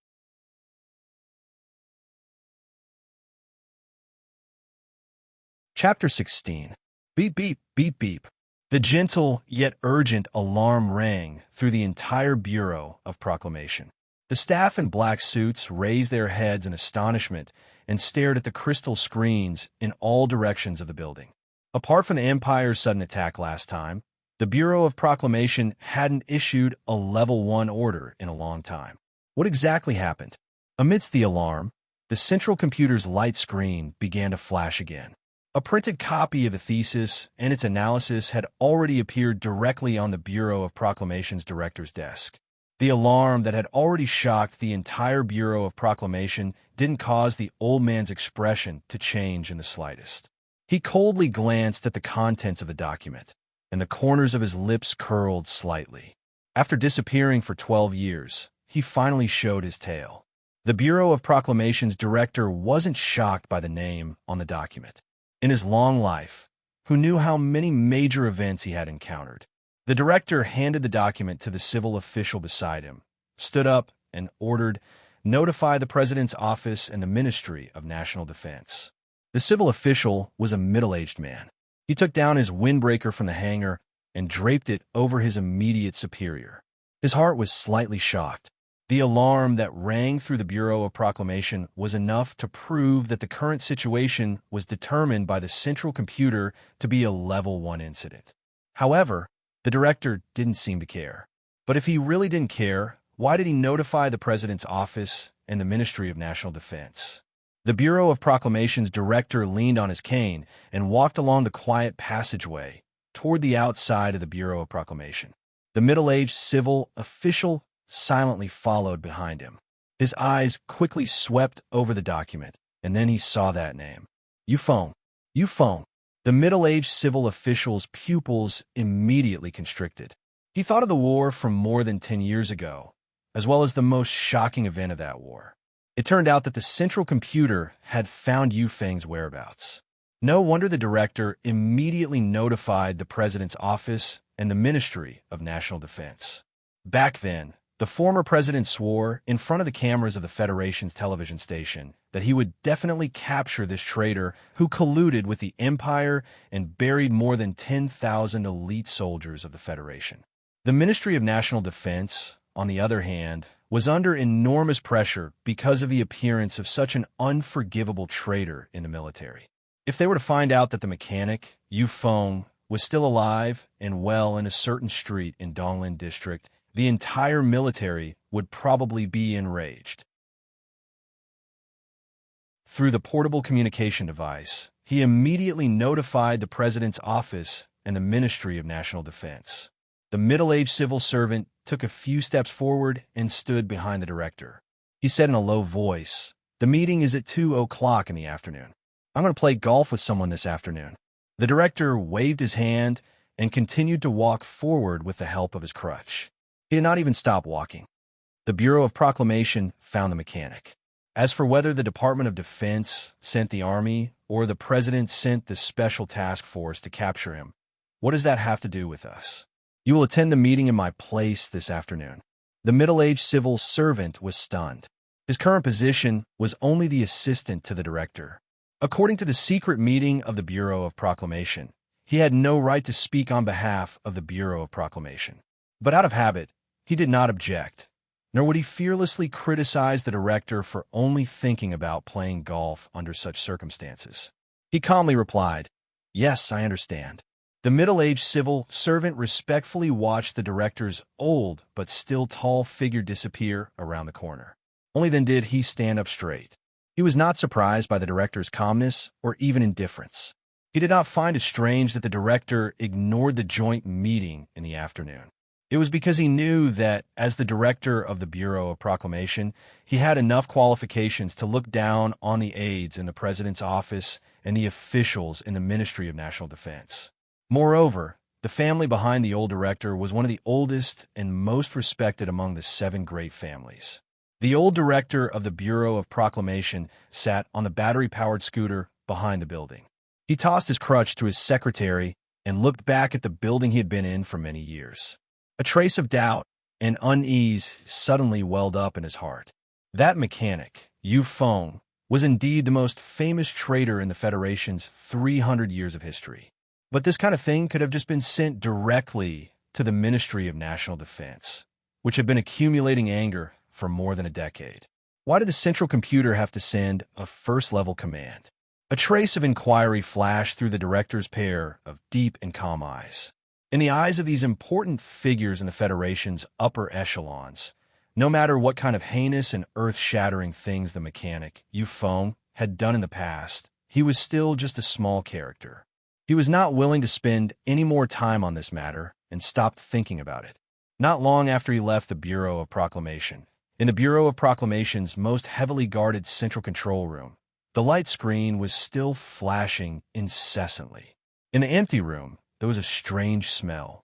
Chapter 16. Beep, beep, beep, beep. The gentle yet urgent alarm rang through the entire Bureau of Proclamation. The staff in black suits raised their heads in astonishment and stared at the crystal screens in all directions of the building. Apart from the Empire's sudden attack last time, the Bureau of Proclamation hadn't issued a Level 1 order in a long time. What exactly happened? Amidst the alarm, the central computer's light screen began to flash again. A printed copy of the thesis and its analysis had already appeared directly on the Bureau of Proclamation's director's desk. The alarm that had already shocked the entire Bureau of Proclamation didn't cause the old man's expression to change in the slightest. He coldly glanced at the contents of the document, and the corners of his lips curled slightly. After disappearing for 12 years, he finally showed his tail. The Bureau of Proclamation's director wasn't shocked by the name on the document. In his long life, who knew how many major events he had encountered, the director handed the document to the civil official beside him, stood up, and ordered, "Notify the President's office and the Ministry of National Defense." The civil official was a middle-aged man. He took down his windbreaker from the hanger and draped it over his immediate superior. His heart was slightly shocked. The alarm that rang through the Bureau of Proclamation was enough to prove that the current situation was determined by the central computer to be a Level 1 incident. However, the director didn't seem to care. But if he really didn't care, why did he notify the President's office and the Ministry of National Defense? The Bureau of Proclamation's director leaned on his cane and walked along the quiet passageway toward the outside of the Bureau of Proclamation. The middle-aged civil official silently followed behind him. His eyes quickly swept over the document, and then he saw that name. Euphone. Euphone. The middle-aged civil official's pupils immediately constricted. He thought of the war from more than 10 years ago, as well as the most shocking event of that war. It turned out that the central computer had found Yufeng's whereabouts. No wonder the director immediately notified the President's office and the Ministry of National Defense. Back then, the former president swore in front of the cameras of the Federation's television station that he would definitely capture this traitor who colluded with the Empire and buried more than 10,000 elite soldiers of the Federation. The Ministry of National Defense, on the other hand, was under enormous pressure because of the appearance of such an unforgivable traitor in the military. If they were to find out that the mechanic, Yu Feng, was still alive and well in a certain street in Donglin District, the entire military would probably be enraged. Through the portable communication device, he immediately notified the President's office and the Ministry of National Defense. The middle-aged civil servant took a few steps forward and stood behind the director. He said in a low voice, "The meeting is at 2 o'clock in the afternoon. I'm going to play golf with someone this afternoon." The director waved his hand and continued to walk forward with the help of his crutch. He did not even stop walking. The Bureau of Proclamation found the mechanic. As for whether the Department of Defense sent the army or the President sent the special task force to capture him, what does that have to do with us? You will attend the meeting in my place this afternoon. The middle-aged civil servant was stunned. His current position was only the assistant to the director. According to the secret meeting of the Bureau of Proclamation, he had no right to speak on behalf of the Bureau of Proclamation. But out of habit, he did not object, nor would he fearlessly criticize the director for only thinking about playing golf under such circumstances. He calmly replied, "Yes, I understand." The middle-aged civil servant respectfully watched the director's old but still tall figure disappear around the corner. Only then did he stand up straight. He was not surprised by the director's calmness or even indifference. He did not find it strange that the director ignored the joint meeting in the afternoon. It was because he knew that, as the director of the Bureau of Proclamation, he had enough qualifications to look down on the aides in the President's office and the officials in the Ministry of National Defense. Moreover, the family behind the old director was one of the oldest and most respected among the 7 great families. The old director of the Bureau of Proclamation sat on the battery-powered scooter behind the building. He tossed his crutch to his secretary and looked back at the building he had been in for many years. A trace of doubt and unease suddenly welled up in his heart. That mechanic, Yu Feng, was indeed the most famous traitor in the Federation's 300 years of history. But this kind of thing could have just been sent directly to the Ministry of National Defense, which had been accumulating anger for more than a decade. Why did the central computer have to send a first-level command? A trace of inquiry flashed through the director's pair of deep and calm eyes. In the eyes of these important figures in the Federation's upper echelons, no matter what kind of heinous and earth-shattering things the mechanic, Euphone, had done in the past, he was still just a small character. He was not willing to spend any more time on this matter and stopped thinking about it. Not long after he left the Bureau of Proclamation, in the Bureau of Proclamation's most heavily guarded central control room, the light screen was still flashing incessantly. In the empty room, there was a strange smell.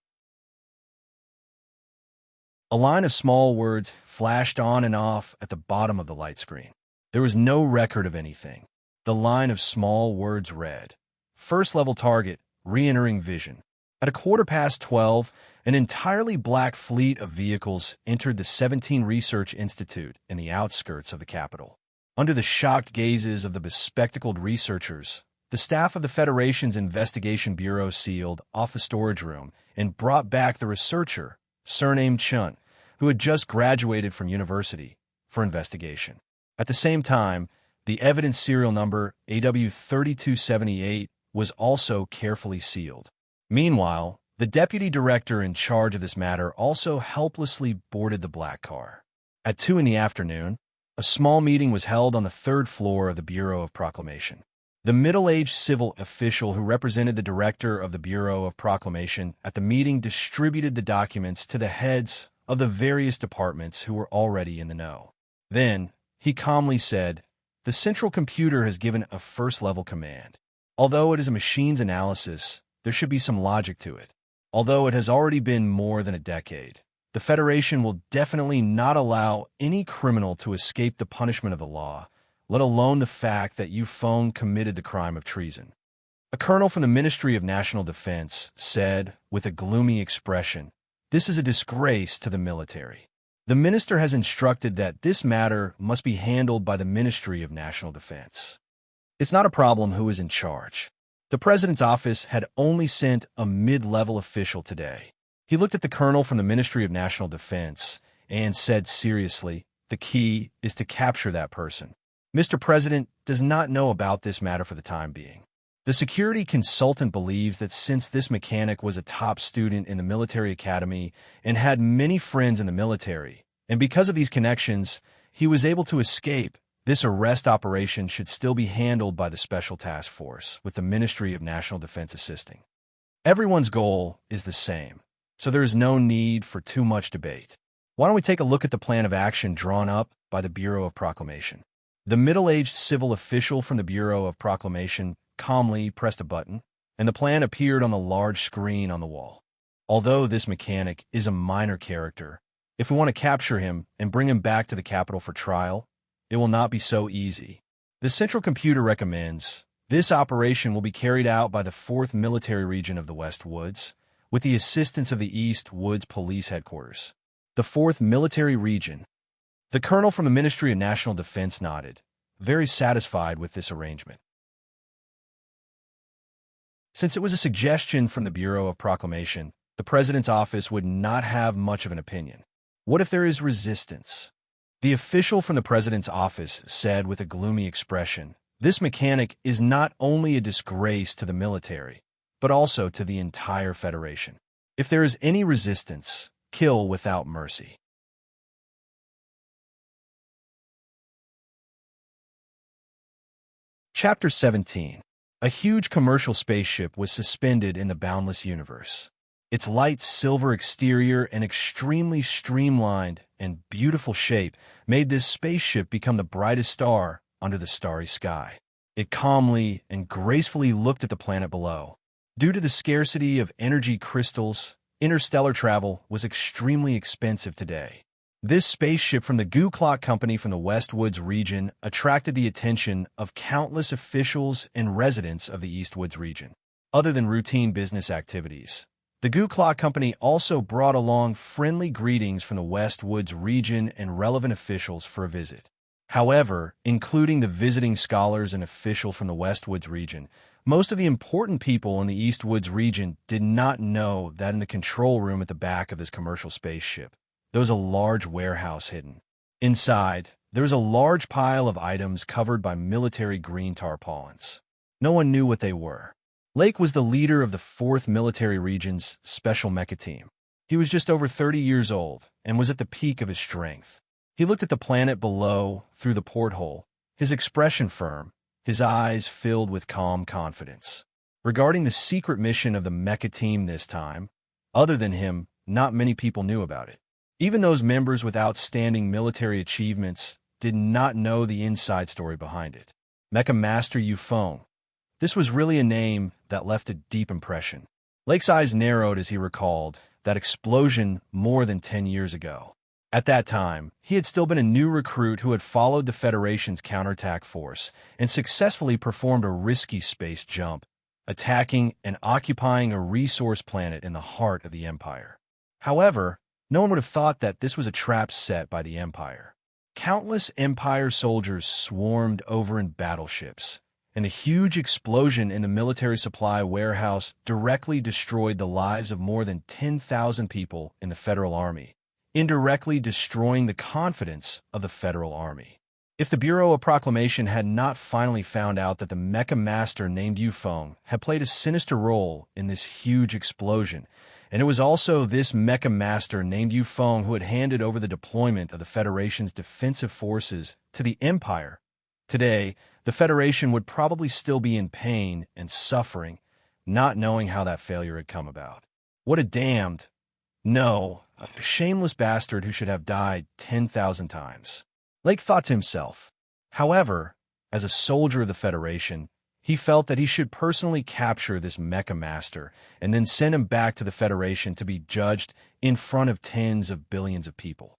A line of small words flashed on and off at the bottom of the light screen. There was no record of anything. The line of small words read, "First-level target, re-entering vision." At 12:15, an entirely black fleet of vehicles entered the 17 Research Institute in the outskirts of the capital. Under the shocked gazes of the bespectacled researchers, the staff of the Federation's Investigation Bureau sealed off the storage room and brought back the researcher, surnamed Chunt, who had just graduated from university, for investigation. At the same time, the evidence serial number AW3278 was also carefully sealed. Meanwhile, the deputy director in charge of this matter also helplessly boarded the black car. At 2 in the afternoon, a small meeting was held on the 3rd floor of the Bureau of Proclamation. The middle-aged civil official who represented the director of the Bureau of Proclamation at the meeting distributed the documents to the heads of the various departments who were already in the know. Then, he calmly said, "The central computer has given a first-level command. Although it is a machine's analysis, there should be some logic to it. Although it has already been more than a decade, the Federation will definitely not allow any criminal to escape the punishment of the law, let alone the fact that Euphone committed the crime of treason." A colonel from the Ministry of National Defense said, with a gloomy expression, "This is a disgrace to the military. The minister has instructed that this matter must be handled by the Ministry of National Defense. It's not a problem who is in charge. The president's office had only sent a mid-level official today." He looked at the colonel from the Ministry of National Defense and said seriously, "The key is to capture that person. Mr. President does not know about this matter for the time being. The security consultant believes that since this mechanic was a top student in the military academy and had many friends in the military, and because of these connections, he was able to escape, this arrest operation should still be handled by the Special Task Force, with the Ministry of National Defense assisting. Everyone's goal is the same, so there is no need for too much debate. Why don't we take a look at the plan of action drawn up by the Bureau of Proclamation?" The middle-aged civil official from the Bureau of Proclamation calmly pressed a button, and the plan appeared on the large screen on the wall. Although this mechanic is a minor character, if we want to capture him and bring him back to the capital for trial, it will not be so easy. The central computer recommends this operation will be carried out by the 4th Military Region of the West Woods, with the assistance of the East Woods Police Headquarters. The 4th Military Region. The colonel from the Ministry of National Defense nodded, very satisfied with this arrangement. Since it was a suggestion from the Bureau of Proclamation, the president's office would not have much of an opinion. What if there is resistance? The official from the president's office said with a gloomy expression, "This mechanic is not only a disgrace to the military, but also to the entire Federation. If there is any resistance, kill without mercy." Chapter 17. A huge commercial spaceship was suspended in the boundless universe. Its light silver exterior and extremely streamlined and beautiful shape made this spaceship become the brightest star under the starry sky. It calmly and gracefully looked at the planet below. Due to the scarcity of energy crystals, interstellar travel was extremely expensive today. This spaceship from the Goo Clock Company from the West Woods region attracted the attention of countless officials and residents of the East Woods region. Other than routine business activities, the Goo Clock Company also brought along friendly greetings from the West Woods region and relevant officials for a visit. However, including the visiting scholars and official from the West Woods region, most of the important people in the East Woods region did not know that in the control room at the back of this commercial spaceship, there was a large warehouse hidden. Inside, there was a large pile of items covered by military green tarpaulins. No one knew what they were. Lake was the leader of the 4th Military Region's Special Mecha Team. He was just over 30 years old and was at the peak of his strength. He looked at the planet below through the porthole, his expression firm, his eyes filled with calm confidence. Regarding the secret mission of the Mecha Team this time, other than him, not many people knew about it. Even those members with outstanding military achievements did not know the inside story behind it. Mecha Master Yufeng. This was really a name that left a deep impression. Lake's eyes narrowed as he recalled that explosion more than 10 years ago. At that time, he had still been a new recruit who had followed the Federation's counterattack force and successfully performed a risky space jump, attacking and occupying a resource planet in the heart of the Empire. However, no one would have thought that this was a trap set by the Empire. Countless Empire soldiers swarmed over in battleships, and a huge explosion in the military supply warehouse directly destroyed the lives of more than 10,000 people in the Federal Army, indirectly destroying the confidence of the Federal Army. If the Bureau of Proclamation had not finally found out that the Mecha Master named Yufeng had played a sinister role in this huge explosion, and it was also this Mecha Master named Yufeng who had handed over the deployment of the Federation's defensive forces to the Empire, today, the Federation would probably still be in pain and suffering, not knowing how that failure had come about. What a damned, no, a shameless bastard who should have died 10,000 times. Lake thought to himself. However, as a soldier of the Federation, he felt that he should personally capture this Mecha Master and then send him back to the Federation to be judged in front of tens of billions of people.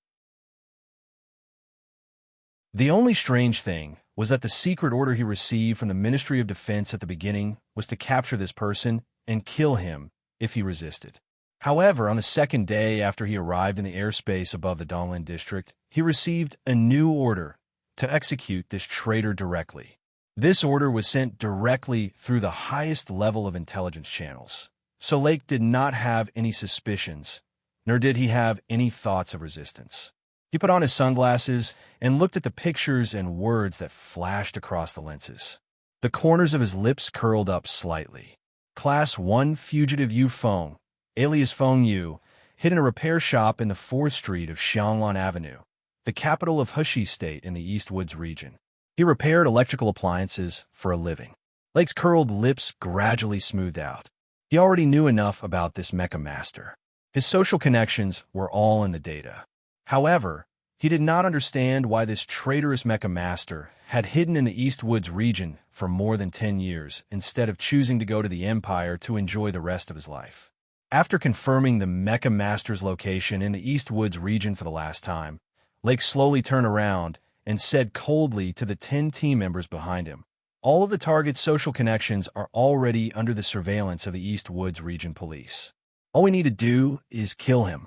The only strange thing was that the secret order he received from the Ministry of Defense at the beginning was to capture this person and kill him if he resisted. However, on the second day after he arrived in the airspace above the Donglin district, he received a new order to execute this traitor directly. This order was sent directly through the highest level of intelligence channels, so Lake did not have any suspicions, nor did he have any thoughts of resistance. He put on his sunglasses and looked at the pictures and words that flashed across the lenses. The corners of his lips curled up slightly. Class 1 Fugitive Yufeng, alias Feng Yu, hid in a repair shop in the 4th Street of Xianglan Avenue, the capital of Heshi State in the East Woods region. He repaired electrical appliances for a living. Lake's curled lips gradually smoothed out. He already knew enough about this Mecha Master. His social connections were all in the data. However, he did not understand why this traitorous Mecha Master had hidden in the East Woods region for more than 10 years instead of choosing to go to the Empire to enjoy the rest of his life. After confirming the Mecha Master's location in the East Woods region for the last time, Lake slowly turned around and said coldly to the 10 team members behind him, "All of the target's social connections are already under the surveillance of the East Woods Region Police. All we need to do is kill him."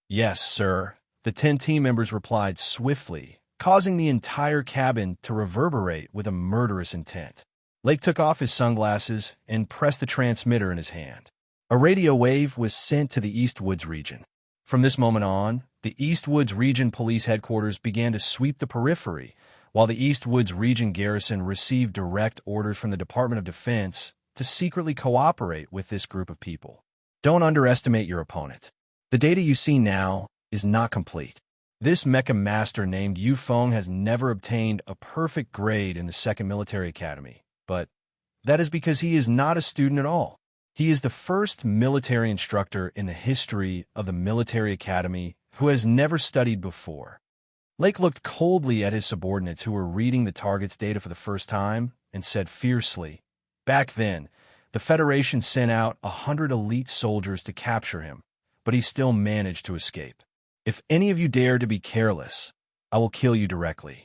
"Yes, sir," the 10 team members replied swiftly, causing the entire cabin to reverberate with a murderous intent. Lake took off his sunglasses and pressed the transmitter in his hand. A radio wave was sent to the East Woods region. From this moment on, the East Woods Region Police Headquarters began to sweep the periphery, while the East Woods Region Garrison received direct orders from the Department of Defense to secretly cooperate with this group of people. Don't underestimate your opponent. The data you see now is not complete. This Mecha Master named Yufeng has never obtained a perfect grade in the 2nd Military Academy, but that is because he is not a student at all. He is the first military instructor in the history of the military academy who has never studied before. Lake looked coldly at his subordinates who were reading the target's data for the first time and said fiercely, "Back then, the Federation sent out 100 elite soldiers to capture him, but he still managed to escape. If any of you dare to be careless, I will kill you directly."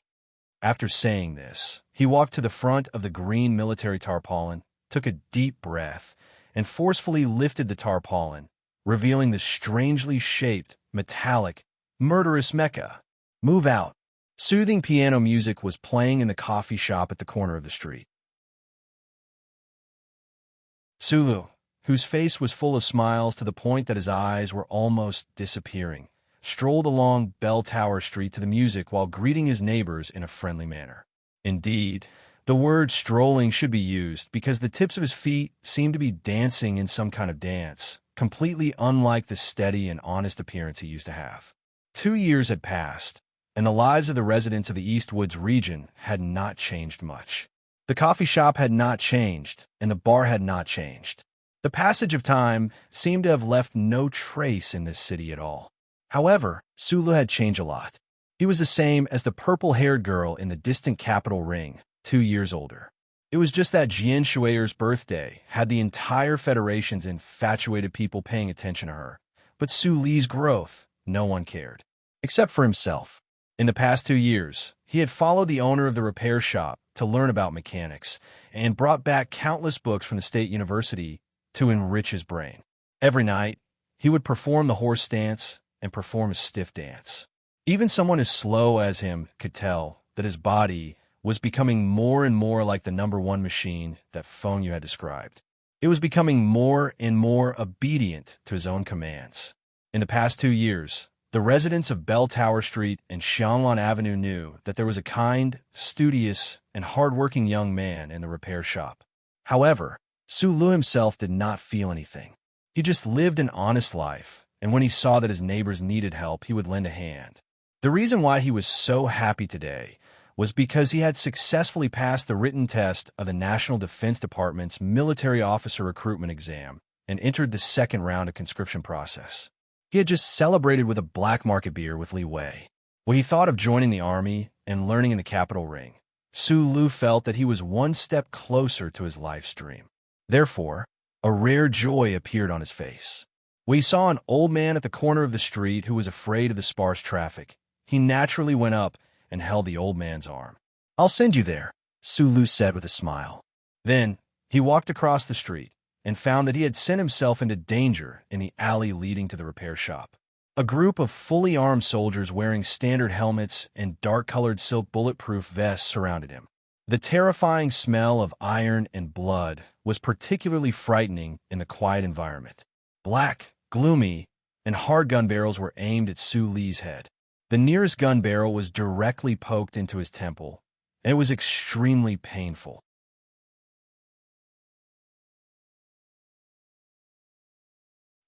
After saying this, he walked to the front of the green military tarpaulin, took a deep breath, and forcefully lifted the tarpaulin, revealing the strangely shaped, metallic, murderous mecha. "Move out." Soothing piano music was playing in the coffee shop at the corner of the street. Sulu, whose face was full of smiles to the point that his eyes were almost disappearing, strolled along Bell Tower Street to the music while greeting his neighbors in a friendly manner. Indeed, the word strolling should be used because the tips of his feet seemed to be dancing in some kind of dance, completely unlike the steady and honest appearance he used to have. 2 years had passed, and the lives of the residents of the East Woods region had not changed much. The coffee shop had not changed, and the bar had not changed. The passage of time seemed to have left no trace in this city at all. However, Sulu had changed a lot. He was the same as the purple-haired girl in the distant capital ring, 2 years older. It was just that Jian Shui'er's birthday had the entire Federation's infatuated people paying attention to her, but Su Li's growth, no one cared. Except for himself. In the past 2 years, he had followed the owner of the repair shop to learn about mechanics and brought back countless books from the state university to enrich his brain. Every night, he would perform the horse stance and perform a stiff dance. Even someone as slow as him could tell that his body was becoming more and more like the #1 machine that Feng Yu had described. It was becoming more and more obedient to his own commands. In the past 2 years, the residents of Bell Tower Street and Xianglan Avenue knew that there was a kind, studious, and hard-working young man in the repair shop. However, Su Lu himself did not feel anything. He just lived an honest life, and when he saw that his neighbors needed help, he would lend a hand. The reason why he was so happy today was because he had successfully passed the written test of the National Defense Department's military officer recruitment exam and entered the second round of conscription process. He had just celebrated with a black market beer with Li Wei. When he thought of joining the army and learning in the capital ring, Su Lu felt that he was one step closer to his life's dream. Therefore, a rare joy appeared on his face. When he saw an old man at the corner of the street who was afraid of the sparse traffic, he naturally went up and held the old man's arm. "I'll send you there," Su Lu said with a smile. Then, he walked across the street and found that he had sent himself into danger in the alley leading to the repair shop. A group of fully armed soldiers wearing standard helmets and dark-colored silk bulletproof vests surrounded him. The terrifying smell of iron and blood was particularly frightening in the quiet environment. Black, gloomy, and hard gun barrels were aimed at Su Li's head. The nearest gun barrel was directly poked into his temple, and it was extremely painful.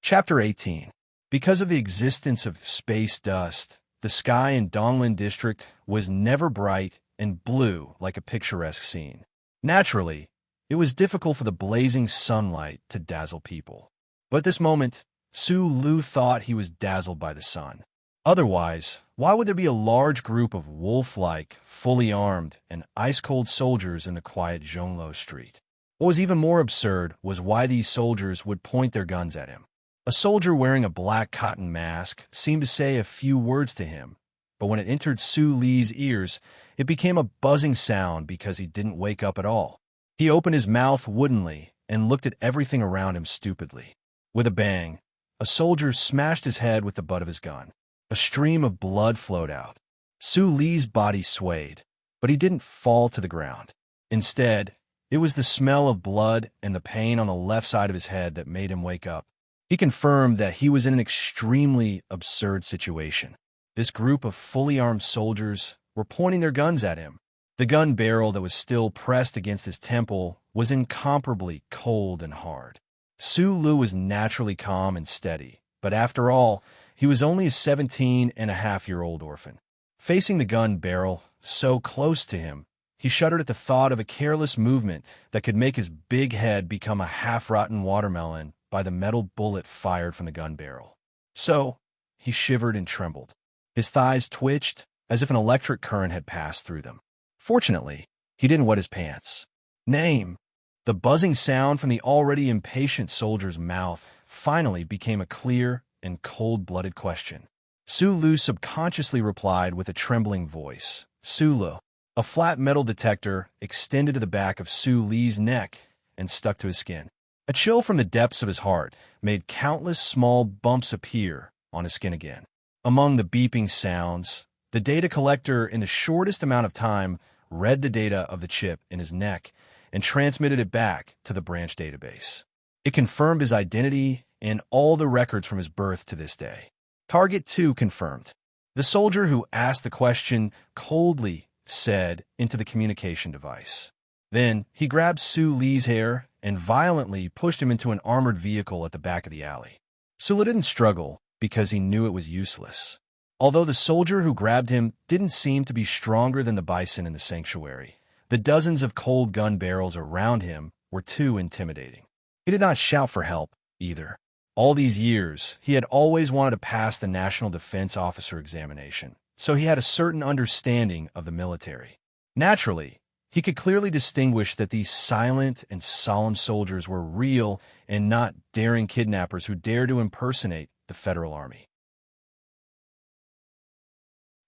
Chapter 18. Because of the existence of space dust, the sky in Donglin District was never bright and blue like a picturesque scene. Naturally, it was difficult for the blazing sunlight to dazzle people. But at this moment, Su Lu thought he was dazzled by the sun. Otherwise, why would there be a large group of wolf-like, fully armed, and ice-cold soldiers in the quiet Zhonglo street? What was even more absurd was why these soldiers would point their guns at him. A soldier wearing a black cotton mask seemed to say a few words to him, but when it entered Su Li's ears, it became a buzzing sound because he didn't wake up at all. He opened his mouth woodenly and looked at everything around him stupidly. With a bang, a soldier smashed his head with the butt of his gun. A stream of blood flowed out. Su Li's body swayed, but he didn't fall to the ground. Instead, it was the smell of blood and the pain on the left side of his head that made him wake up. He confirmed that he was in an extremely absurd situation. This group of fully armed soldiers were pointing their guns at him. The gun barrel that was still pressed against his temple was incomparably cold and hard. Su Lu was naturally calm and steady, but after all, he was only a 17-and-a-half-year-old orphan. Facing the gun barrel so close to him, he shuddered at the thought of a careless movement that could make his big head become a half-rotten watermelon by the metal bullet fired from the gun barrel. So, he shivered and trembled. His thighs twitched as if an electric current had passed through them. Fortunately, he didn't wet his pants. "Name." The buzzing sound from the already impatient soldier's mouth finally became a clear and cold-blooded question. Su Lu subconsciously replied with a trembling voice, "Sulu." A flat metal detector extended to the back of Su Li's neck and stuck to his skin. A chill from the depths of his heart made countless small bumps appear on his skin again. Among the beeping sounds, the data collector in the shortest amount of time read the data of the chip in his neck and transmitted it back to the branch database. It confirmed his identity and all the records from his birth to this day. Target 2 confirmed. The soldier who asked the question coldly said into the communication device. Then he grabbed Su Li's hair and violently pushed him into an armored vehicle at the back of the alley. Su Li didn't struggle because he knew it was useless. Although the soldier who grabbed him didn't seem to be stronger than the bison in the sanctuary, the dozens of cold gun barrels around him were too intimidating. He did not shout for help, either. All these years, he had always wanted to pass the National Defense Officer examination, so he had a certain understanding of the military. Naturally, he could clearly distinguish that these silent and solemn soldiers were real and not daring kidnappers who dared to impersonate the Federal Army.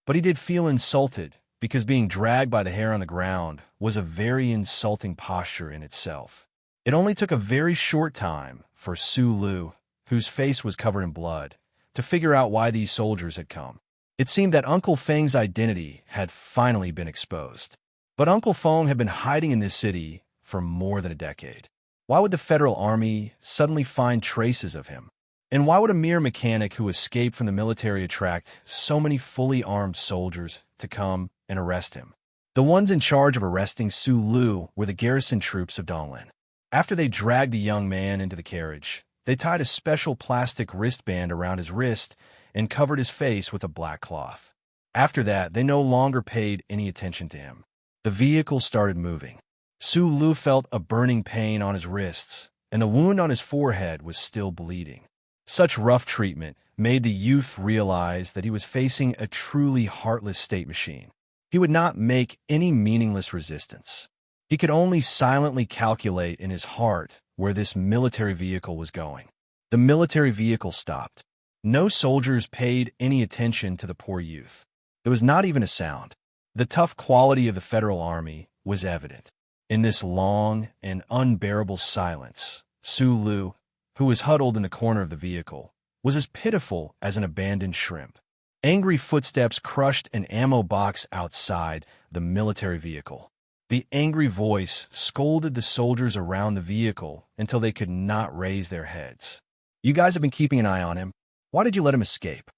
But he did feel insulted because being dragged by the hair on the ground was a very insulting posture in itself. It only took a very short time for Su Li, whose face was covered in blood, to figure out why these soldiers had come. It seemed that Uncle Feng's identity had finally been exposed. But Uncle Feng had been hiding in this city for more than a decade. Why would the Federal Army suddenly find traces of him? And why would a mere mechanic who escaped from the military attract so many fully armed soldiers to come and arrest him? The ones in charge of arresting Su Li were the garrison troops of Donglin. After they dragged the young man into the carriage, they tied a special plastic wristband around his wrist and covered his face with a black cloth. After that, they no longer paid any attention to him. The vehicle started moving. Su Li felt a burning pain on his wrists, and the wound on his forehead was still bleeding. Such rough treatment made the youth realize that he was facing a truly heartless state machine. He would not make any meaningless resistance. He could only silently calculate in his heart where this military vehicle was going. The military vehicle stopped. No soldiers paid any attention to the poor youth. There was not even a sound. The tough quality of the Federal Army was evident. In this long and unbearable silence, Su Li, who was huddled in the corner of the vehicle, was as pitiful as an abandoned shrimp. Angry footsteps crushed an ammo box outside the military vehicle. The angry voice scolded the soldiers around the vehicle until they could not raise their heads. "You guys have been keeping an eye on him. Why did you let him escape?"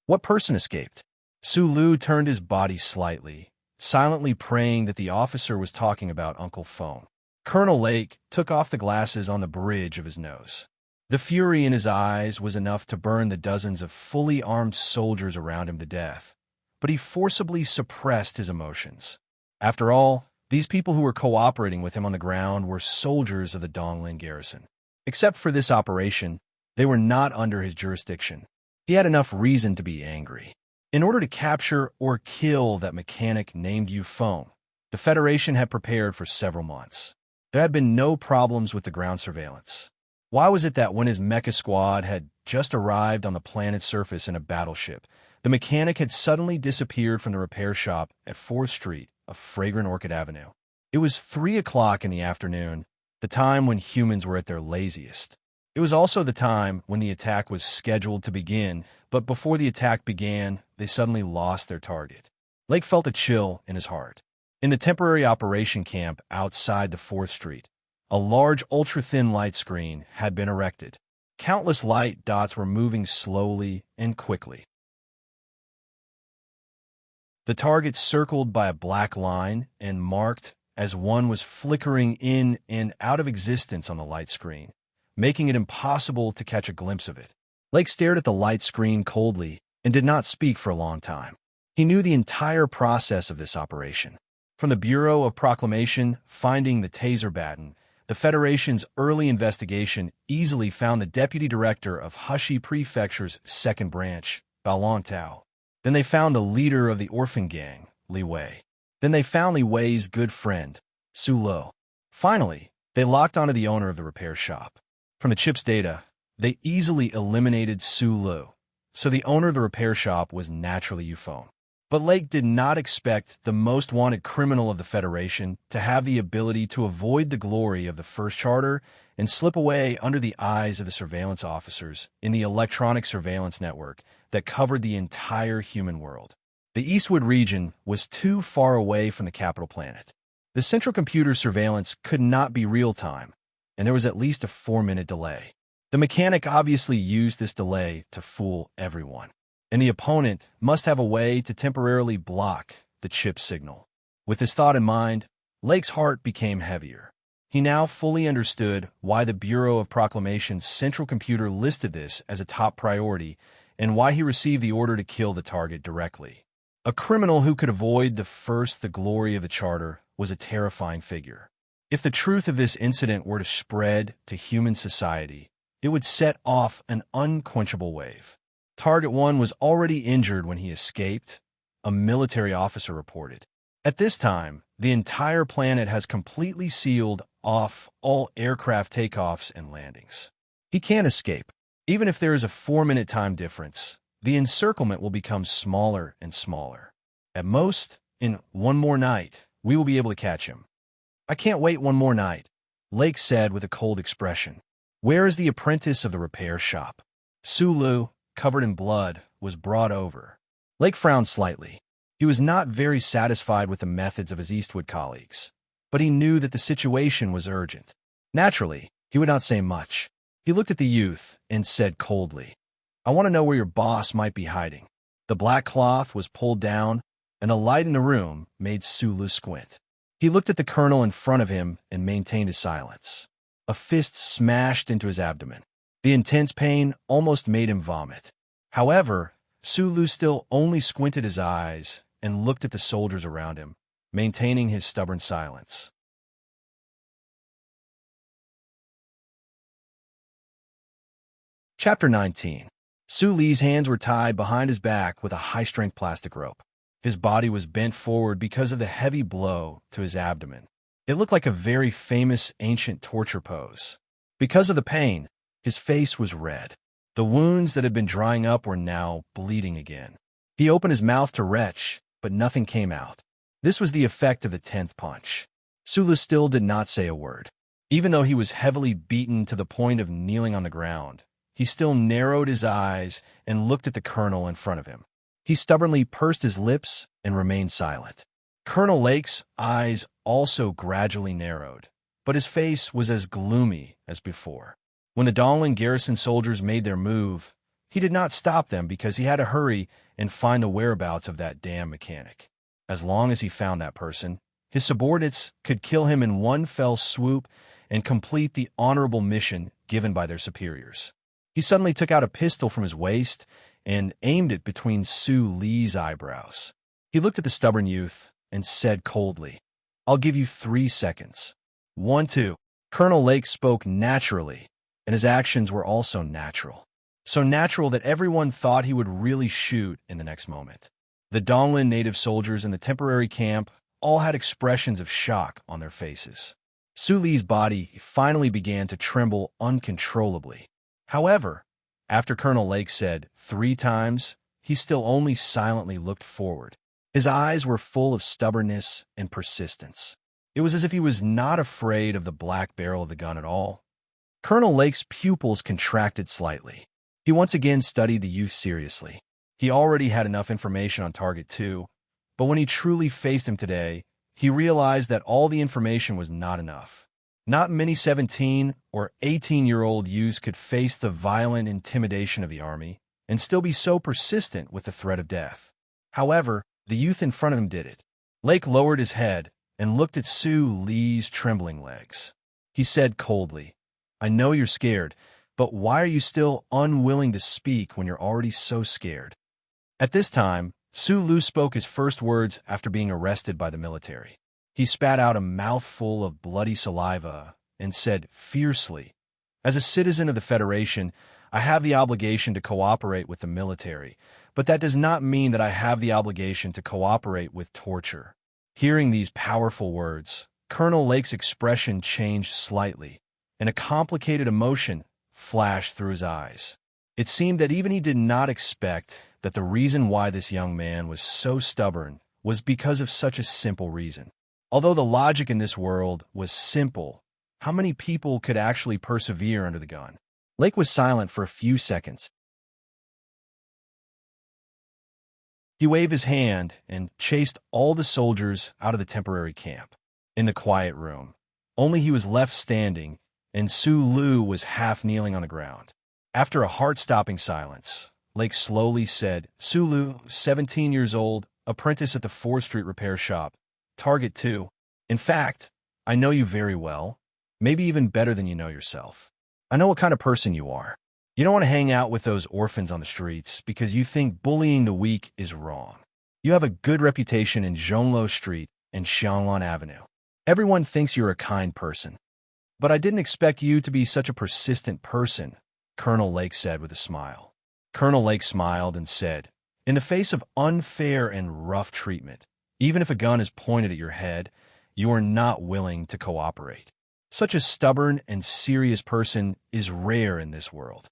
"What person escaped?" Su Li turned his body slightly, silently praying that the officer was talking about Uncle Feng. Colonel Lake took off the glasses on the bridge of his nose. The fury in his eyes was enough to burn the dozens of fully armed soldiers around him to death, but he forcibly suppressed his emotions. After all, these people who were cooperating with him on the ground were soldiers of the Donglin garrison. Except for this operation, they were not under his jurisdiction. He had enough reason to be angry. In order to capture or kill that mechanic named Yu Feng, the Federation had prepared for several months. There had been no problems with the ground surveillance. Why was it that when his mecha squad had just arrived on the planet's surface in a battleship, the mechanic had suddenly disappeared from the repair shop at 4th Street of Fragrant Orchid Avenue? It was 3 o'clock in the afternoon, the time when humans were at their laziest. It was also the time when the attack was scheduled to begin, but before the attack began, they suddenly lost their target. Lake felt a chill in his heart. In the temporary operation camp outside the 4th Street, a large ultra-thin light screen had been erected. Countless light dots were moving slowly and quickly. The target circled by a black line and marked as one was flickering in and out of existence on the light screen, making it impossible to catch a glimpse of it. Lake stared at the light screen coldly and did not speak for a long time. He knew the entire process of this operation. From the Bureau of Proclamation finding the taser baton, the Federation's early investigation easily found the deputy director of Hushi Prefecture's second branch, Baolong Tao. Then they found the leader of the orphan gang, Li Wei. Then they found Li Wei's good friend, Su Li. Finally, they locked onto the owner of the repair shop. From the chip's data, they easily eliminated Su Li, so the owner of the repair shop was naturally Yu Feng. But Lake did not expect the most wanted criminal of the Federation to have the ability to avoid the glory of the First Charter and slip away under the eyes of the surveillance officers in the electronic surveillance network that covered the entire human world. The Eastwood region was too far away from the capital planet. The central computer surveillance could not be real-time, and there was at least a 4-minute delay. The mechanic obviously used this delay to fool everyone. and the opponent must have a way to temporarily block the chip signal. With this thought in mind, Lake's heart became heavier. He now fully understood why the Bureau of Proclamation's central computer listed this as a top priority and why he received the order to kill the target directly. A criminal who could avoid the glory of the Charter was a terrifying figure. If the truth of this incident were to spread to human society, it would set off an unquenchable wave. Target 1 was already injured when he escaped, a military officer reported. At this time, the entire planet has completely sealed off all aircraft takeoffs and landings. He can't escape. Even if there is a 4-minute time difference, the encirclement will become smaller and smaller. At most, in one more night, we will be able to catch him. I can't wait one more night, Lake said with a cold expression. Where is the apprentice of the repair shop? Sulu, covered in blood, was brought over. Lake frowned slightly. He was not very satisfied with the methods of his Eastwood colleagues, but he knew that the situation was urgent. Naturally, he would not say much. He looked at the youth and said coldly, I want to know where your boss might be hiding. The black cloth was pulled down, and a light in the room made Sulu squint. He looked at the colonel in front of him and maintained his silence. A fist smashed into his abdomen. The intense pain almost made him vomit. However, Sulu still only squinted his eyes and looked at the soldiers around him, maintaining his stubborn silence. Chapter 19. Su Li's hands were tied behind his back with a high-strength plastic rope. His body was bent forward because of the heavy blow to his abdomen. It looked like a very famous ancient torture pose. Because of the pain, his face was red. The wounds that had been drying up were now bleeding again. He opened his mouth to retch, but nothing came out. This was the effect of the 10th punch. Sulu still did not say a word. Even though he was heavily beaten to the point of kneeling on the ground, he still narrowed his eyes and looked at the colonel in front of him. He stubbornly pursed his lips and remained silent. Colonel Lake's eyes also gradually narrowed, but his face was as gloomy as before. When the Donlin garrison soldiers made their move, he did not stop them because he had to hurry and find the whereabouts of that damn mechanic. As long as he found that person, his subordinates could kill him in one fell swoop and complete the honorable mission given by their superiors. He suddenly took out a pistol from his waist and aimed it between Su Li's eyebrows. He looked at the stubborn youth and said coldly, I'll give you 3 seconds. 1, 2. Colonel Lake spoke naturally, and his actions were also natural. So natural that everyone thought he would really shoot in the next moment. The Donglin native soldiers in the temporary camp all had expressions of shock on their faces. Su Li's body finally began to tremble uncontrollably. However, after Colonel Lake said 3 times, he still only silently looked forward. His eyes were full of stubbornness and persistence. It was as if he was not afraid of the black barrel of the gun at all. Colonel Lake's pupils contracted slightly. He once again studied the youth seriously. He already had enough information on Target 2, but when he truly faced him today, he realized that all the information was not enough. Not many 17 or 18-year-old youths could face the violent intimidation of the army and still be so persistent with the threat of death. However, the youth in front of him did it. Lake lowered his head and looked at Su Li's trembling legs. He said coldly, I know you're scared, but why are you still unwilling to speak when you're already so scared? At this time, Su Lu spoke his first words after being arrested by the military. He spat out a mouthful of bloody saliva and said fiercely, As a citizen of the Federation, I have the obligation to cooperate with the military, but that does not mean that I have the obligation to cooperate with torture. Hearing these powerful words, Colonel Lake's expression changed slightly, and a complicated emotion flashed through his eyes. It seemed that even he did not expect that the reason why this young man was so stubborn was because of such a simple reason. Although the logic in this world was simple, how many people could actually persevere under the gun? Lake was silent for a few seconds. He waved his hand and chased all the soldiers out of the temporary camp. In the quiet room, only he was left standing, and Su Lu was half kneeling on the ground. After a heart-stopping silence, Lake slowly said. Sulu, 17 years old, apprentice at the 4th Street repair shop. Target 2. In fact, I know you very well, maybe even better than you know yourself. I know what kind of person you are. You don't want to hang out with those orphans on the streets because you think bullying the weak is wrong. You have a good reputation in Zhonglo Street and Xianglan Avenue. Everyone thinks you're a kind person. But I didn't expect you to be such a persistent person, Colonel Lake said with a smile. Colonel Lake smiled and said, in the face of unfair and rough treatment, even if a gun is pointed at your head, you are not willing to cooperate. Such a stubborn and serious person is rare in this world.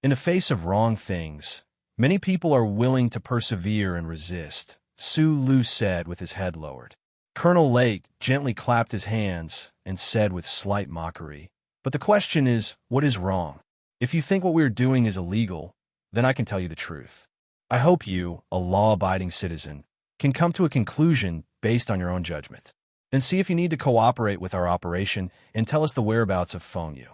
In the face of wrong things, many people are willing to persevere and resist, Sulu said with his head lowered. Colonel Lake gently clapped his hands and said with slight mockery, but the question is, what is wrong? If you think what we're doing is illegal, then I can tell you the truth. I hope you, a law-abiding citizen, can come to a conclusion based on your own judgment. Then see if you need to cooperate with our operation and tell us the whereabouts of Feng Yu.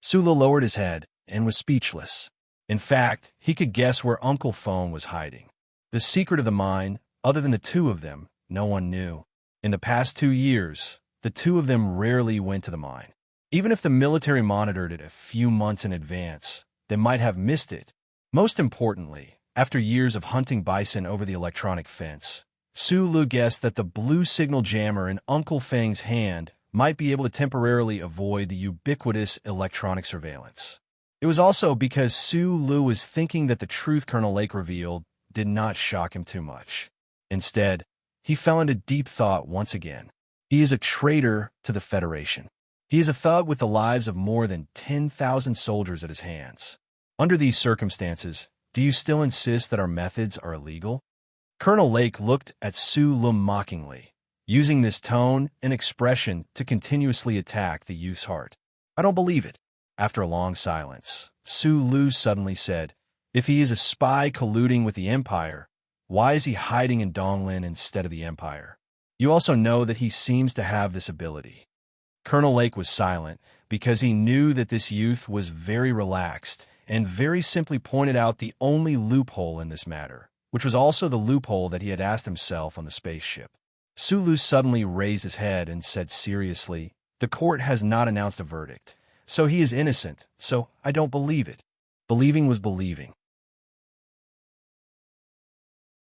Sulu lowered his head and was speechless. In fact, he could guess where Uncle Feng was hiding. The secret of the mine, other than the two of them, no one knew. In the past 2 years, the two of them rarely went to the mine. Even if the military monitored it a few months in advance, they might have missed it. Most importantly, after years of hunting bison over the electronic fence, Sulu guessed that the blue signal jammer in Uncle Feng's hand might be able to temporarily avoid the ubiquitous electronic surveillance. It was also because Sulu was thinking that the truth Colonel Lake revealed did not shock him too much. Instead, he fell into deep thought once again. He is a traitor to the Federation. He is a thug with the lives of more than 10,000 soldiers at his hands. Under these circumstances, do you still insist that our methods are illegal? Colonel Lake looked at Sulu mockingly, using this tone and expression to continuously attack the youth's heart. I don't believe it. After a long silence, Sulu suddenly said, if he is a spy colluding with the Empire, why is he hiding in Donglin instead of the Empire? You also know that he seems to have this ability. Colonel Lake was silent because he knew that this youth was very relaxed and very simply pointed out the only loophole in this matter, which was also the loophole that he had asked himself on the spaceship. Sulu suddenly raised his head and said seriously, the court has not announced a verdict, so he is innocent, so I don't believe it. Believing was believing.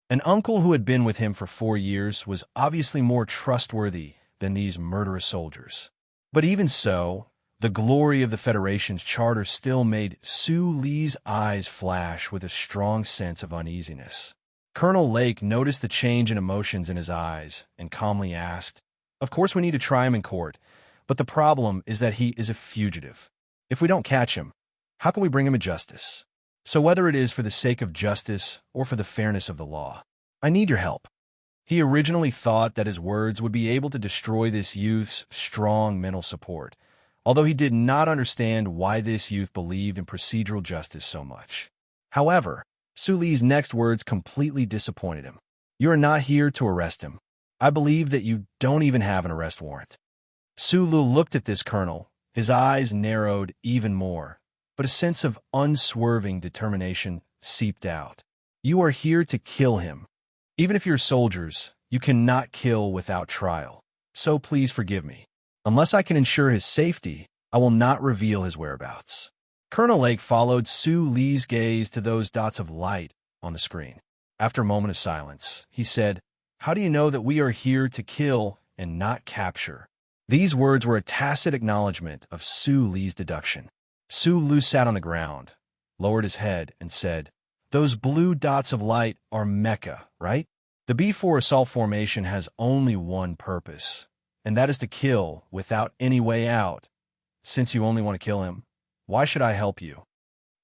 An uncle who had been with him for 4 years was obviously more trustworthy than these murderous soldiers. But even so, the glory of the Federation's charter still made Suli's eyes flash with a strong sense of uneasiness. Colonel Lake noticed the change in emotions in his eyes and calmly asked, of course we need to try him in court, but the problem is that he is a fugitive. If we don't catch him, how can we bring him to justice? So whether it is for the sake of justice or for the fairness of the law, I need your help. He originally thought that his words would be able to destroy this youth's strong mental support, although he did not understand why this youth believed in procedural justice so much. However, Suli's next words completely disappointed him. You are not here to arrest him. I believe that you don't even have an arrest warrant. Sulu looked at this colonel, his eyes narrowed even more, but a sense of unswerving determination seeped out. You are here to kill him. Even if you're soldiers, you cannot kill without trial. So please forgive me. Unless I can ensure his safety, I will not reveal his whereabouts. Colonel Lake followed Suli's gaze to those dots of light on the screen. After a moment of silence, he said, how do you know that we are here to kill and not capture? These words were a tacit acknowledgement of Suli's deduction. Sulu sat on the ground, lowered his head, and said, those blue dots of light are Mecca, right? The B4 assault formation has only one purpose, and that is to kill without any way out. Since you only want to kill him, why should I help you?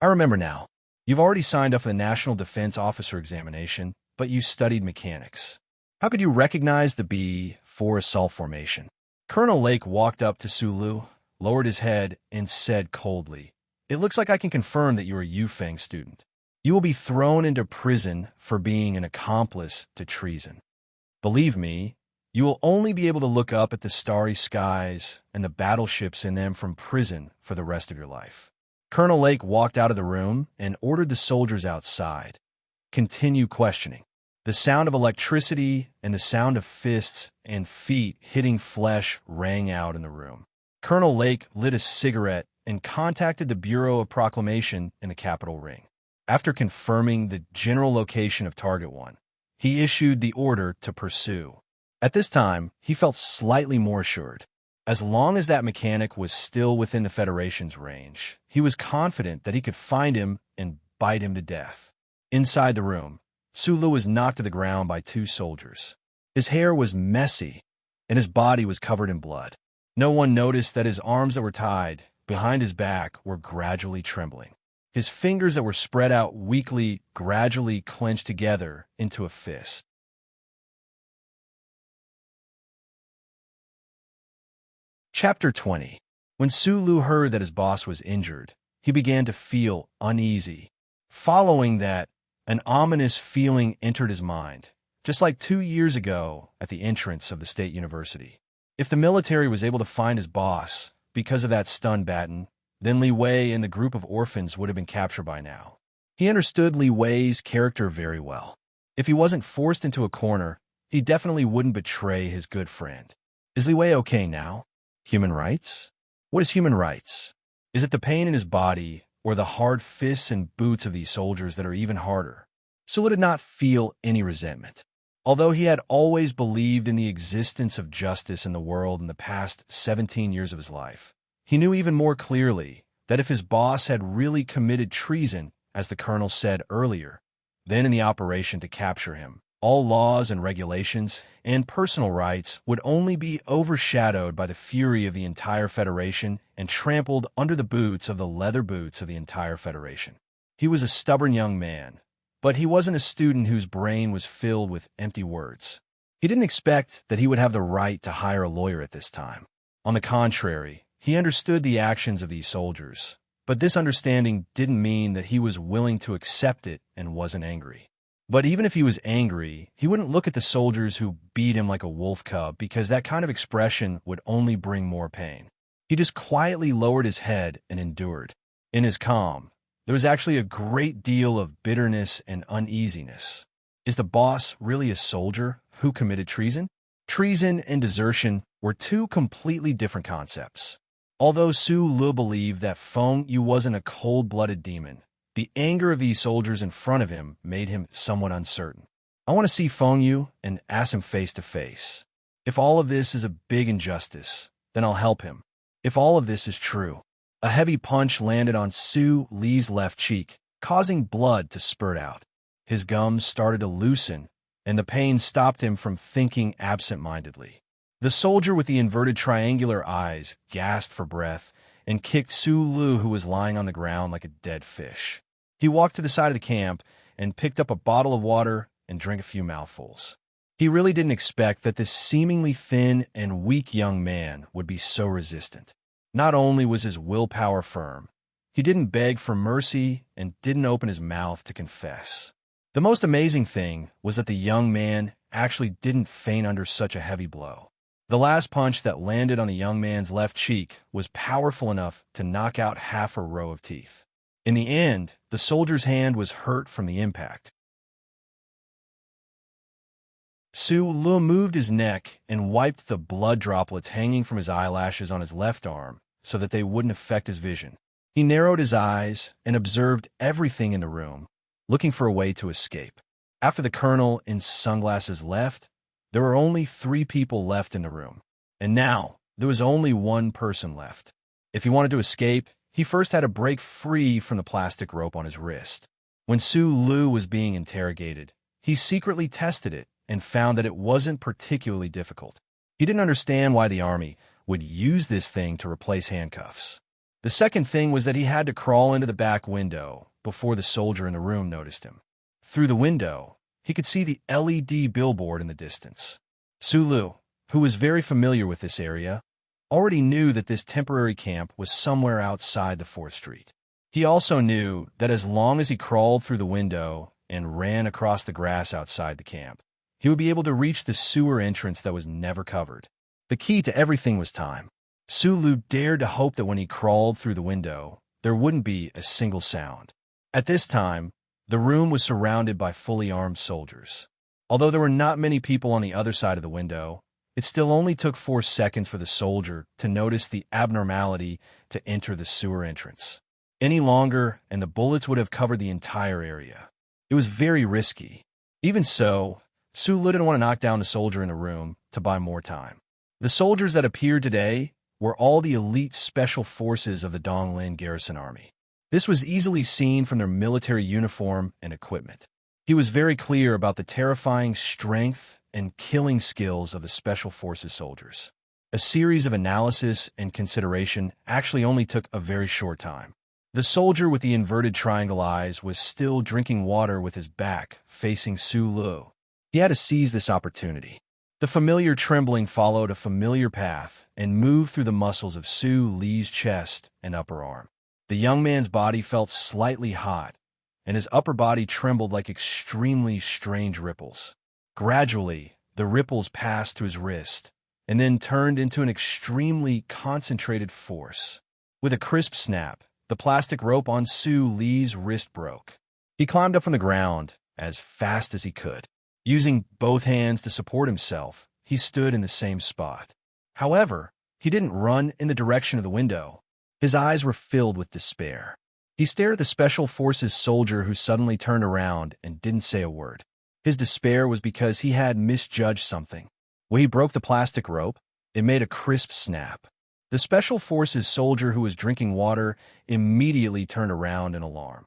I remember now. You've already signed up for the National Defense Officer examination, but you studied mechanics. How could you recognize the B4 assault formation? Colonel Lake walked up to Sulu, lowered his head, and said coldly, it looks like I can confirm that you're a Yufeng student. You will be thrown into prison for being an accomplice to treason. Believe me, you will only be able to look up at the starry skies and the battleships in them from prison for the rest of your life. Colonel Lake walked out of the room and ordered the soldiers outside. Continue questioning. The sound of electricity and the sound of fists and feet hitting flesh rang out in the room. Colonel Lake lit a cigarette and contacted the Bureau of Proclamation in the Capitol Ring. After confirming the general location of Target 1, he issued the order to pursue. At this time, he felt slightly more assured. As long as that mechanic was still within the Federation's range, he was confident that he could find him and bite him to death. Inside the room, Sulu was knocked to the ground by two soldiers. His hair was messy, and his body was covered in blood. No one noticed that his arms that were tied behind his back were gradually trembling. His fingers that were spread out weakly gradually clenched together into a fist. Chapter 20. When Sulu heard that his boss was injured, he began to feel uneasy. Following that, an ominous feeling entered his mind, just like 2 years ago at the entrance of the state university. If the military was able to find his boss because of that stun baton, then Li Wei and the group of orphans would have been captured by now. He understood Li Wei's character very well. If he wasn't forced into a corner, he definitely wouldn't betray his good friend. Is Li Wei okay now? Human rights? What is human rights? Is it the pain in his body or the hard fists and boots of these soldiers that are even harder? Sulu did not feel any resentment. Although he had always believed in the existence of justice in the world in the past 17 years of his life, he knew even more clearly that if his boss had really committed treason, as the colonel said earlier, then in the operation to capture him, all laws and regulations and personal rights would only be overshadowed by the fury of the entire Federation and trampled under the boots of the leather boots of the entire Federation. He was a stubborn young man, but he wasn't a student whose brain was filled with empty words. He didn't expect that he would have the right to hire a lawyer at this time. On the contrary, he understood the actions of these soldiers, but this understanding didn't mean that he was willing to accept it and wasn't angry. But even if he was angry, he wouldn't look at the soldiers who beat him like a wolf cub because that kind of expression would only bring more pain. He just quietly lowered his head and endured. In his calm, there was actually a great deal of bitterness and uneasiness. Is the boss really a soldier who committed treason? Treason and desertion were two completely different concepts. Although Su Lu believed that Feng Yu wasn't a cold-blooded demon, the anger of these soldiers in front of him made him somewhat uncertain. I want to see Feng Yu and ask him face to face. If all of this is a big injustice, then I'll help him. If all of this is true. A heavy punch landed on Su Li's left cheek, causing blood to spurt out. His gums started to loosen, and the pain stopped him from thinking absent-mindedly. The soldier with the inverted triangular eyes gasped for breath and kicked Su Lu, who was lying on the ground like a dead fish. He walked to the side of the camp and picked up a bottle of water and drank a few mouthfuls. He really didn't expect that this seemingly thin and weak young man would be so resistant. Not only was his willpower firm, he didn't beg for mercy and didn't open his mouth to confess. The most amazing thing was that the young man actually didn't faint under such a heavy blow. The last punch that landed on the young man's left cheek was powerful enough to knock out half a row of teeth. In the end, the soldier's hand was hurt from the impact. Su Lu moved his neck and wiped the blood droplets hanging from his eyelashes on his left arm so that they wouldn't affect his vision. He narrowed his eyes and observed everything in the room, looking for a way to escape. After the colonel in sunglasses left, there were only 3 people left in the room. And now, there was only one person left. If he wanted to escape, he first had to break free from the plastic rope on his wrist. When Su Lu was being interrogated, he secretly tested it and found that it wasn't particularly difficult. He didn't understand why the army would use this thing to replace handcuffs. The second thing was that he had to crawl into the back window before the soldier in the room noticed him. Through the window, he could see the LED billboard in the distance. Su Lu, who was very familiar with this area, already knew that this temporary camp was somewhere outside the 4th Street. He also knew that as long as he crawled through the window and ran across the grass outside the camp, he would be able to reach the sewer entrance that was never covered. The key to everything was time. Su Lu dared to hope that when he crawled through the window, there wouldn't be a single sound. At this time, the room was surrounded by fully armed soldiers. Although there were not many people on the other side of the window, it still only took 4 seconds for the soldier to notice the abnormality to enter the sewer entrance. Any longer, and the bullets would have covered the entire area. It was very risky. Even so, Su Lu didn't want to knock down the soldier in the room to buy more time. The soldiers that appeared today were all the elite special forces of the Donglin Garrison Army. This was easily seen from their military uniform and equipment. He was very clear about the terrifying strength and killing skills of the Special Forces soldiers. A series of analysis and consideration actually only took a very short time. The soldier with the inverted triangle eyes was still drinking water with his back facing Su Lu. He had to seize this opportunity. The familiar trembling followed a familiar path and moved through the muscles of Su Li's chest and upper arm. The young man's body felt slightly hot, and his upper body trembled like extremely strange ripples. Gradually, the ripples passed to his wrist, and then turned into an extremely concentrated force. With a crisp snap, the plastic rope on Su Li's wrist broke. He climbed up from the ground as fast as he could. Using both hands to support himself, he stood in the same spot. However, he didn't run in the direction of the window. His eyes were filled with despair. He stared at the Special Forces soldier who suddenly turned around and didn't say a word. His despair was because he had misjudged something. When he broke the plastic rope, it made a crisp snap. The Special Forces soldier who was drinking water immediately turned around in alarm.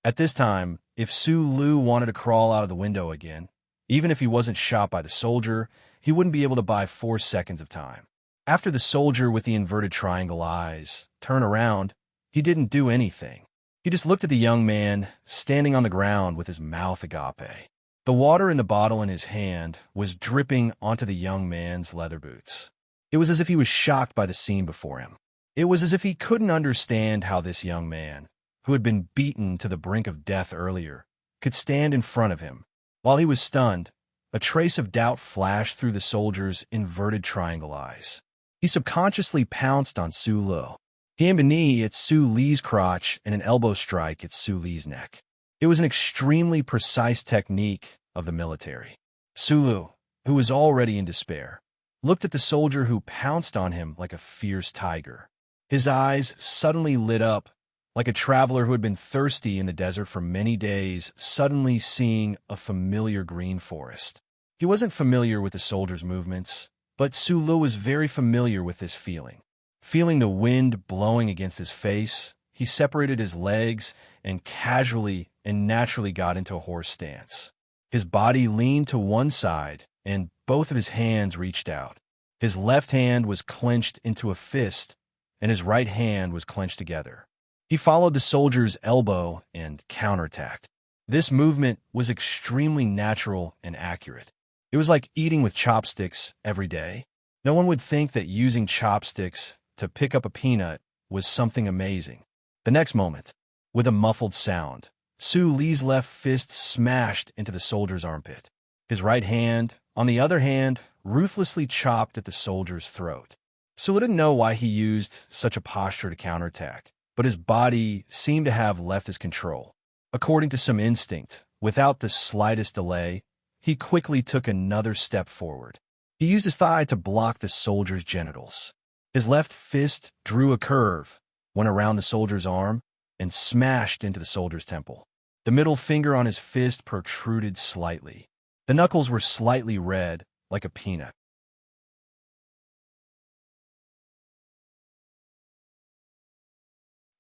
At this time, if Su Lu wanted to crawl out of the window again, even if he wasn't shot by the soldier, he wouldn't be able to buy 4 seconds of time. After the soldier with the inverted triangle eyes turned around, he didn't do anything. He just looked at the young man standing on the ground with his mouth agape. The water in the bottle in his hand was dripping onto the young man's leather boots. It was as if he was shocked by the scene before him. It was as if he couldn't understand how this young man, who had been beaten to the brink of death earlier, could stand in front of him. While he was stunned, a trace of doubt flashed through the soldier's inverted triangle eyes. He subconsciously pounced on Su Lu. He aimed a knee at Su Li's crotch and an elbow strike at Su Li's neck. It was an extremely precise technique of the military. Su Lu, who was already in despair, looked at the soldier who pounced on him like a fierce tiger. His eyes suddenly lit up, like a traveler who had been thirsty in the desert for many days, suddenly seeing a familiar green forest. He wasn't familiar with the soldier's movements, but Su Lu was very familiar with this feeling. Feeling the wind blowing against his face, he separated his legs and casually and naturally got into a horse stance. His body leaned to one side, and both of his hands reached out. His left hand was clenched into a fist, and his right hand was clenched together. He followed the soldier's elbow and counterattacked. This movement was extremely natural and accurate. It was like eating with chopsticks every day. No one would think that using chopsticks to pick up a peanut was something amazing. The next moment, with a muffled sound, Su Li's left fist smashed into the soldier's armpit. His right hand, on the other hand, ruthlessly chopped at the soldier's throat. Su Li didn't know why he used such a posture to counterattack, but his body seemed to have left his control. According to some instinct, without the slightest delay, he quickly took another step forward. He used his thigh to block the soldier's genitals. His left fist drew a curve, went around the soldier's arm, and smashed into the soldier's temple. The middle finger on his fist protruded slightly. The knuckles were slightly red, like a peanut.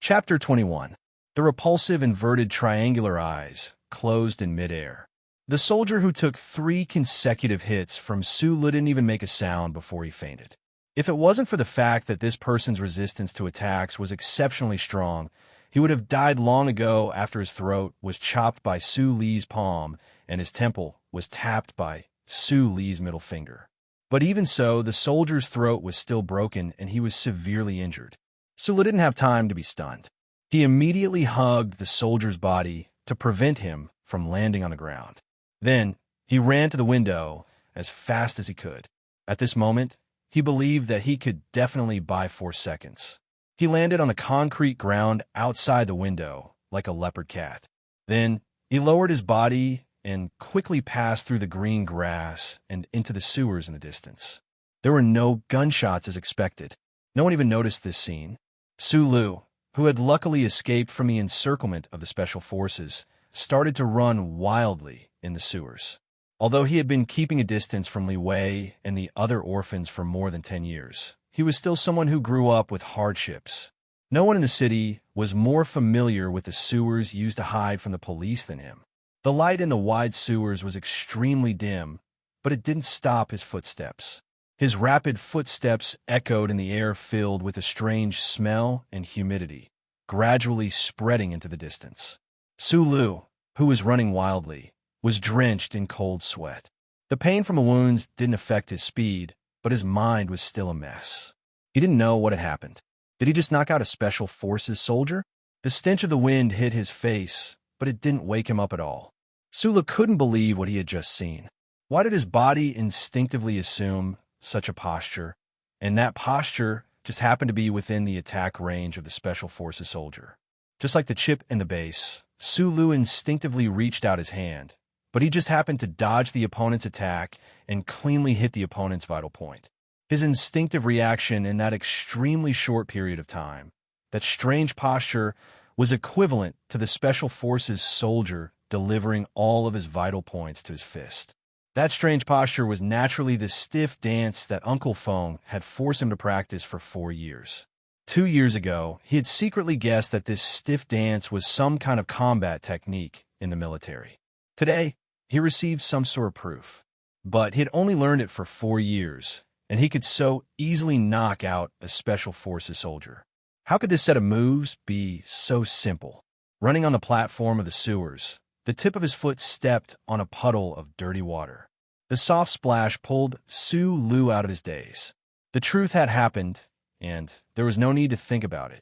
Chapter 21. The repulsive inverted triangular eyes closed in midair. The soldier who took 3 consecutive hits from Su Li didn't even make a sound before he fainted. If it wasn't for the fact that this person's resistance to attacks was exceptionally strong, he would have died long ago after his throat was chopped by Su Li's palm and his temple was tapped by Su Li's middle finger. But even so, the soldier's throat was still broken and he was severely injured. Su Li didn't have time to be stunned. He immediately hugged the soldier's body to prevent him from landing on the ground. Then, he ran to the window as fast as he could. At this moment, he believed that he could definitely buy 4 seconds. He landed on the concrete ground outside the window, like a leopard cat. Then, he lowered his body and quickly passed through the green grass and into the sewers in the distance. There were no gunshots as expected. No one even noticed this scene. Sulu, who had luckily escaped from the encirclement of the special forces, started to run wildly in the sewers. Although he had been keeping a distance from Li Wei and the other orphans for more than 10 years, he was still someone who grew up with hardships. No one in the city was more familiar with the sewers used to hide from the police than him. The light in the wide sewers was extremely dim, but it didn't stop his footsteps. His rapid footsteps echoed in the air filled with a strange smell and humidity, gradually spreading into the distance. Sulu, who was running wildly, was drenched in cold sweat. The pain from the wounds didn't affect his speed, but his mind was still a mess. He didn't know what had happened. Did he just knock out a special forces soldier? The stench of the wind hit his face, but it didn't wake him up at all. Sulu couldn't believe what he had just seen. Why did his body instinctively assume such a posture, and that posture just happened to be within the attack range of the special forces soldier? Just like the chip in the base, Sulu instinctively reached out his hand, but he just happened to dodge the opponent's attack and cleanly hit the opponent's vital point. His instinctive reaction in that extremely short period of time, that strange posture, was equivalent to the special forces soldier delivering all of his vital points to his fist. That strange posture was naturally the stiff dance that Uncle Feng had forced him to practice for 4 years. 2 years ago, he had secretly guessed that this stiff dance was some kind of combat technique in the military. Today, he received some sort of proof. But he had only learned it for 4 years, and he could so easily knock out a special forces soldier. How could this set of moves be so simple? Running on the platform of the sewers, the tip of his foot stepped on a puddle of dirty water. The soft splash pulled Sulu out of his daze. The truth had happened, and there was no need to think about it.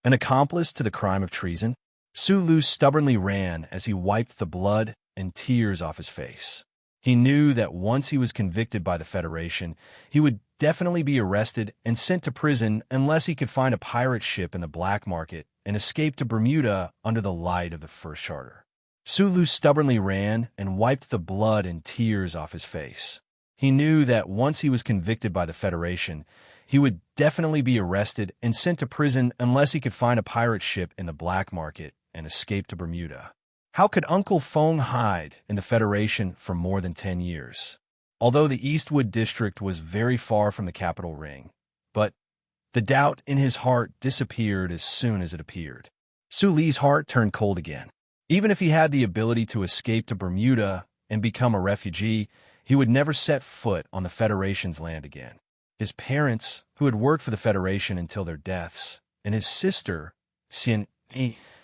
An accomplice to the crime of treason, Sulu stubbornly ran as he wiped the blood and tears off his face. He knew that once he was convicted by the Federation, he would definitely be arrested and sent to prison unless he could find a pirate ship in the black market and escape to Bermuda under the light of the First Charter. Sulu stubbornly ran and wiped the blood and tears off his face. He knew that once he was convicted by the Federation, he would definitely be arrested and sent to prison unless he could find a pirate ship in the black market and escape to Bermuda. How could Uncle Feng hide in the Federation for more than 10 years? Although the Eastwood district was very far from the capital ring, but the doubt in his heart disappeared as soon as it appeared. Suli's heart turned cold again. Even if he had the ability to escape to Bermuda and become a refugee, he would never set foot on the Federation's land again. His parents, who had worked for the Federation until their deaths, and his sister, Xin,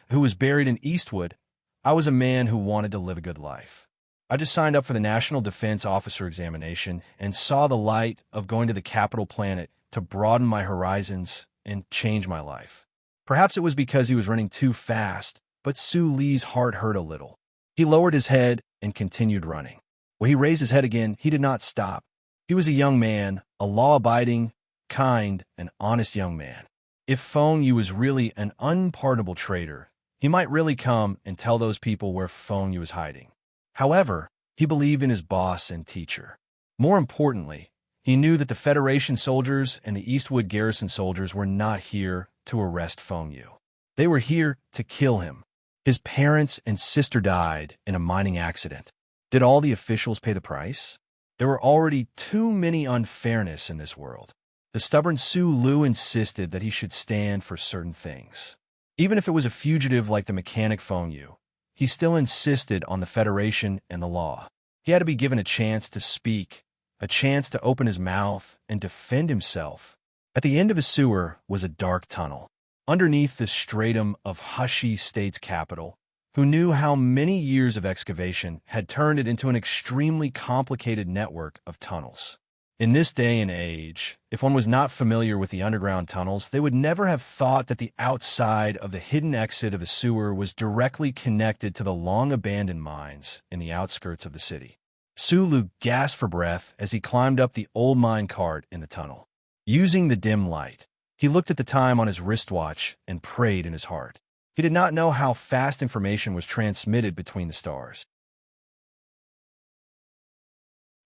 who was buried in Eastwood. I was a man who wanted to live a good life. I just signed up for the National Defense Officer examination and saw the light of going to the capital planet to broaden my horizons and change my life. Perhaps it was because he was running too fast, but Suli's heart hurt a little. He lowered his head and continued running. When he raised his head again, he did not stop. He was a young man, a law-abiding, kind, and honest young man. If Feng Yu was really an unpardonable traitor, he might really come and tell those people where Feng Yu was hiding. However, he believed in his boss and teacher. More importantly, he knew that the Federation soldiers and the Eastwood garrison soldiers were not here to arrest Feng Yu. They were here to kill him. His parents and sister died in a mining accident. Did all the officials pay the price? There were already too many unfairness in this world. The stubborn Sulu insisted that he should stand for certain things. Even if it was a fugitive like the mechanic Feng Yu, he still insisted on the Federation and the law. He had to be given a chance to speak, a chance to open his mouth and defend himself. At the end of a sewer was a dark tunnel. Underneath the stratum of Hushi State's capital, who knew how many years of excavation had turned it into an extremely complicated network of tunnels. In this day and age, if one was not familiar with the underground tunnels, they would never have thought that the outside of the hidden exit of a sewer was directly connected to the long-abandoned mines in the outskirts of the city. Sulu gasped for breath as he climbed up the old mine cart in the tunnel. Using the dim light, he looked at the time on his wristwatch and prayed in his heart. He did not know how fast information was transmitted between the stars.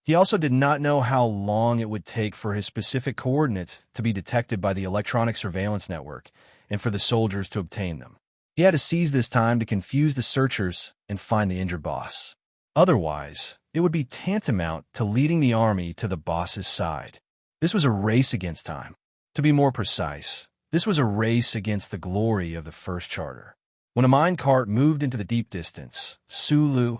He also did not know how long it would take for his specific coordinates to be detected by the electronic surveillance network and for the soldiers to obtain them. He had to seize this time to confuse the searchers and find the injured boss. Otherwise, it would be tantamount to leading the army to the boss's side. This was a race against time. To be more precise, this was a race against the glory of the first charter. When a mine cart moved into the deep distance, Sulu,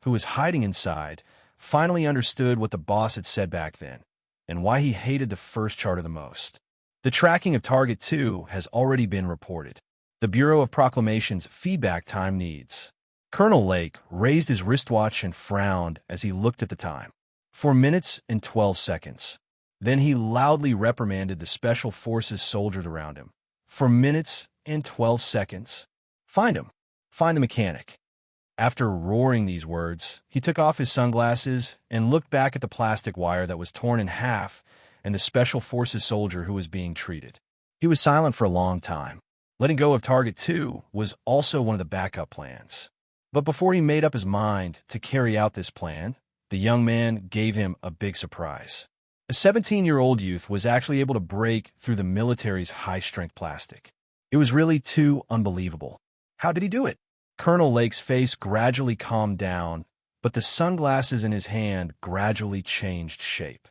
who was hiding inside, finally understood what the boss had said back then, and why he hated the first charter the most. The tracking of Target 2 has already been reported. The Bureau of Proclamation's feedback time needs. Colonel Lake raised his wristwatch and frowned as he looked at the time. 4 minutes and 12 seconds. Then he loudly reprimanded the Special Forces soldiers around him. 4 minutes and 12 seconds. Find him. Find the mechanic. After roaring these words, he took off his sunglasses and looked back at the plastic wire that was torn in half and the Special Forces soldier who was being treated. He was silent for a long time. Letting go of Target 2 was also one of the backup plans. But before he made up his mind to carry out this plan, the young man gave him a big surprise. A 17-year-old youth was actually able to break through the military's high-strength plastic. It was really too unbelievable. How did he do it? Colonel Lake's face gradually calmed down, but the sunglasses in his hand gradually changed shape.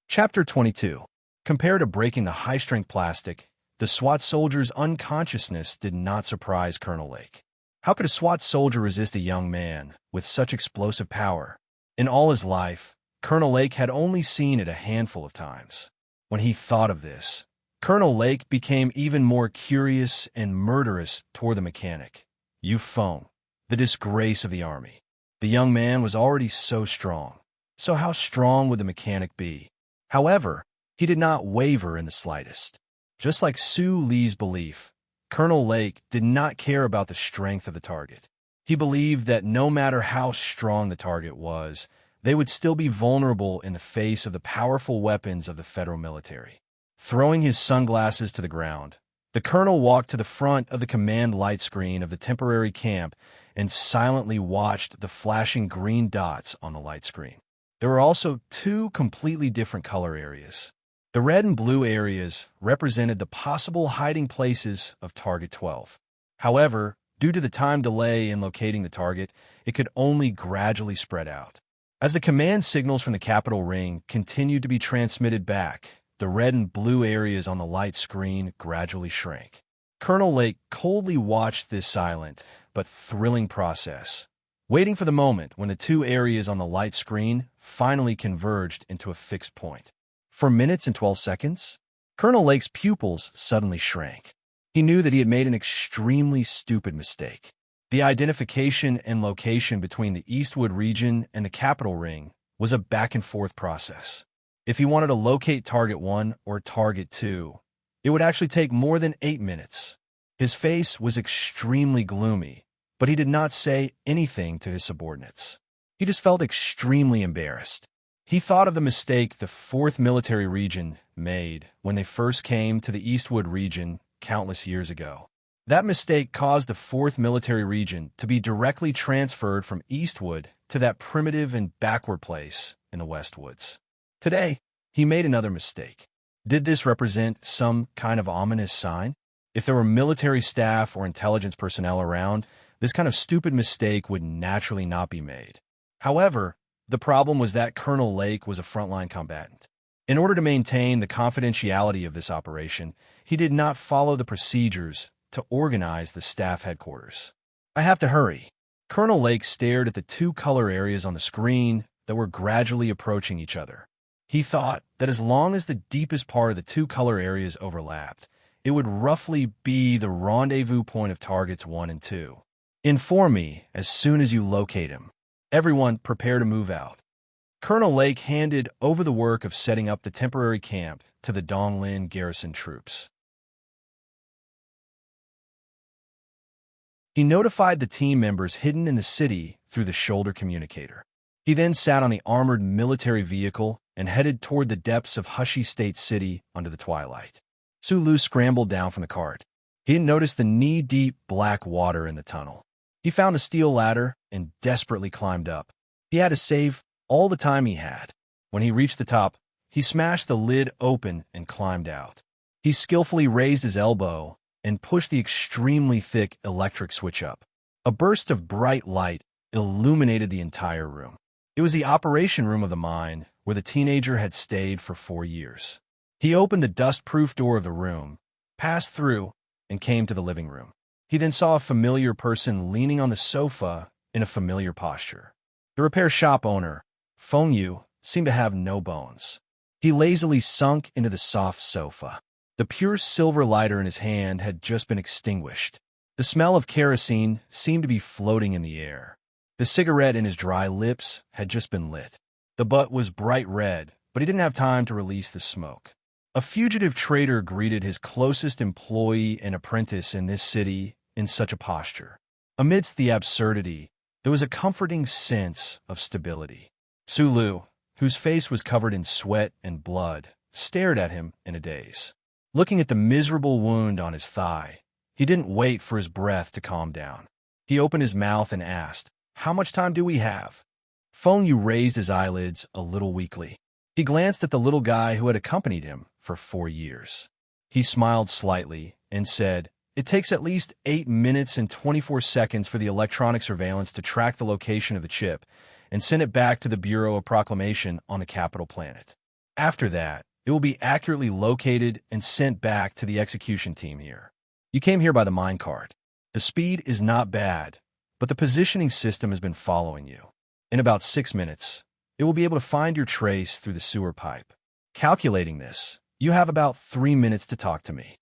Chapter 22. Compared to breaking the high-strength plastic, the SWAT soldier's unconsciousness did not surprise Colonel Lake. How could a SWAT soldier resist a young man with such explosive power? In all his life, Colonel Lake had only seen it a handful of times. When he thought of this, Colonel Lake became even more curious and murderous toward the mechanic. Euphone, the disgrace of the army. The young man was already so strong. So how strong would the mechanic be? However, he did not waver in the slightest. Just like Sue Lee's belief, Colonel Lake did not care about the strength of the target. He believed that no matter how strong the target was, they would still be vulnerable in the face of the powerful weapons of the federal military. Throwing his sunglasses to the ground, the colonel walked to the front of the command light screen of the temporary camp and silently watched the flashing green dots on the light screen. There were also two completely different color areas. The red and blue areas represented the possible hiding places of Target 12. However, due to the time delay in locating the target, it could only gradually spread out. As the command signals from the Capitol Ring continued to be transmitted back, the red and blue areas on the light screen gradually shrank. Colonel Lake coldly watched this silent but thrilling process, waiting for the moment when the two areas on the light screen finally converged into a fixed point. 4 minutes and 12 seconds, Colonel Lake's pupils suddenly shrank. He knew that he had made an extremely stupid mistake. The identification and location between the Eastwood region and the Capitol Ring was a back-and-forth process. If he wanted to locate Target 1 or Target 2, it would actually take more than 8 minutes. His face was extremely gloomy, but he did not say anything to his subordinates. He just felt extremely embarrassed. He thought of the mistake the 4th Military Region made when they first came to the Eastwood region countless years ago. That mistake caused the 4th Military Region to be directly transferred from Eastwood to that primitive and backward place in the Westwoods. Today, he made another mistake. Did this represent some kind of ominous sign? If there were military staff or intelligence personnel around, this kind of stupid mistake would naturally not be made. However, the problem was that Colonel Lake was a frontline combatant. In order to maintain the confidentiality of this operation, he did not follow the procedures to organize the staff headquarters. I have to hurry. Colonel Lake stared at the two color areas on the screen that were gradually approaching each other. He thought that as long as the deepest part of the two color areas overlapped, it would roughly be the rendezvous point of targets 1 and 2. Inform me as soon as you locate him. Everyone prepare to move out. Colonel Lake handed over the work of setting up the temporary camp to the Donglin garrison troops. He notified the team members hidden in the city through the shoulder communicator. He then sat on the armored military vehicle and headed toward the depths of Hushy State City under the twilight. Sulu scrambled down from the cart. He had noticed the knee-deep black water in the tunnel. He found a steel ladder and desperately climbed up. He had to save all the time he had. When he reached the top, he smashed the lid open and climbed out. He skillfully raised his elbow and pushed the extremely thick electric switch up. A burst of bright light illuminated the entire room. It was the operation room of the mine where the teenager had stayed for 4 years. He opened the dust-proof door of the room, passed through, and came to the living room. He then saw a familiar person leaning on the sofa in a familiar posture. The repair shop owner, Feng Yu, seemed to have no bones. He lazily sunk into the soft sofa. The pure silver lighter in his hand had just been extinguished. The smell of kerosene seemed to be floating in the air. The cigarette in his dry lips had just been lit. The butt was bright red, but he didn't have time to release the smoke. A fugitive trader greeted his closest employee and apprentice in this city in such a posture. Amidst the absurdity, there was a comforting sense of stability. Sulu, whose face was covered in sweat and blood, stared at him in a daze. Looking at the miserable wound on his thigh, he didn't wait for his breath to calm down. He opened his mouth and asked, "How much time do we have?" Feng Yu raised his eyelids a little weakly. He glanced at the little guy who had accompanied him for 4 years. He smiled slightly and said, "It takes at least 8 minutes and 24 seconds for the electronic surveillance to track the location of the chip and send it back to the Bureau of Proclamation on the capital planet. After that, it will be accurately located and sent back to the execution team here. You came here by the minecart. The speed is not bad, but the positioning system has been following you. In about 6 minutes, it will be able to find your trace through the sewer pipe. Calculating this, you have about 3 minutes to talk to me.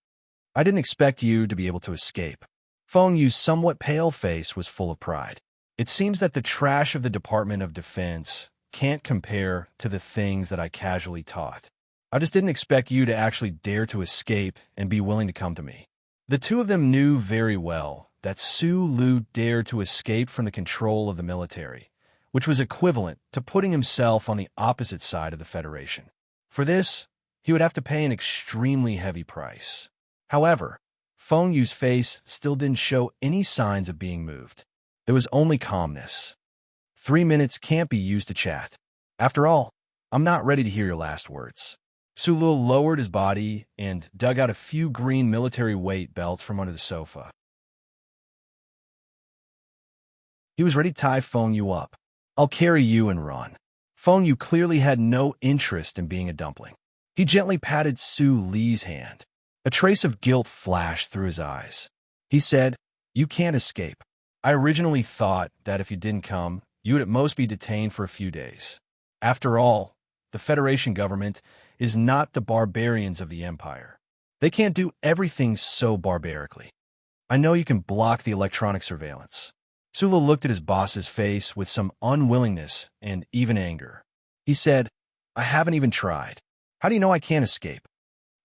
I didn't expect you to be able to escape." Feng Yu's somewhat pale face was full of pride. "It seems that the trash of the Department of Defense can't compare to the things that I casually taught. I just didn't expect you to actually dare to escape and be willing to come to me." The two of them knew very well that Sulu dared to escape from the control of the military, which was equivalent to putting himself on the opposite side of the Federation. For this, he would have to pay an extremely heavy price. However, Feng Yu's face still didn't show any signs of being moved. There was only calmness. 3 minutes can't be used to chat. After all, I'm not ready to hear your last words. Sulu lowered his body and dug out a few green military weight belts from under the sofa. He was ready to tie Feng Yu up. "I'll carry you and run." Feng Yu clearly had no interest in being a dumpling. He gently patted Su Li's hand. A trace of guilt flashed through his eyes. He said, "You can't escape. I originally thought that if you didn't come, you would at most be detained for a few days. After all, the Federation government is not the barbarians of the Empire. They can't do everything so barbarically. I know you can block the electronic surveillance." Sulu looked at his boss's face with some unwillingness and even anger. He said, "I haven't even tried. How do you know I can't escape?"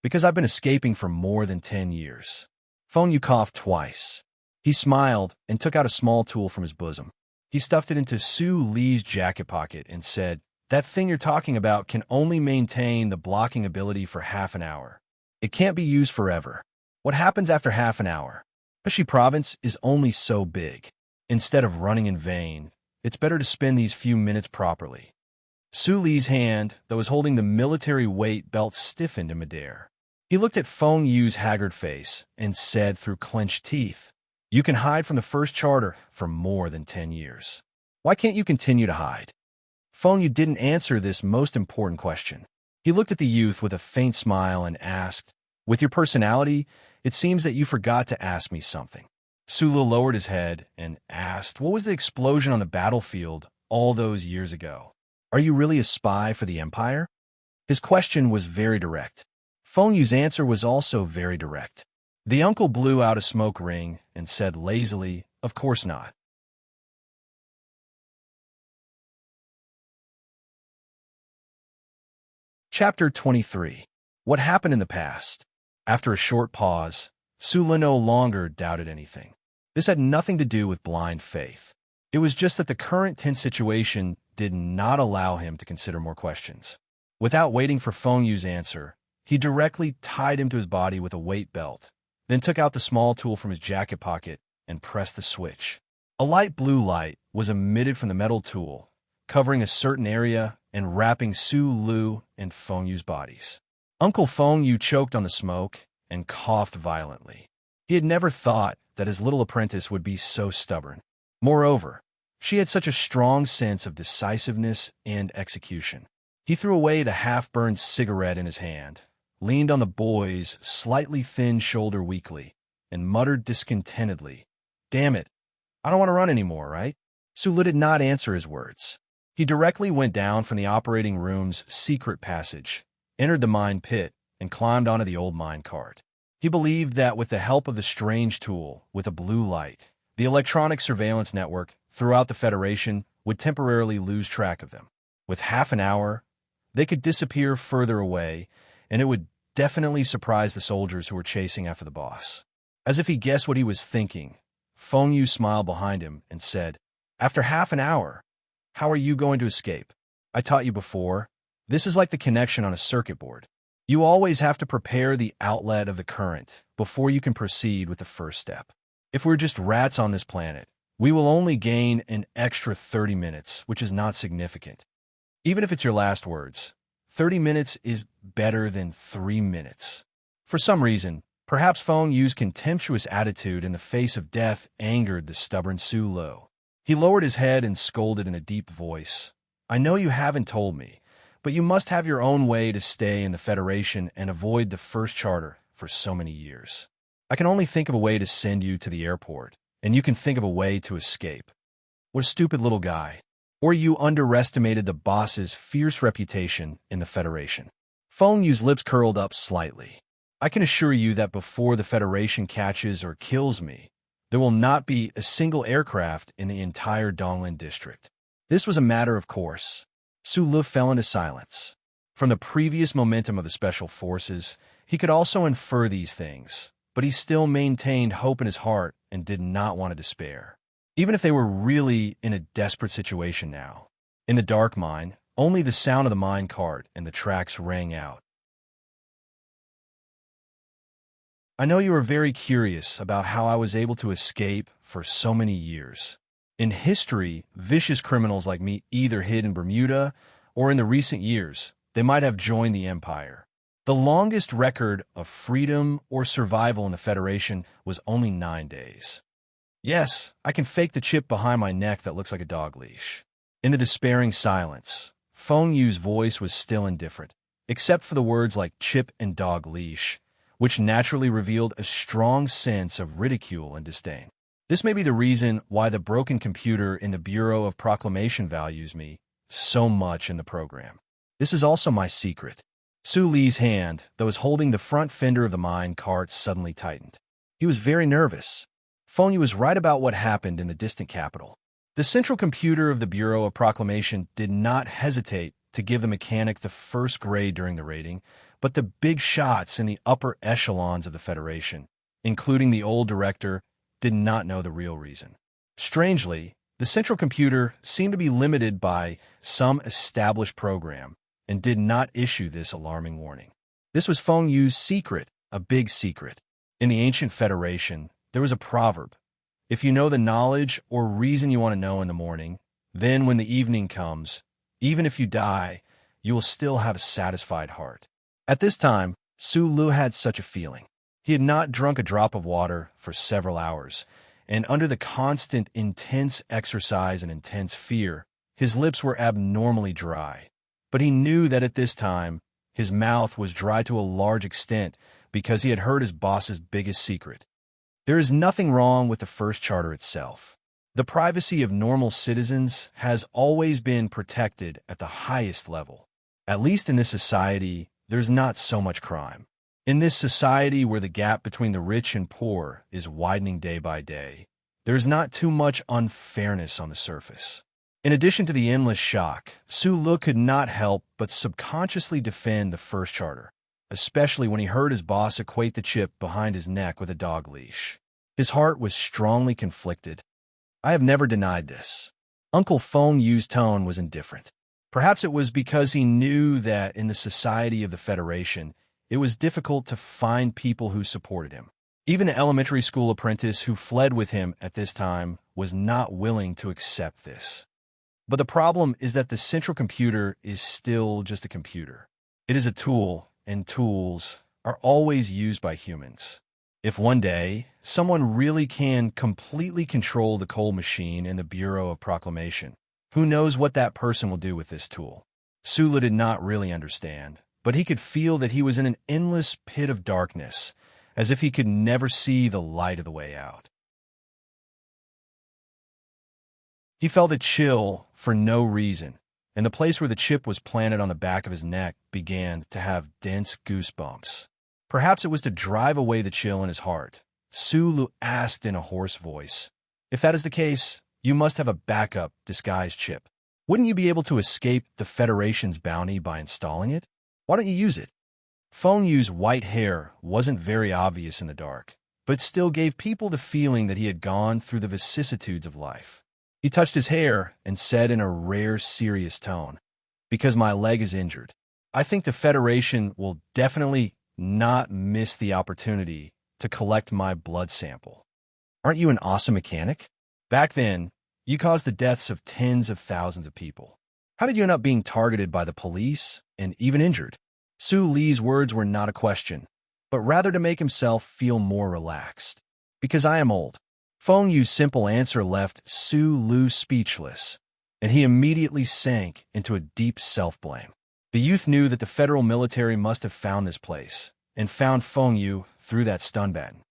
"Because I've been escaping for more than 10 years. Feng Yu coughed twice. He smiled and took out a small tool from his bosom. He stuffed it into Su Li's jacket pocket and said, "That thing you're talking about can only maintain the blocking ability for half an hour. It can't be used forever. What happens after half an hour? Hushy Province is only so big. Instead of running in vain, it's better to spend these few minutes properly." Su Li's hand that was holding the military weight belt stiffened in midair. He looked at Feng Yu's haggard face and said through clenched teeth, "You can hide from the First Charter for more than 10 years. Why can't you continue to hide?" Feng Yu didn't answer this most important question. He looked at the youth with a faint smile and asked, "With your personality, it seems that you forgot to ask me something." Sulu lowered his head and asked, "What was the explosion on the battlefield all those years ago? Are you really a spy for the Empire?" His question was very direct. Feng Yu's answer was also very direct. The uncle blew out a smoke ring and said lazily, "Of course not." Chapter 23. What happened in the past? After a short pause, Sula no longer doubted anything. This had nothing to do with blind faith. It was just that the current tense situation did not allow him to consider more questions. Without waiting for Feng Yu's answer, he directly tied him to his body with a weight belt, then took out the small tool from his jacket pocket and pressed the switch. A light blue light was emitted from the metal tool, covering a certain area and wrapping Su Lu and Feng Yu's bodies. Uncle Feng Yu choked on the smoke and coughed violently. He had never thought that his little apprentice would be so stubborn. Moreover, she had such a strong sense of decisiveness and execution. He threw away the half-burned cigarette in his hand, leaned on the boy's slightly thin shoulder weakly, and muttered discontentedly, "Damn it, I don't want to run anymore, right?" Su Lu did not answer his words. He directly went down from the operating room's secret passage, entered the mine pit, and climbed onto the old mine cart. He believed that with the help of the strange tool with a blue light, the electronic surveillance network throughout the Federation would temporarily lose track of them. With half an hour, they could disappear further away, and it would definitely surprise the soldiers who were chasing after the boss. As if he guessed what he was thinking, Feng Yu smiled behind him and said, "After half an hour, how are you going to escape? I taught you before. This is like the connection on a circuit board. You always have to prepare the outlet of the current before you can proceed with the first step. If we're just rats on this planet, we will only gain an extra 30 minutes, which is not significant. Even if it's your last words, 30 minutes is better than 3 minutes." For some reason, perhaps Feng Yu's contemptuous attitude in the face of death angered the stubborn Su Lu. He lowered his head and scolded in a deep voice, "I know you haven't told me, but you must have your own way to stay in the Federation and avoid the first charter for so many years. I can only think of a way to send you to the airport, and you can think of a way to escape. What a stupid little guy. Or you underestimated the boss's fierce reputation in the Federation." Feng Yu's lips curled up slightly. "I can assure you that before the Federation catches or kills me, there will not be a single aircraft in the entire Donglin district." This was a matter of course. Su Lu fell into silence. From the previous momentum of the Special Forces, he could also infer these things, but he still maintained hope in his heart and did not want to despair. Even if they were really in a desperate situation now. In the dark mine, only the sound of the mine cart and the tracks rang out. "I know you are very curious about how I was able to escape for so many years. In history, vicious criminals like me either hid in Bermuda, or in the recent years, they might have joined the Empire. The longest record of freedom or survival in the Federation was only 9 days. Yes, I can fake the chip behind my neck that looks like a dog leash." In the despairing silence, Feng Yu's voice was still indifferent, except for the words like chip and dog leash, which naturally revealed a strong sense of ridicule and disdain. "This may be the reason why the broken computer in the Bureau of Proclamation values me so much in the program. This is also my secret." Su Li's hand, that was holding the front fender of the mine cart, suddenly tightened. He was very nervous. Feng Yu was right about what happened in the distant capital. The central computer of the Bureau of Proclamation did not hesitate to give the mechanic the first grade during the rating, but the big shots in the upper echelons of the Federation, including the old director, did not know the real reason. Strangely, the central computer seemed to be limited by some established program and did not issue this alarming warning. This was Feng Yu's secret, a big secret. In the ancient Federation, there was a proverb: if you know the knowledge or reason you want to know in the morning, then when the evening comes, even if you die, you will still have a satisfied heart. At this time, Su Lu had such a feeling. He had not drunk a drop of water for several hours, and under the constant intense exercise and intense fear, his lips were abnormally dry. But he knew that at this time, his mouth was dry to a large extent because he had heard his boss's biggest secret. There is nothing wrong with the first charter itself. The privacy of normal citizens has always been protected at the highest level. At least in this society, there's not so much crime. In this society where the gap between the rich and poor is widening day by day, there's not too much unfairness on the surface. In addition to the endless shock, Su Lu could not help but subconsciously defend the first charter, especially when he heard his boss equate the chip behind his neck with a dog leash. His heart was strongly conflicted. I have never denied this. Uncle Feng Yu's tone was indifferent. Perhaps it was because he knew that in the society of the Federation, it was difficult to find people who supported him. Even the elementary school apprentice who fled with him at this time was not willing to accept this. But the problem is that the central computer is still just a computer. It is a tool, and tools are always used by humans. If one day someone really can completely control the coal machine in the Bureau of Proclamation, who knows what that person will do with this tool? Sulu did not really understand, but he could feel that he was in an endless pit of darkness, as if he could never see the light of the way out. He felt a chill for no reason, and the place where the chip was planted on the back of his neck began to have dense goosebumps. Perhaps it was to drive away the chill in his heart. Sulu asked in a hoarse voice, "If that is the case, you must have a backup disguised chip. Wouldn't you be able to escape the Federation's bounty by installing it? Why don't you use it?" Feng Yu's white hair wasn't very obvious in the dark, but still gave people the feeling that he had gone through the vicissitudes of life. He touched his hair and said in a rare, serious tone, "Because my leg is injured. I think the Federation will definitely not miss the opportunity to collect my blood sample. Aren't you an awesome mechanic? Back then, you caused the deaths of tens of thousands of people. How did you end up being targeted by the police and even injured?" Su Li's words were not a question, but rather to make himself feel more relaxed. "Because I am old." Feng Yu's simple answer left Su Lu speechless, and he immediately sank into a deep self-blame. The youth knew that the federal military must have found this place, and found Feng Yu through that stun baton.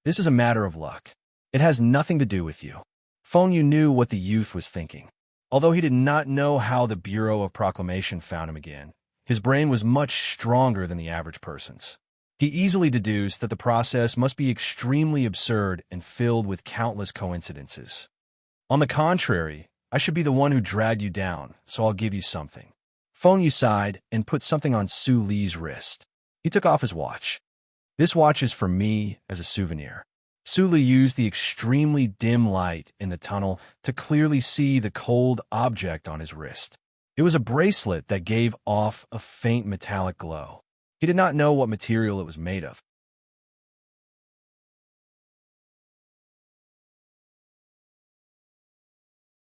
"This is a matter of luck. It has nothing to do with you." Feng Yu knew what the youth was thinking. Although he did not know how the Bureau of Proclamation found him again, his brain was much stronger than the average person's. He easily deduced that the process must be extremely absurd and filled with countless coincidences. "On the contrary, I should be the one who dragged you down, so I'll give you something." Feng Yu sighed and put something on Su Li's wrist. He took off his watch. "This watch is for me as a souvenir." Su Li used the extremely dim light in the tunnel to clearly see the cold object on his wrist. It was a bracelet that gave off a faint metallic glow. He did not know what material it was made of.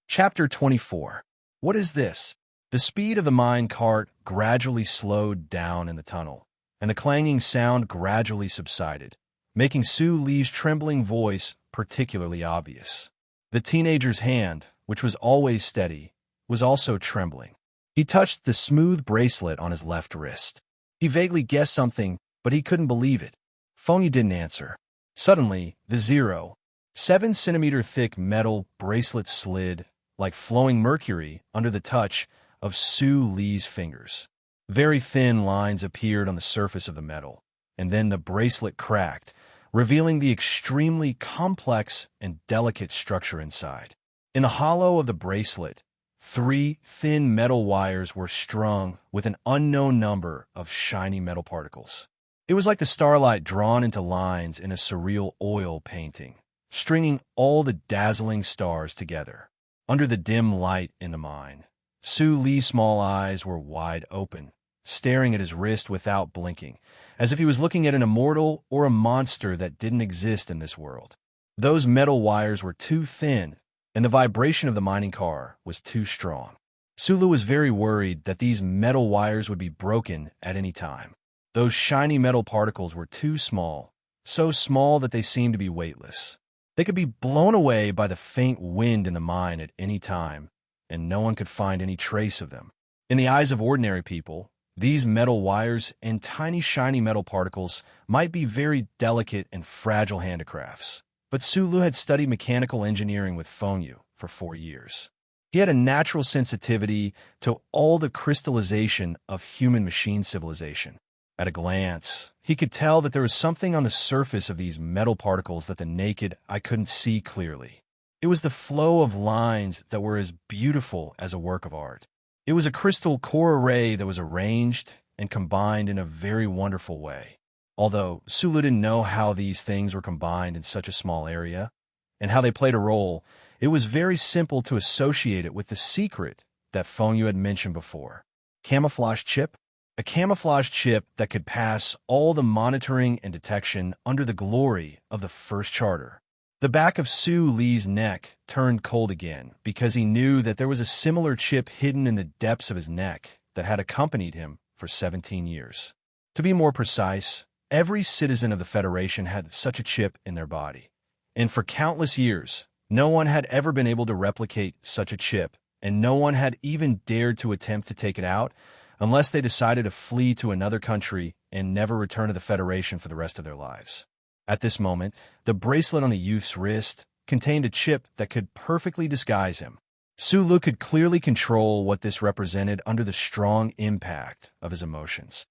Chapter 24. What is this? The speed of the mine cart gradually slowed down in the tunnel, and the clanging sound gradually subsided, making Su Li's trembling voice particularly obvious. The teenager's hand, which was always steady, was also trembling. He touched the smooth bracelet on his left wrist. He vaguely guessed something, but he couldn't believe it. Feng Yu didn't answer. Suddenly, the 0.7 centimeter thick metal bracelet slid, like flowing mercury, under the touch of Su Li's fingers. Very thin lines appeared on the surface of the metal, and then the bracelet cracked, revealing the extremely complex and delicate structure inside. In the hollow of the bracelet, 3 thin metal wires were strung with an unknown number of shiny metal particles. It was like the starlight drawn into lines in a surreal oil painting, stringing all the dazzling stars together. Under the dim light in the mine, Su Li's small eyes were wide open, staring at his wrist without blinking, as if he was looking at an immortal or a monster that didn't exist in this world. Those metal wires were too thin, and the vibration of the mining car was too strong. Sulu was very worried that these metal wires would be broken at any time. Those shiny metal particles were too small, so small that they seemed to be weightless. They could be blown away by the faint wind in the mine at any time, and no one could find any trace of them. In the eyes of ordinary people, these metal wires and tiny shiny metal particles might be very delicate and fragile handicrafts. But Sulu had studied mechanical engineering with Feng Yu for 4 years. He had a natural sensitivity to all the crystallization of human-machine civilization. At a glance, he could tell that there was something on the surface of these metal particles that the naked eye couldn't see clearly. It was the flow of lines that were as beautiful as a work of art. It was a crystal core array that was arranged and combined in a very wonderful way. Although Sulu didn't know how these things were combined in such a small area and how they played a role, it was very simple to associate it with the secret that Feng Yu had mentioned before. Camouflage chip? A camouflage chip that could pass all the monitoring and detection under the glory of the first charter. The back of Su Li's neck turned cold again because he knew that there was a similar chip hidden in the depths of his neck that had accompanied him for 17 years. To be more precise, every citizen of the Federation had such a chip in their body. And for countless years, no one had ever been able to replicate such a chip, and no one had even dared to attempt to take it out unless they decided to flee to another country and never return to the Federation for the rest of their lives. At this moment, the bracelet on the youth's wrist contained a chip that could perfectly disguise him. Sulu could clearly control what this represented under the strong impact of his emotions.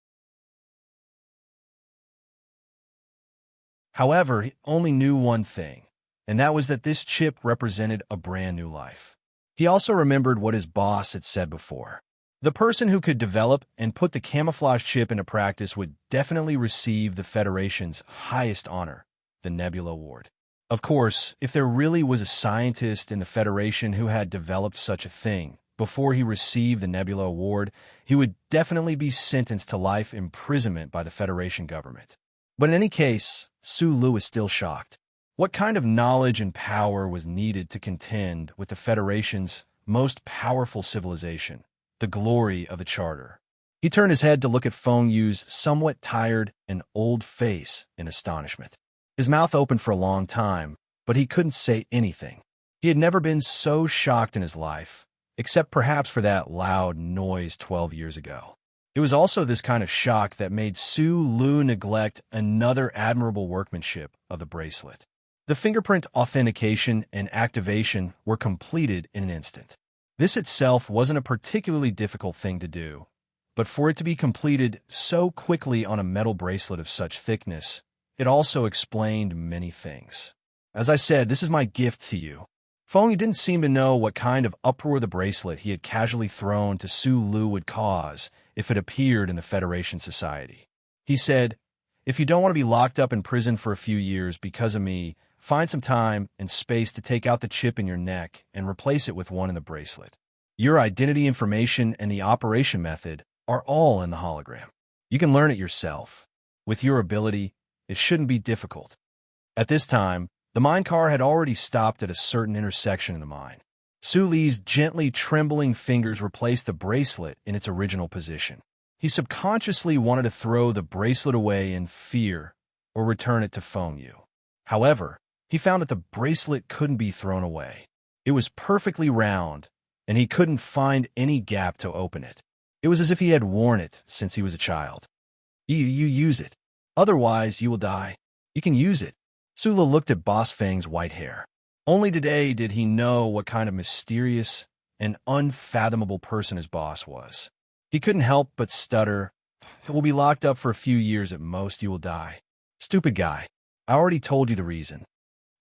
However, he only knew one thing, and that was that this chip represented a brand new life. He also remembered what his boss had said before. The person who could develop and put the camouflage chip into practice would definitely receive the Federation's highest honor, the Nebula Award. Of course, if there really was a scientist in the Federation who had developed such a thing before he received the Nebula Award, he would definitely be sentenced to life imprisonment by the Federation government. But in any case, Sulu was still shocked. What kind of knowledge and power was needed to contend with the Federation's most powerful civilization, the glory of the Charter? He turned his head to look at Feng Yu's somewhat tired and old face in astonishment. His mouth opened for a long time, but he couldn't say anything. He had never been so shocked in his life, except perhaps for that loud noise 12 years ago. It was also this kind of shock that made Sulu neglect another admirable workmanship of the bracelet. The fingerprint authentication and activation were completed in an instant. This itself wasn't a particularly difficult thing to do, but for it to be completed so quickly on a metal bracelet of such thickness, it also explained many things. As I said, this is my gift to you. Feng Yu didn't seem to know what kind of uproar the bracelet he had casually thrown to Sulu would cause if it appeared in the Federation society. He said, "If you don't want to be locked up in prison for a few years because of me, find some time and space to take out the chip in your neck and replace it with one in the bracelet. Your identity information and the operation method are all in the hologram. You can learn it yourself. With your ability, it shouldn't be difficult." At this time, the minecar had already stopped at a certain intersection in the mine. Su Li's gently trembling fingers replaced the bracelet in its original position. He subconsciously wanted to throw the bracelet away in fear or return it to Feng Yu. However, he found that the bracelet couldn't be thrown away. It was perfectly round, and he couldn't find any gap to open it. It was as if he had worn it since he was a child. You use it. Otherwise, you will die. You can use it." Sula looked at Boss Feng's white hair. Only today did he know what kind of mysterious and unfathomable person his boss was. He couldn't help but stutter, "It will be locked up for a few years at most. You will die." "Stupid guy. I already told you the reason."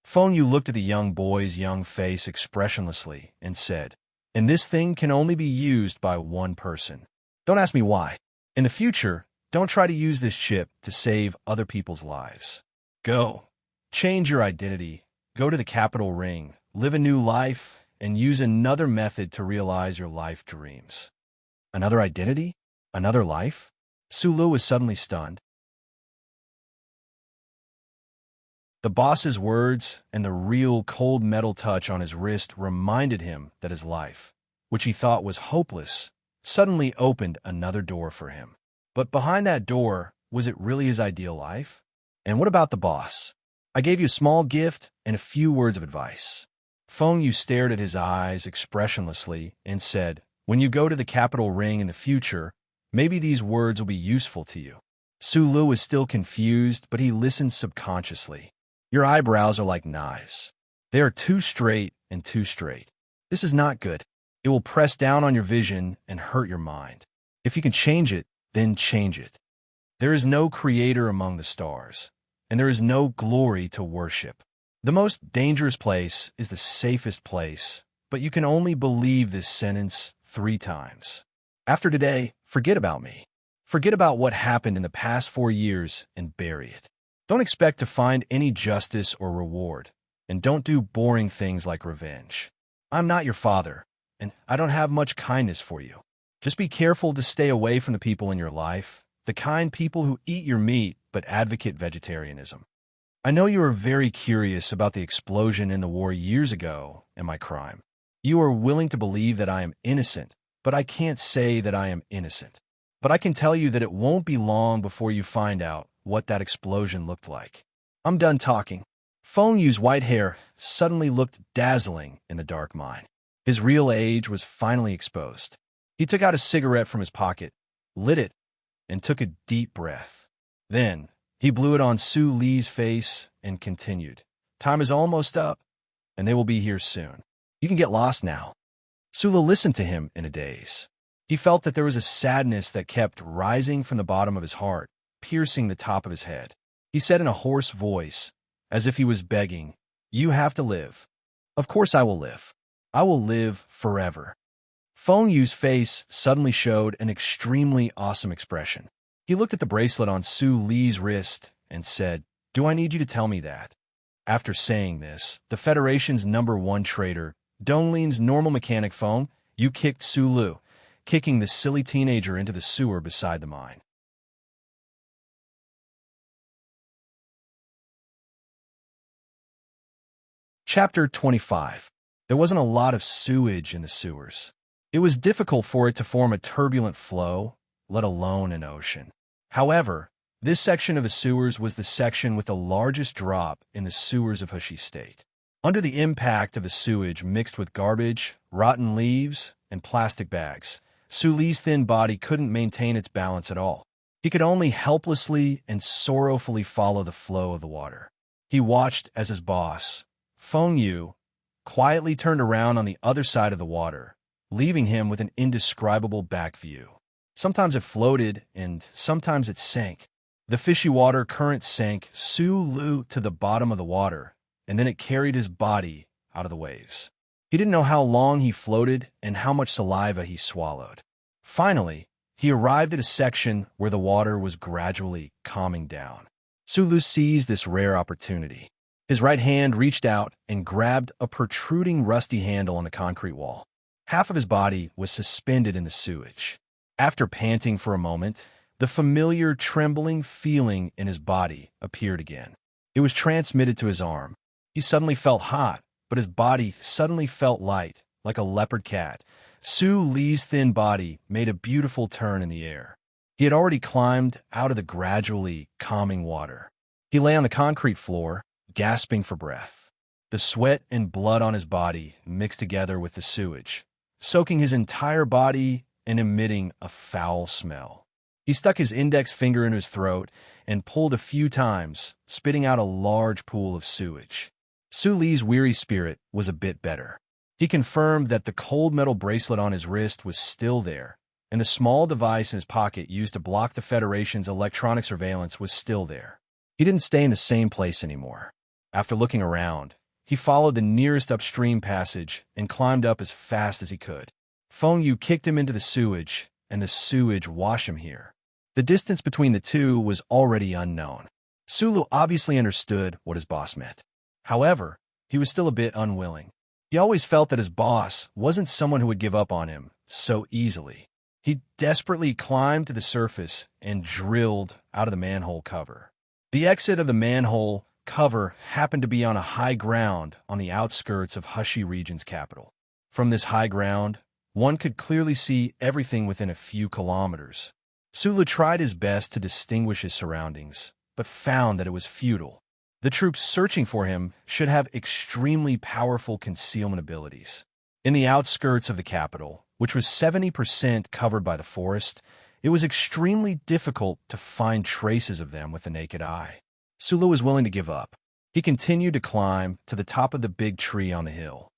Feng Yu looked at the young boy's young face expressionlessly and said, "And this thing can only be used by one person. Don't ask me why. In the future, don't try to use this chip to save other people's lives. Go. Change your identity, go to the capital ring, live a new life, and use another method to realize your life dreams." Another identity? Another life? Sulu was suddenly stunned. The boss's words and the real cold metal touch on his wrist reminded him that his life, which he thought was hopeless, suddenly opened another door for him. But behind that door, was it really his ideal life? And what about the boss? "I gave you a small gift and a few words of advice." Feng Yu stared at his eyes expressionlessly and said, "When you go to the capital ring in the future, maybe these words will be useful to you." Sulu was still confused, but he listened subconsciously. "Your eyebrows are like knives. They are too straight and too straight. This is not good. It will press down on your vision and hurt your mind. If you can change it, then change it. There is no creator among the stars, and there is no glory to worship. The most dangerous place is the safest place, but you can only believe this sentence 3 times. After today, forget about me. Forget about what happened in the past 4 years and bury it. Don't expect to find any justice or reward, and don't do boring things like revenge. I'm not your father, and I don't have much kindness for you. Just be careful to stay away from the people in your life, the kind people who eat your meat but advocate vegetarianism. I know you are very curious about the explosion in the war years ago and my crime. You are willing to believe that I am innocent, but I can't say that I am innocent. But I can tell you that it won't be long before you find out what that explosion looked like. I'm done talking. Feng Yu's white hair suddenly looked dazzling in the dark mine. His real age was finally exposed. He took out a cigarette from his pocket, lit it, and took a deep breath. Then, he blew it on Su Li's face and continued. Time is almost up, and they will be here soon. You can get lost now. Su Li listened to him in a daze. He felt that there was a sadness that kept rising from the bottom of his heart, piercing the top of his head. He said in a hoarse voice, as if he was begging, You have to live. Of course I will live. I will live forever. Feng Yu's face suddenly showed an extremely awesome expression. He looked at the bracelet on Su Li's wrist and said, Do I need you to tell me that? After saying this, the Federation's #1 traitor, Donglin's normal mechanic Feng Yu kicked Su Li, kicking the silly teenager into the sewer beside the mine. Chapter 25. There wasn't a lot of sewage in the sewers. It was difficult for it to form a turbulent flow, let alone an ocean. However, this section of the sewers was the section with the largest drop in the sewers of Hushi State. Under the impact of the sewage mixed with garbage, rotten leaves, and plastic bags, Su Li's thin body couldn't maintain its balance at all. He could only helplessly and sorrowfully follow the flow of the water. He watched as his boss, Feng Yu, quietly turned around on the other side of the water, leaving him with an indescribable back view. Sometimes it floated, and sometimes it sank. The fishy water current sank Su Li to the bottom of the water, and then it carried his body out of the waves. He didn't know how long he floated and how much saliva he swallowed. Finally, he arrived at a section where the water was gradually calming down. Su Li seized this rare opportunity. His right hand reached out and grabbed a protruding rusty handle on the concrete wall. Half of his body was suspended in the sewage. After panting for a moment, the familiar trembling feeling in his body appeared again. It was transmitted to his arm. He suddenly felt hot, but his body suddenly felt light, like a leopard cat. Su Li's thin body made a beautiful turn in the air. He had already climbed out of the gradually calming water. He lay on the concrete floor, gasping for breath. The sweat and blood on his body mixed together with the sewage, soaking his entire body and emitting a foul smell. He stuck his index finger in his throat and pulled a few times, spitting out a large pool of sewage. Su Li's weary spirit was a bit better. He confirmed that the cold metal bracelet on his wrist was still there, and the small device in his pocket used to block the Federation's electronic surveillance was still there. He didn't stay in the same place anymore. After looking around, he followed the nearest upstream passage and climbed up as fast as he could. Feng Yu kicked him into the sewage, and the sewage washed him here. The distance between the two was already unknown. Su Li obviously understood what his boss meant. However, he was still a bit unwilling. He always felt that his boss wasn't someone who would give up on him so easily. He desperately climbed to the surface and drilled out of the manhole cover. The exit of the manhole cover happened to be on a high ground on the outskirts of Hushi region's capital. From this high ground, one could clearly see everything within a few kilometers. Su Li tried his best to distinguish his surroundings, but found that it was futile. The troops searching for him should have extremely powerful concealment abilities. In the outskirts of the capital, which was 70% covered by the forest, it was extremely difficult to find traces of them with the naked eye. Su Li was willing to give up. He continued to climb to the top of the big tree on the hill.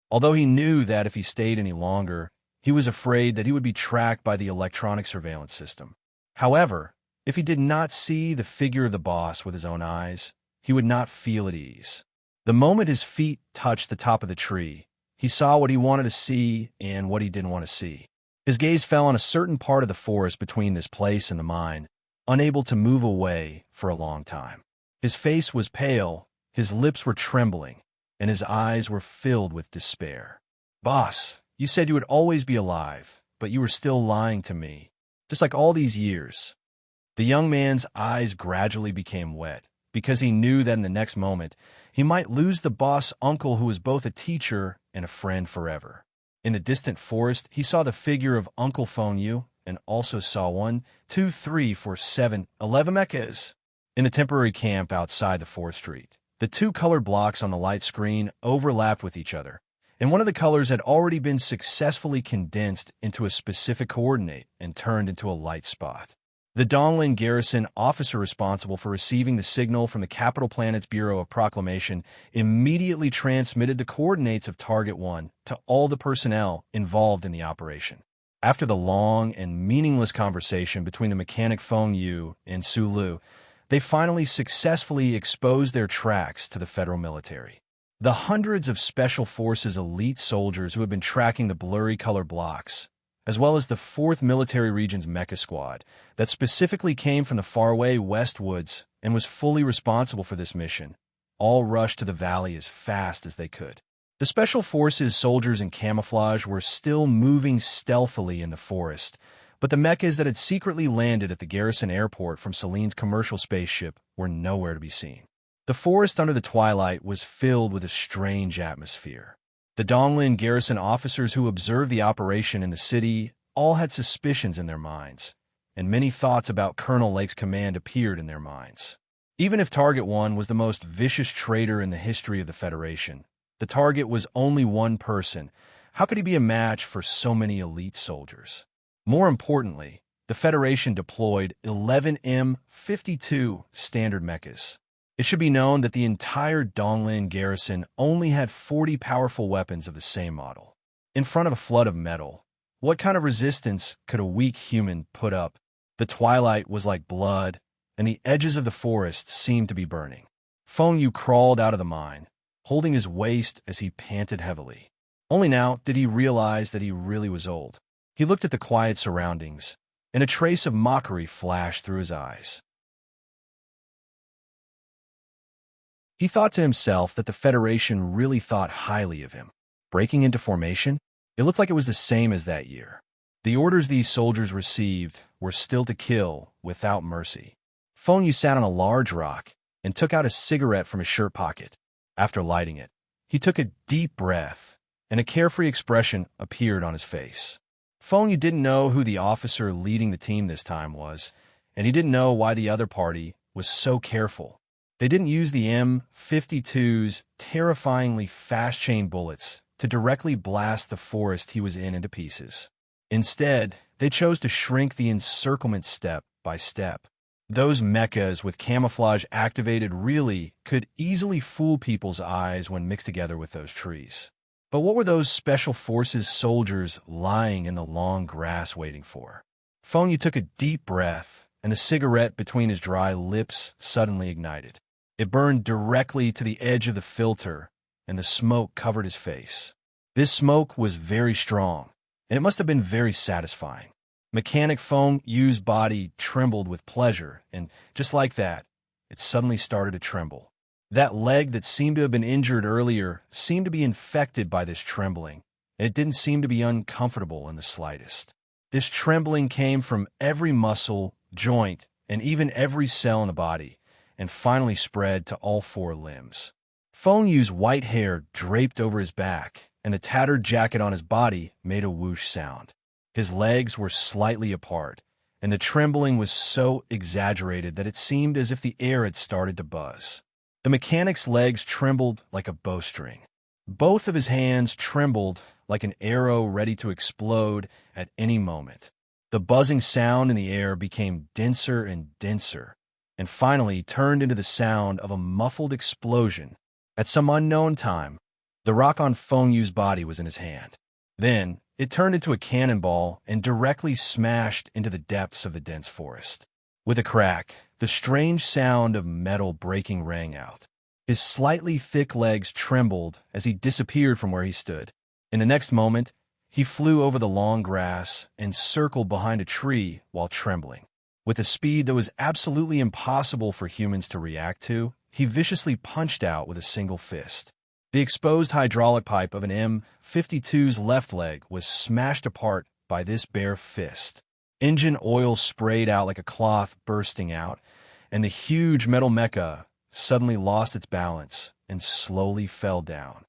Although he knew that if he stayed any longer, he was afraid that he would be tracked by the electronic surveillance system. However, if he did not see the figure of the boss with his own eyes, he would not feel at ease. The moment his feet touched the top of the tree, he saw what he wanted to see and what he didn't want to see. His gaze fell on a certain part of the forest between this place and the mine, unable to move away for a long time. His face was pale, his lips were trembling, and his eyes were filled with despair. "Boss, you said you would always be alive, but you were still lying to me, just like all these years." The young man's eyes gradually became wet, because he knew that in the next moment, he might lose the boss uncle who was both a teacher and a friend forever. In the distant forest, he saw the figure of Uncle Feng Yu, and also saw 1, 2, 3, 4, 7, 11 mechas. In the temporary camp outside the 4th Street, the two colored blocks on the light screen overlapped with each other, and one of the colors had already been successfully condensed into a specific coordinate and turned into a light spot. The Donglin garrison officer responsible for receiving the signal from the Capital Planet's Bureau of Proclamation immediately transmitted the coordinates of Target 1 to all the personnel involved in the operation. After the long and meaningless conversation between the mechanic Feng Yu and Su Lu, they finally successfully exposed their tracks to the federal military. The hundreds of Special Forces elite soldiers who had been tracking the blurry color blocks, as well as the 4th Military Region's Mecha Squad that specifically came from the faraway West Woods and was fully responsible for this mission, all rushed to the valley as fast as they could. The Special Forces soldiers in camouflage were still moving stealthily in the forest, but the mechas that had secretly landed at the garrison airport from Celine's commercial spaceship were nowhere to be seen. The forest under the twilight was filled with a strange atmosphere. The Donglin garrison officers who observed the operation in the city all had suspicions in their minds, and many thoughts about Colonel Lake's command appeared in their minds. Even if Target 1 was the most vicious traitor in the history of the Federation, the target was only one person. How could he be a match for so many elite soldiers? More importantly, the Federation deployed 11 M52 standard mechas. It should be known that the entire Donglin garrison only had 40 powerful weapons of the same model. In front of a flood of metal, what kind of resistance could a weak human put up? The twilight was like blood, and the edges of the forest seemed to be burning. Feng Yu crawled out of the mine, holding his waist as he panted heavily. Only now did he realize that he really was old. He looked at the quiet surroundings, and a trace of mockery flashed through his eyes. He thought to himself that the Federation really thought highly of him. Breaking into formation? It looked like it was the same as that year. The orders these soldiers received were still to kill without mercy. Feng Yu sat on a large rock and took out a cigarette from his shirt pocket. After lighting it, he took a deep breath, and a carefree expression appeared on his face. Feng Yu didn't know who the officer leading the team this time was, and he didn't know why the other party was so careful. They didn't use the M52's terrifyingly fast-chain bullets to directly blast the forest he was in into pieces. Instead, they chose to shrink the encirclement step by step. Those mechas with camouflage activated really could easily fool people's eyes when mixed together with those trees. But what were those Special Forces soldiers lying in the long grass waiting for? Feng Yu took a deep breath, and the cigarette between his dry lips suddenly ignited. It burned directly to the edge of the filter, and the smoke covered his face. This smoke was very strong, and it must have been very satisfying. Mechanic Feng Yu's body trembled with pleasure, and just like that, it suddenly started to tremble. That leg that seemed to have been injured earlier seemed to be infected by this trembling, and it didn't seem to be uncomfortable in the slightest. This trembling came from every muscle, joint, and even every cell in the body, and finally spread to all 4 limbs. Feng Yu's white hair draped over his back, and the tattered jacket on his body made a whoosh sound. His legs were slightly apart, and the trembling was so exaggerated that it seemed as if the air had started to buzz. The mechanic's legs trembled like a bowstring. Both of his hands trembled like an arrow ready to explode at any moment. The buzzing sound in the air became denser and denser, and finally turned into the sound of a muffled explosion. At some unknown time, the rock on Feng Yu's body was in his hand. Then, it turned into a cannonball and directly smashed into the depths of the dense forest. With a crack, the strange sound of metal breaking rang out. His slightly thick legs trembled as he disappeared from where he stood. In the next moment, He flew over the long grass and circled behind a tree while trembling. With a speed that was absolutely impossible for humans to react to, he viciously punched out with a single fist. The exposed hydraulic pipe of an M52's left leg was smashed apart by this bare fist. Engine oil sprayed out like a cloth bursting out, and the huge metal mecha suddenly lost its balance and slowly fell down.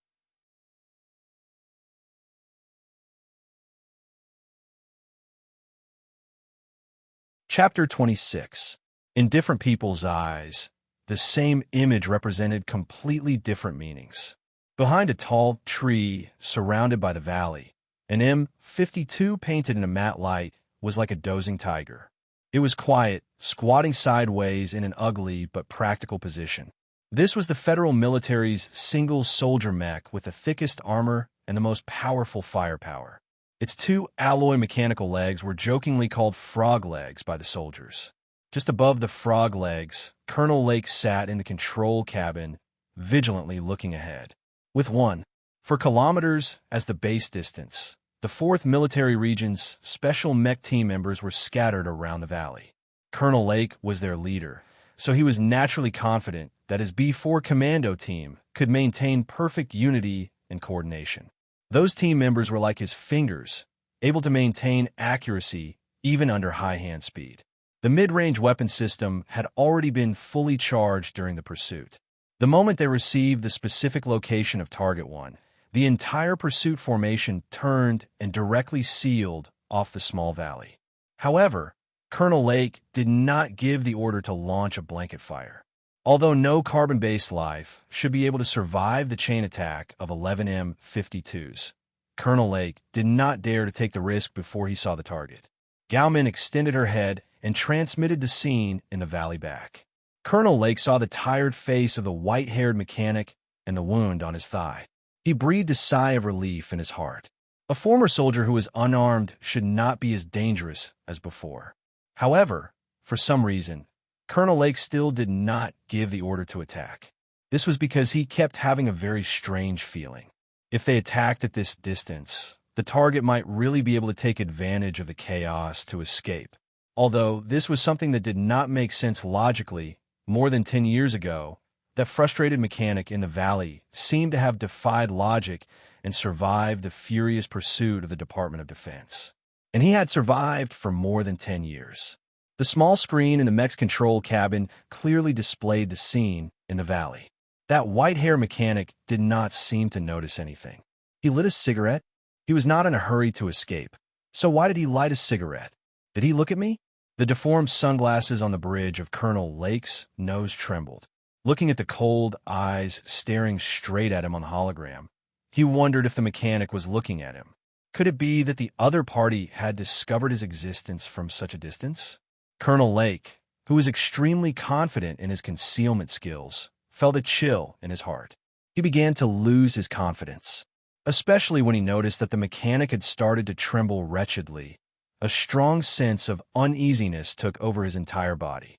Chapter 26. In different people's eyes, the same image represented completely different meanings. Behind a tall tree surrounded by the valley, an M52 painted in a matte light was like a dozing tiger. It was quiet, squatting sideways in an ugly but practical position. This was the federal military's single soldier mech with the thickest armor and the most powerful firepower. Its two alloy mechanical legs were jokingly called frog legs by the soldiers. Just above the frog legs, Colonel Lake sat in the control cabin, vigilantly looking ahead. With 1 kilometers as the base distance, the 4th Military Region's special mech team members were scattered around the valley. Colonel Lake was their leader, so he was naturally confident that his B4 commando team could maintain perfect unity and coordination. Those team members were like his fingers, able to maintain accuracy even under high hand speed. The mid-range weapon system had already been fully charged during the pursuit. The moment they received the specific location of Target 1, the entire pursuit formation turned and directly sealed off the small valley. However, Colonel Lake did not give the order to launch a blanket fire. Although no carbon-based life should be able to survive the chain attack of 11 M52s, Colonel Lake did not dare to take the risk before he saw the target. Gauman extended her head and transmitted the scene in the valley back. Colonel Lake saw the tired face of the white-haired mechanic and the wound on his thigh. He breathed a sigh of relief in his heart. A former soldier who was unarmed should not be as dangerous as before. However, for some reason, Colonel Lake still did not give the order to attack. This was because he kept having a very strange feeling. If they attacked at this distance, the target might really be able to take advantage of the chaos to escape. Although this was something that did not make sense logically, more than 10 years ago, that frustrated mechanic in the valley seemed to have defied logic and survived the furious pursuit of the Department of Defense. And he had survived for more than 10 years. The small screen in the mech's control cabin clearly displayed the scene in the valley. That white-haired mechanic did not seem to notice anything. He lit a cigarette. He was not in a hurry to escape. So why did he light a cigarette? Did he look at me? The deformed sunglasses on the bridge of Colonel Lake's nose trembled. Looking at the cold eyes staring straight at him on the hologram, he wondered if the mechanic was looking at him. Could it be that the other party had discovered his existence from such a distance? Colonel Lake, who was extremely confident in his concealment skills, felt a chill in his heart. He began to lose his confidence, especially when he noticed that the mechanic had started to tremble wretchedly. A strong sense of uneasiness took over his entire body.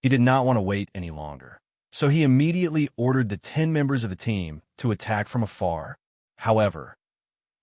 He did not want to wait any longer, so he immediately ordered the 10 members of the team to attack from afar. However,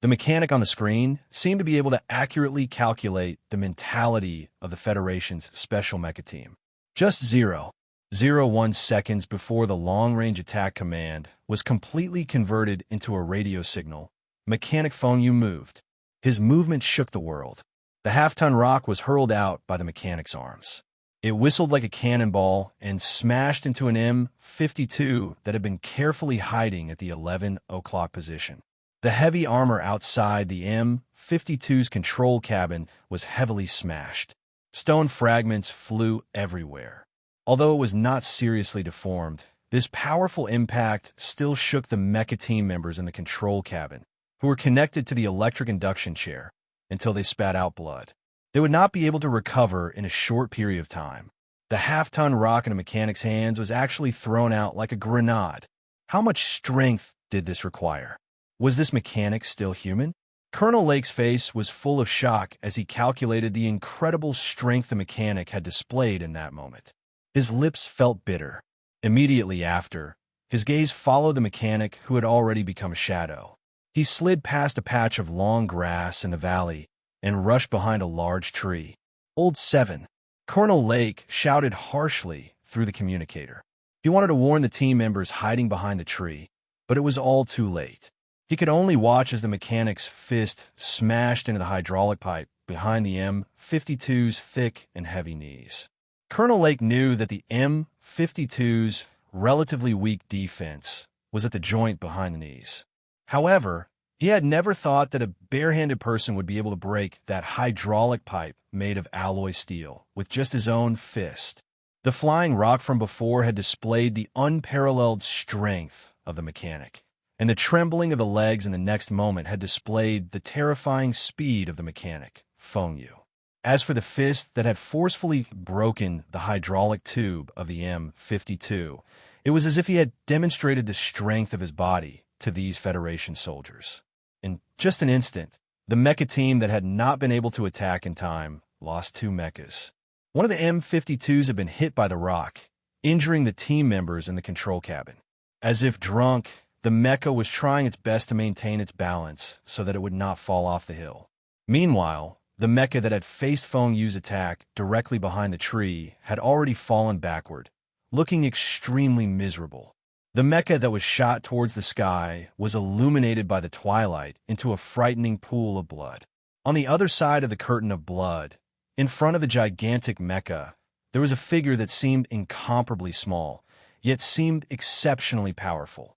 the mechanic on the screen seemed to be able to accurately calculate the mentality of the Federation's special mecha team. Just 0.01 seconds before the long-range attack command was completely converted into a radio signal, "Mechanic phone, you moved." His movement shook the world. The half-ton rock was hurled out by the mechanic's arms. It whistled like a cannonball and smashed into an M52 that had been carefully hiding at the 11 o'clock position. The heavy armor outside the M52's control cabin was heavily smashed. Stone fragments flew everywhere. Although it was not seriously deformed, this powerful impact still shook the mecha team members in the control cabin, who were connected to the electric induction chair, until they spat out blood. They would not be able to recover in a short period of time. The half-ton rock in a mechanic's hands was actually thrown out like a grenade. How much strength did this require? Was this mechanic still human? Colonel Lake's face was full of shock as he calculated the incredible strength the mechanic had displayed in that moment. His lips felt bitter. Immediately after, His gaze followed the mechanic who had already become a shadow. He slid past a patch of long grass in the valley and rushed behind a large tree. "Old 7. Colonel Lake shouted harshly through the communicator. He wanted to warn the team members hiding behind the tree, but it was all too late. He could only watch as the mechanic's fist smashed into the hydraulic pipe behind the M52's thick and heavy knees. Colonel Lake knew that the M52's relatively weak defense was at the joint behind the knees. However, he had never thought that a barehanded person would be able to break that hydraulic pipe made of alloy steel with just his own fist. The flying rock from before had displayed the unparalleled strength of the mechanic, and the trembling of the legs in the next moment had displayed the terrifying speed of the mechanic, Feng Yu. As for the fist that had forcefully broken the hydraulic tube of the M52, it was as if he had demonstrated the strength of his body to these Federation soldiers. In just an instant, the mecha team that had not been able to attack in time lost 2 mechas. One of the M52s had been hit by the rock, injuring the team members in the control cabin. As if drunk, the mecha was trying its best to maintain its balance so that it would not fall off the hill. Meanwhile, the mecha that had faced Feng Yu's attack directly behind the tree had already fallen backward, looking extremely miserable. The mecha that was shot towards the sky was illuminated by the twilight into a frightening pool of blood. On the other side of the curtain of blood, in front of the gigantic mecha, there was a figure that seemed incomparably small, yet seemed exceptionally powerful.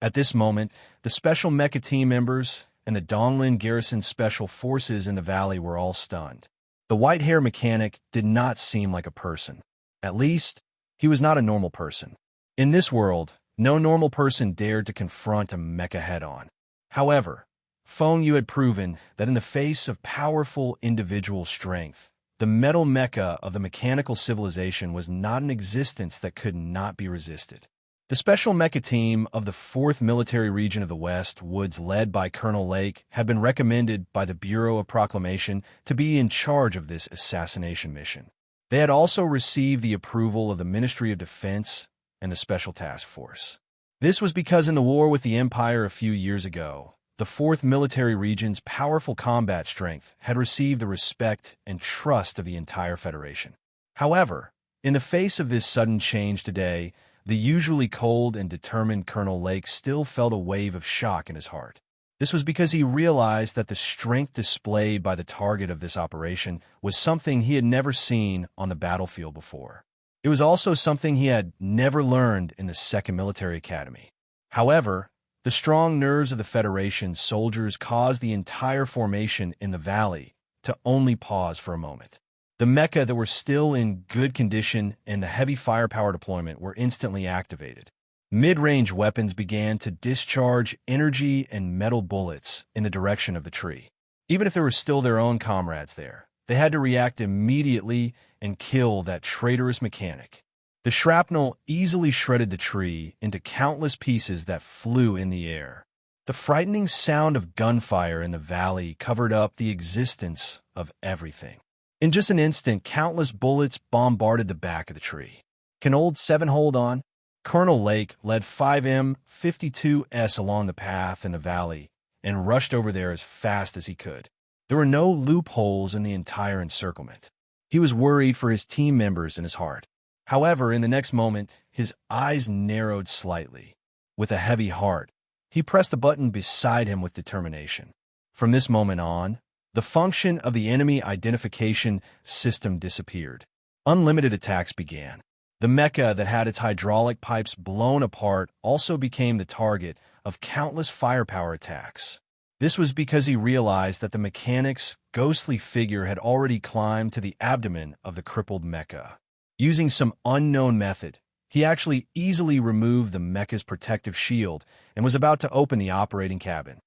At this moment, the special mecha team members and the Donglin Garrison Special Forces in the valley were all stunned. The white-haired mechanic did not seem like a person. At least, he was not a normal person. In this world, no normal person dared to confront a mecha head-on. However, Feng Yu had proven that in the face of powerful individual strength, the metal mecha of the mechanical civilization was not an existence that could not be resisted. The special mecha team of the 4th Military Region of the West Woods, led by Colonel Lake, had been recommended by the Bureau of Proclamation to be in charge of this assassination mission. They had also received the approval of the Ministry of Defense and the Special Task Force. This was because in the war with the Empire a few years ago, the 4th Military Region's powerful combat strength had received the respect and trust of the entire Federation. However, in the face of this sudden change today, the usually cold and determined Colonel Lake still felt a wave of shock in his heart. This was because he realized that the strength displayed by the target of this operation was something he had never seen on the battlefield before. It was also something he had never learned in the 2nd Military Academy. However, the strong nerves of the Federation soldiers caused the entire formation in the valley to only pause for a moment. The mecha that were still in good condition and the heavy firepower deployment were instantly activated. Mid-range weapons began to discharge energy and metal bullets in the direction of the tree. Even if there were still their own comrades there, they had to react immediately and kill that traitorous mechanic. The shrapnel easily shredded the tree into countless pieces that flew in the air. The frightening sound of gunfire in the valley covered up the existence of everything. In just an instant, countless bullets bombarded the back of the tree. Can old 7 hold on? Colonel Lake led 5M52s along the path in the valley and rushed over there as fast as he could. There were no loopholes in the entire encirclement. He was worried for his team members in his heart. However, in the next moment, his eyes narrowed slightly. With a heavy heart, he pressed the button beside him with determination. From this moment on, the function of the enemy identification system disappeared. Unlimited attacks began. The mecha that had its hydraulic pipes blown apart also became the target of countless firepower attacks. This was because he realized that the mechanic's ghostly figure had already climbed to the abdomen of the crippled mecha. Using some unknown method, he actually easily removed the mecha's protective shield and was about to open the operating cabin.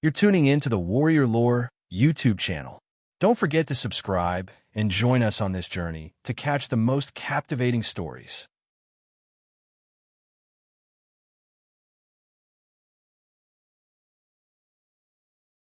You're tuning in to the Warrior Lore YouTube channel. Don't forget to subscribe and join us on this journey to catch the most captivating stories.